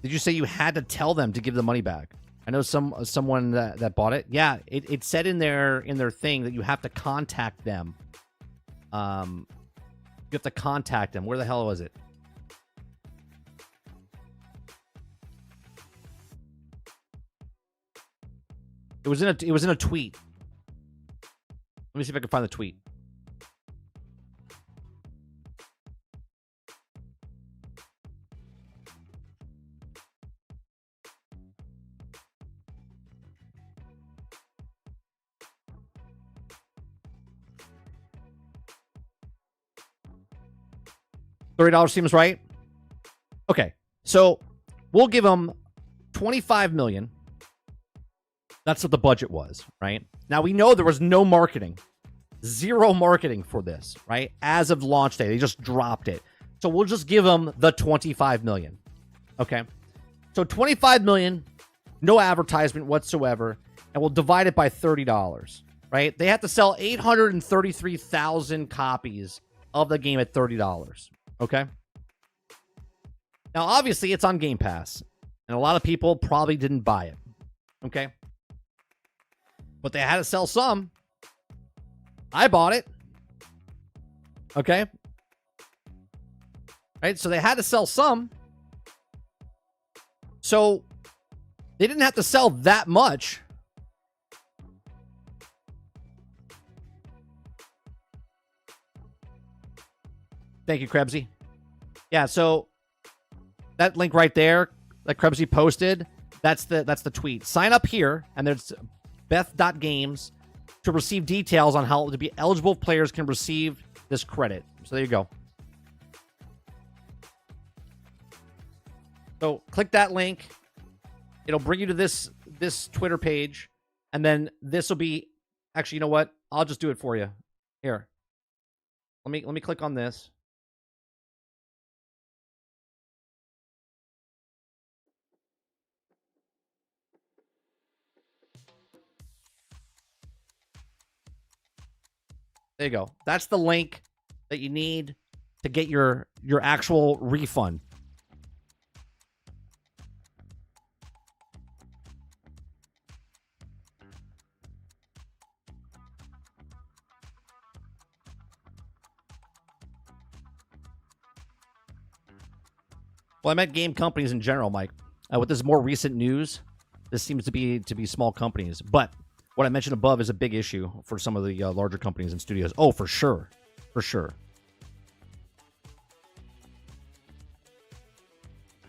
Did you say you had to tell them to give the money back? I know someone that bought it. Yeah, it said in their thing that you have to contact them. You have to contact them. Where the hell was it? It was in a tweet. Let me see if I can find the tweet. $30 seems right. Okay, so we'll give them $25 million. That's what the budget was, right? Now we know there was no marketing, zero marketing for this, right? As of launch day, they just dropped it. So we'll just give them the $25 million. Okay, so $25 million, no advertisement whatsoever, and we'll divide it by $30, right? They have to sell 833,000 copies of the game at $30. Okay. Now, obviously, it's on Game Pass, and a lot of people probably didn't buy it. Okay. But they had to sell some. I bought it. Okay. Right. So they had to sell some. So they didn't have to sell that much. Thank you, Krebsy. Yeah, so that link right there that Krebsy posted, that's the tweet. Sign up here, and there's Beth.games to receive details on how to be eligible players can receive this credit. So there you go. So click that link. It'll bring you to this Twitter page, and then this will be... Actually, you know what? I'll just do it for you. Here. Let me click on this. There you go. That's the link that you need to get your actual refund. Well, I meant game companies in general, Mike. With this more recent news, this seems to be small companies, but what I mentioned above is a big issue for some of the larger companies and studios. Oh, for sure. For sure.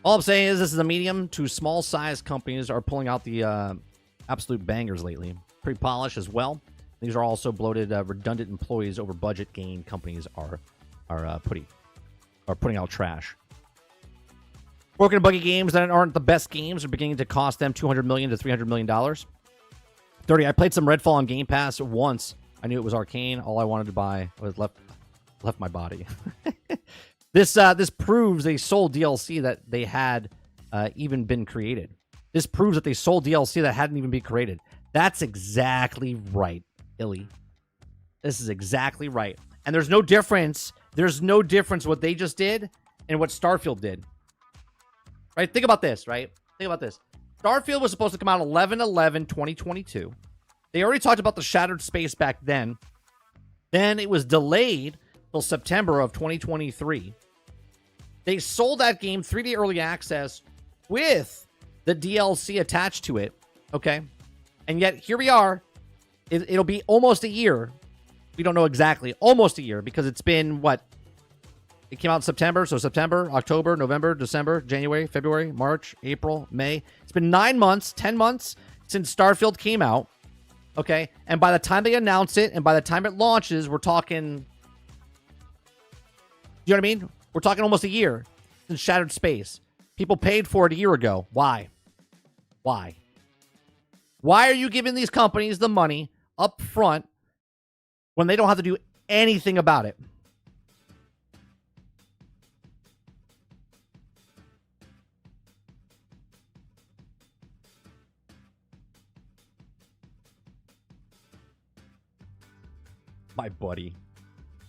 All I'm saying is this is a medium to small size companies are pulling out the absolute bangers lately. Pretty polished as well. These are also bloated, redundant employees over budget gain companies are putting out trash. Broken and buggy games that aren't the best games are beginning to cost them $200 million to $300 million. 30. I played some Redfall on Game Pass once. I knew it was arcane. All I wanted to buy was left my body. This proves they sold DLC that they had even been created. This proves that they sold DLC that hadn't even been created. That's exactly right, Illy. This is exactly right. And there's no difference. There's no difference what they just did and what Starfield did. Right? Think about this, right? Think about this. Starfield was supposed to come out 11/11/2022. They already talked about the shattered space back then. Then it was delayed till September of 2023. They sold that game 3-day early access with the DLC attached to it. Okay. And yet here we are. It'll be almost a year. We don't know exactly. Almost a year, because it's been what? It came out in September. So September, October, November, December, January, February, March, April, May. It's been 9 months, 10 months since Starfield came out. Okay. And by the time they announce it and by the time it launches, we're talking. You know what I mean? We're talking almost a year since Shattered Space. People paid for it a year ago. Why? Why? Why are you giving these companies the money up front when they don't have to do anything about it? My buddy.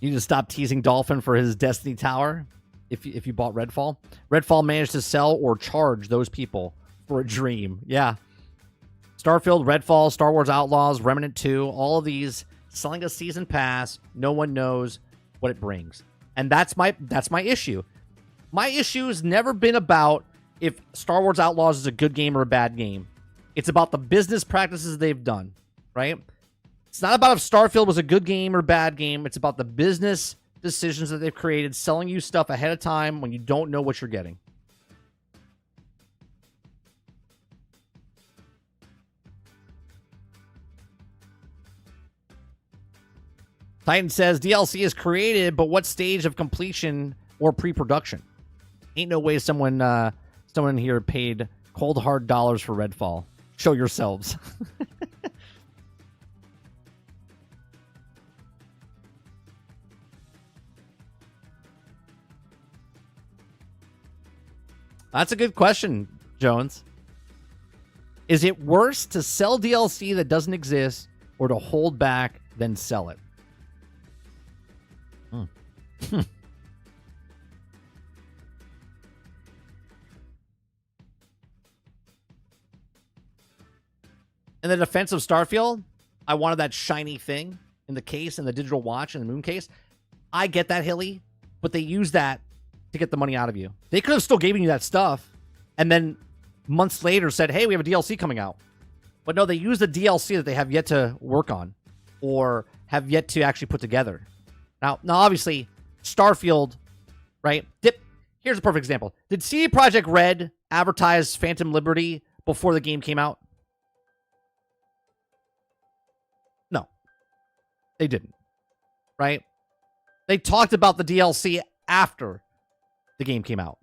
You need to stop teasing Dolphin for his Destiny Tower if you bought Redfall. Redfall managed to sell or charge those people for a dream. Yeah. Starfield, Redfall, Star Wars Outlaws, Remnant 2, all of these selling a season pass. No one knows what it brings. And that's my issue. My issue has never been about if Star Wars Outlaws is a good game or a bad game. It's about the business practices they've done, right? It's not about if Starfield was a good game or bad game. It's about the business decisions that they've created, selling you stuff ahead of time when you don't know what you're getting. Titan says DLC is created, but what stage of completion or pre-production? Ain't no way someone here paid cold hard dollars for Redfall. Show yourselves. That's a good question, Jones. Is it worse to sell DLC that doesn't exist or to hold back than sell it? In the defense of Starfield, I wanted that shiny thing in the case and the digital watch and the moon case. I get that, Hilly, but they use that to get the money out of you. They could have still given you that stuff and then months later said, hey, we have a DLC coming out. But no, they use the DLC that they have yet to work on or have yet to actually put together. Now obviously, Starfield, right? Here's a perfect example. Did CD Projekt Red advertise Phantom Liberty before the game came out? No, they didn't, right? They talked about the DLC after the game came out.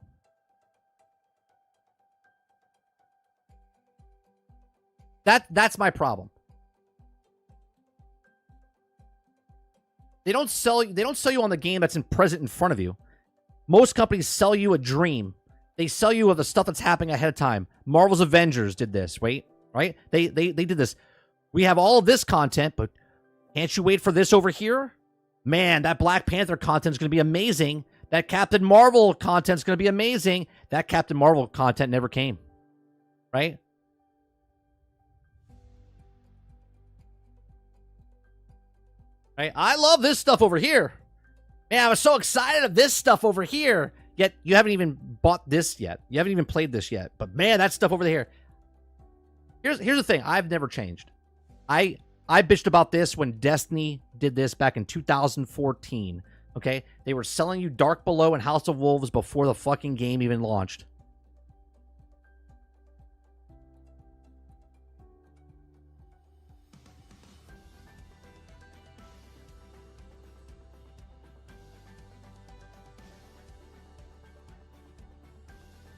That's my problem. They don't sell you on the game that's present in front of you. Most companies sell you a dream. They sell you of the stuff that's happening ahead of time. Marvel's Avengers did this, right? They did this. We have all of this content, but can't you wait for this over here? Man, that Black Panther content is going to be amazing. That Captain Marvel content is going to be amazing. That Captain Marvel content never came, right? Right? I love this stuff over here. Man, I was so excited of this stuff over here. Yet you haven't even bought this yet. You haven't even played this yet. But man, that stuff over here. Here's the thing. I've never changed. I bitched about this when Destiny did this back in 2014. Okay? They were selling you Dark Below and House of Wolves before the fucking game even launched.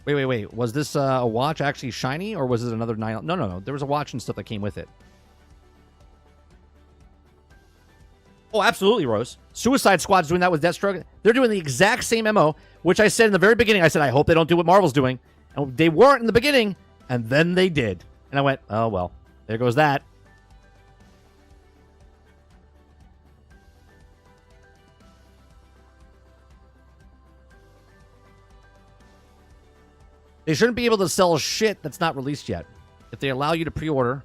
Wait. Was this a watch actually shiny, or was it another 9? No. There was a watch and stuff that came with it. Oh, absolutely, Rose. Suicide Squad's doing that with Deathstroke. They're doing the exact same MO, which I said in the very beginning. I said, I hope they don't do what Marvel's doing. And they weren't in the beginning, and then they did. And I went, oh, well, there goes that. They shouldn't be able to sell shit that's not released yet. if they allow you to pre-order,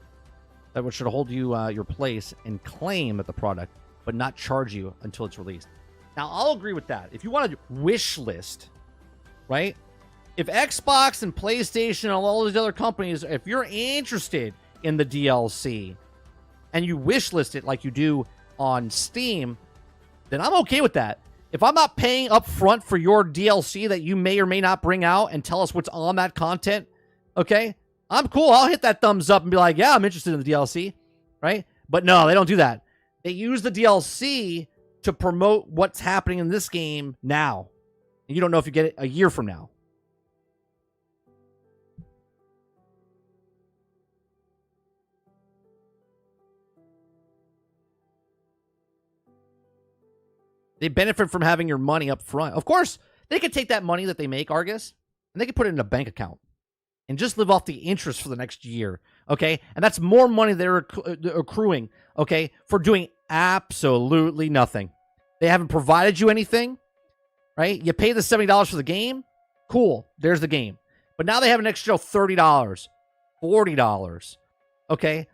that should hold you your place and claim the product, but not charge you until it's released. Now, I'll agree with that. If you want to wish list, right? If Xbox and PlayStation and all these other companies, if you're interested in the DLC and you wish list it like you do on Steam, then I'm okay with that. If I'm not paying up front for your DLC that you may or may not bring out and tell us what's on that content, okay, I'm cool. I'll hit that thumbs up and be like, yeah, I'm interested in the DLC, right? But no, they don't do that. They use the DLC to promote what's happening in this game now. And you don't know if you get it a year from now. They benefit from having your money up front. Of course, they could take that money that they make, Argus, and they could put it in a bank account and just live off the interest for the next year, okay? And that's more money they're accruing, okay, for doing absolutely nothing. They haven't provided you anything, right? You pay the $70 for the game, cool, there's the game. But now they have an extra $30, $40, okay,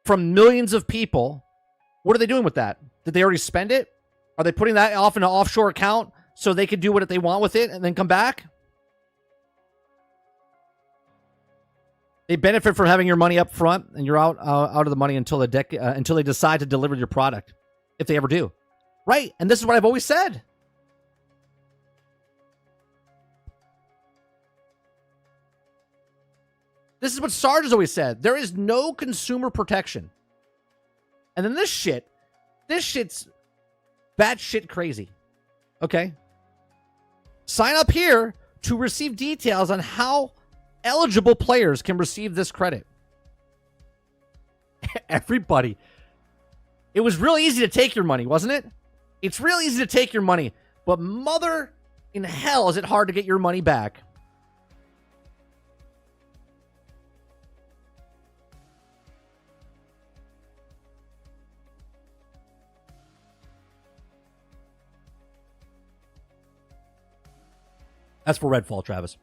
from millions of people. What are they doing with that? Did they already spend it? Are they putting that off in an offshore account so they can do what they want with it and then come back? They benefit from having your money up front, and you're out of the money until until they decide to deliver your product, if they ever do. Right, and this is what I've always said. This is what Sarge has always said. There is no consumer protection. And then this shit's batshit crazy. Okay? Sign up here to receive details on how eligible players can receive this credit. Everybody. It was real easy to take your money, wasn't it? It's real easy to take your money, but mother in hell is it hard to get your money back. That's for Redfall, Travis.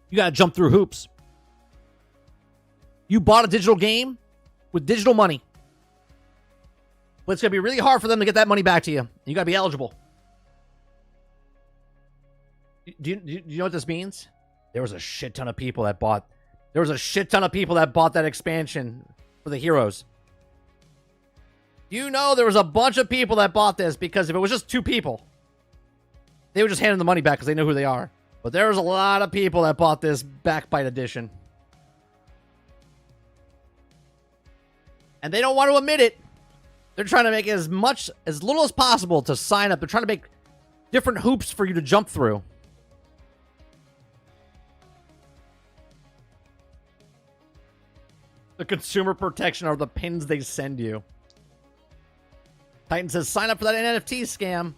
You got to jump through hoops. You bought a digital game with digital money. But it's going to be really hard for them to get that money back to you. You got to be eligible. Do you know what this means? There was a shit ton of people that bought. There was a shit ton of people that bought that expansion for the heroes. You know there was a bunch of people that bought this because if it was just 2 people, they would just hand them the money back because they know who they are. But there was a lot of people that bought this Backbite edition. And they don't want to admit it. They're trying to make as little as possible to sign up. They're trying to make different hoops for you to jump through. The consumer protection are the pins they send you. Titan says, sign up for that NFT scam.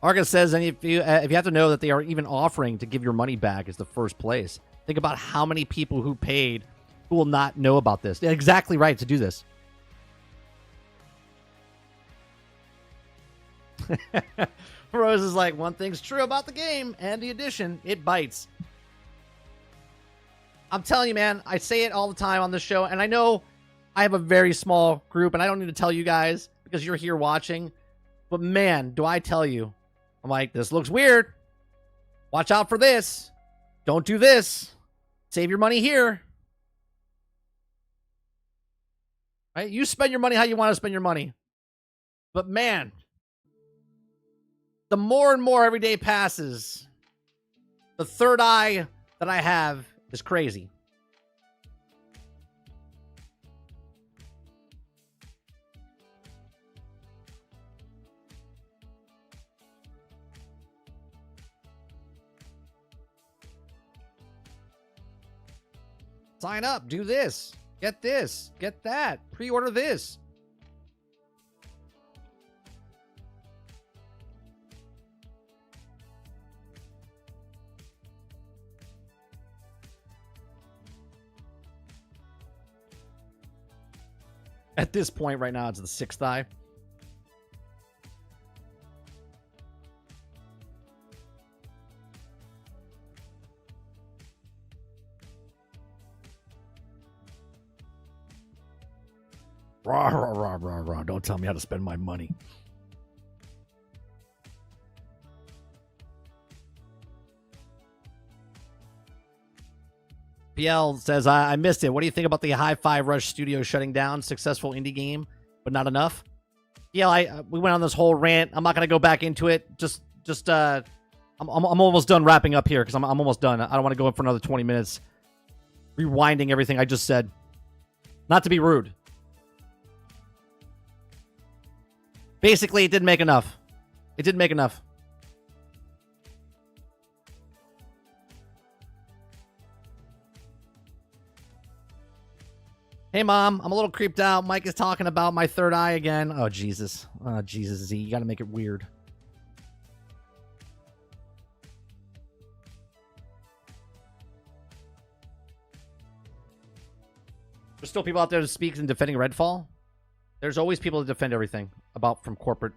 Argus says, and if you have to know that they are even offering to give your money back is the first place. Think about how many people who paid who will not know about this. They're exactly right to do this. Rose is like, one thing's true about the game and the edition, it bites. I'm telling you, man, I say it all the time on this show, and I know I have a very small group, and I don't need to tell you guys because you're here watching, but man, do I tell you, I'm like, this looks weird. Watch out for this. Don't do this. Save your money here. Right? You spend your money how you want to spend your money. But man, the more and more every day passes, the third eye that I have is crazy. Sign up, do this, get that, pre-order this. At this point right now, it's the 6th eye. Rah, rah, rah, rah, rah. Don't tell me how to spend my money. PL says, I missed it. What do you think about the Hi-Fi Rush Studio shutting down? Successful indie game, but not enough? Yeah, we went on this whole rant. I'm not going to go back into it. I'm almost done wrapping up here because I'm almost done. I don't want to go in for another 20 minutes rewinding everything I just said. Not to be rude. Basically, it didn't make enough. It didn't make enough. Hey, Mom, I'm a little creeped out. Mike is talking about my third eye again. Oh, Jesus. Oh, Jesus, Z. You got to make it weird. There's still people out there that speak in defending Redfall. There's always people that defend everything from corporate.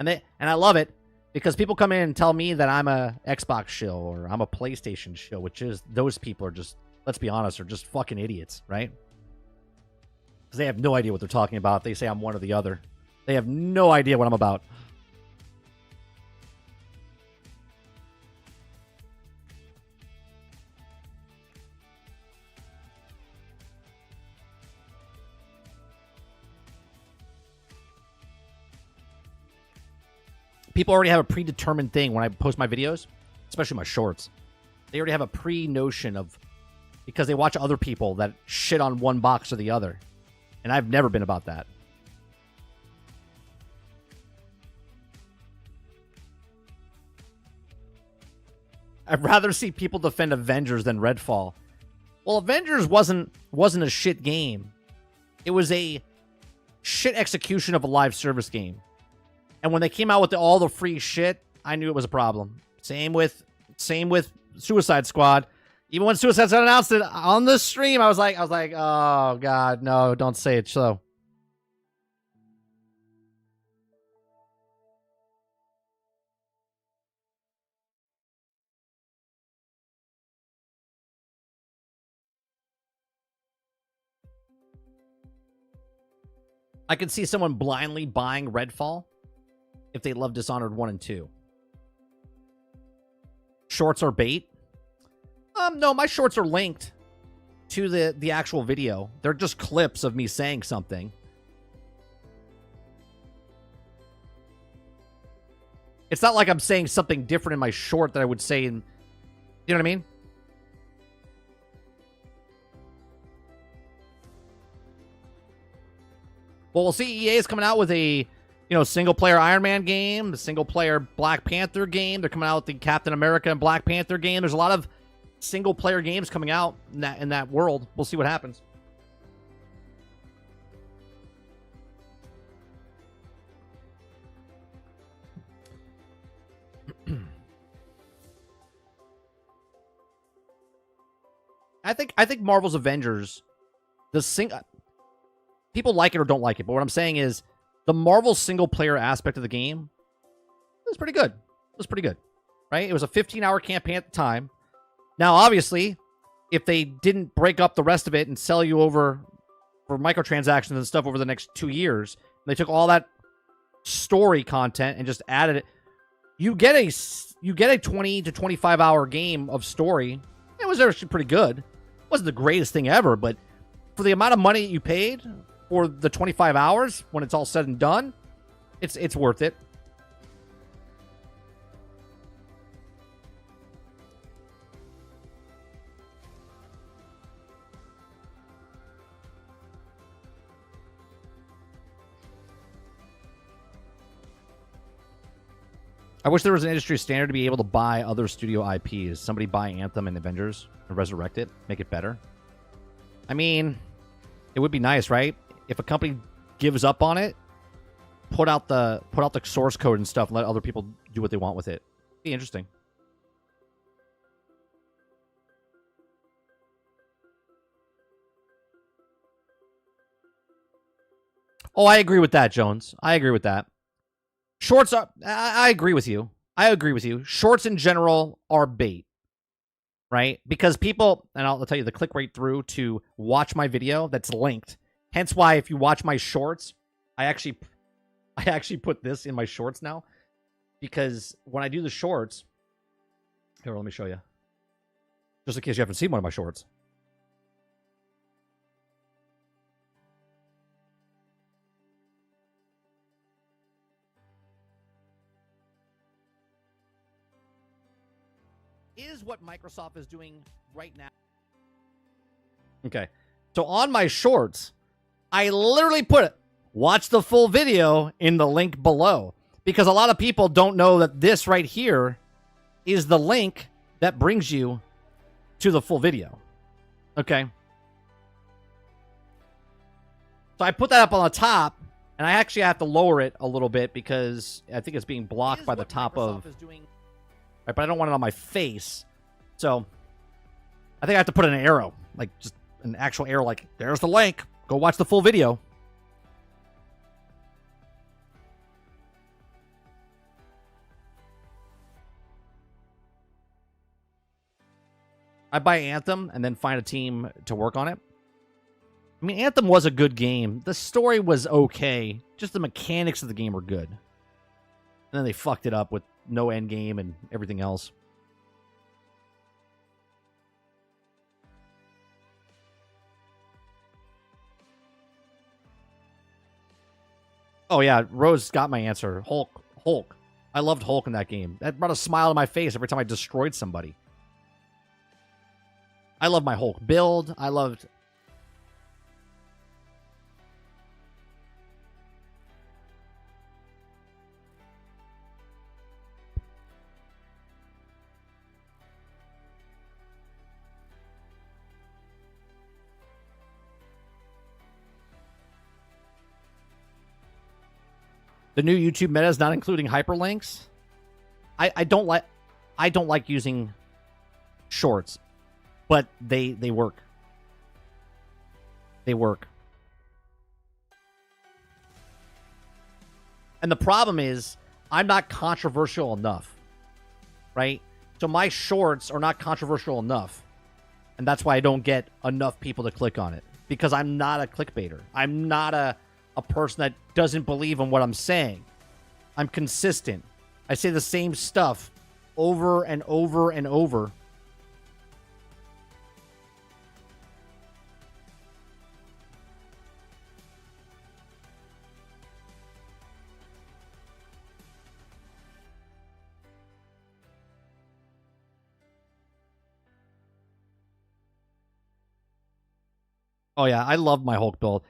And I love it because people come in and tell me that I'm a Xbox shill or I'm a PlayStation shill, which is those people are just, let's be honest, are just fucking idiots, right? Because they have no idea what they're talking about. They say I'm one or the other. They have no idea what I'm about. People already have a predetermined thing when I post my videos, especially my shorts. They already have a pre-notion of, because they watch other people that shit on one box or the other. And I've never been about that. I'd rather see people defend Avengers than Redfall. Well, Avengers wasn't a shit game. It was a shit execution of a live service game. And when they came out with all the free shit, I knew it was a problem. Same with Suicide Squad. Even when Suicide Squad announced it on the stream, I was like, oh God, no, don't say it so. I could see someone blindly buying Redfall if they love Dishonored 1 and 2. Shorts are bait? No, my shorts are linked to the actual video. They're just clips of me saying something. It's not like I'm saying something different in my short that I would say in... You know what I mean? Well, we'll see. EA is coming out with a... single-player Iron Man game, the single-player Black Panther game. They're coming out with the Captain America and Black Panther game. There's a lot of single-player games coming out in that world. We'll see what happens. I think Marvel's Avengers, people like it or don't like it, but what I'm saying is the Marvel single-player aspect of the game was pretty good. It was pretty good, right? It was a 15-hour campaign at the time. Now, obviously, if they didn't break up the rest of it and sell you over for microtransactions and stuff over the next 2 years, they took all that story content and just added it. You get a 20 to 25-hour game of story. It was actually pretty good. It wasn't the greatest thing ever, but for the amount of money you paid for the 25 hours, when it's all said and done, it's worth it. I wish there was an industry standard to be able to buy other studio IPs. Somebody buy Anthem and Avengers and resurrect it, make it better. I mean, it would be nice, right? If a company gives up on it, put out the source code and stuff and let other people do what they want with it. It'd be interesting. Oh, I agree with that, Jones. I agree with that. Shorts are... I agree with you. I agree with you. Shorts in general are bait, right? Because people... And I'll tell you, the click rate through to watch my video that's linked Hence why if you watch my shorts, I actually put this in my shorts now. Because when I do the shorts... Here, let me show you. Just in case you haven't seen one of my shorts. Is what Microsoft is doing right now. Okay. So on my shorts, I literally put it, watch the full video in the link below. Because a lot of people don't know that this right here is the link that brings you to the full video. Okay. So I put that up on the top, and I actually have to lower it a little bit because I think it's being blocked by the top of... Right, but I don't want it on my face. So I think I have to put an arrow, like just an actual arrow, like there's the link. Go watch the full video. I buy Anthem and then find a team to work on it. I mean, Anthem was a good game. The story was okay. Just the mechanics of the game were good. And then they fucked it up with no end game and everything else. Oh yeah, Rose got my answer. Hulk. I loved Hulk in that game. That brought a smile to my face every time I destroyed somebody. I love my Hulk build. I loved... The new YouTube meta is not including hyperlinks. I don't like using shorts, but they work. They work. And the problem is I'm not controversial enough. Right? So my shorts are not controversial enough. And that's why I don't get enough people to click on it. Because I'm not a clickbaiter. I'm not a person that doesn't believe in what I'm saying. I'm consistent. I say the same stuff over and over and over. Oh yeah, I love my Hulk build.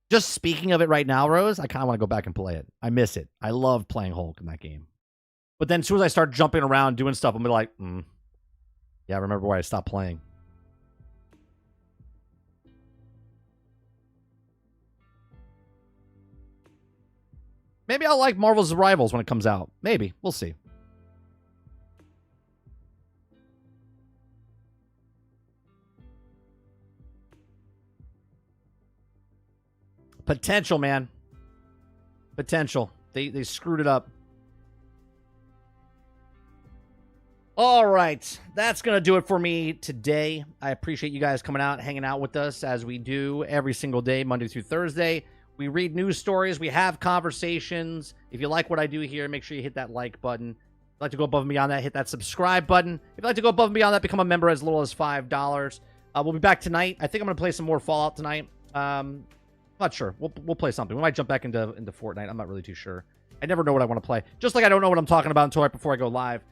Just speaking of it right now, Rose, I kind of want to go back and play it. I miss it. I love playing Hulk in that game. But then as soon as I start jumping around doing stuff, I'm be like, yeah, I remember why I stopped playing. Maybe I'll like Marvel's Rivals when it comes out. Maybe. We'll see. Potential, man. Potential. They screwed it up. All right. That's going to do it for me today. I appreciate you guys coming out, hanging out with us as we do every single day, Monday through Thursday. We read news stories. We have conversations. If you like what I do here, make sure you hit that like button. If you'd like to go above and beyond that, hit that subscribe button. If you'd like to go above and beyond that, become a member as little as $5. We'll be back tonight. I think I'm going to play some more Fallout tonight. Not sure. We'll play something. We might jump back into Fortnite. I'm not really too sure. I never know what I want to play. Just like I don't know what I'm talking about until right before I go live.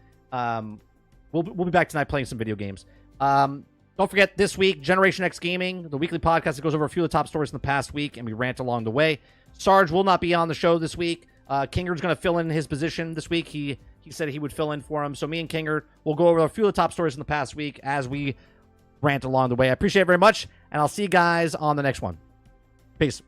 We'll be back tonight playing some video games. Don't forget, this week, Generation X Gaming, the weekly podcast that goes over a few of the top stories in the past week, and we rant along the way. Sarge will not be on the show this week. Kingard's going to fill in his position this week. He said he would fill in for him. So me and Kingard will go over a few of the top stories in the past week as we rant along the way. I appreciate it very much, and I'll see you guys on the next one. Peace.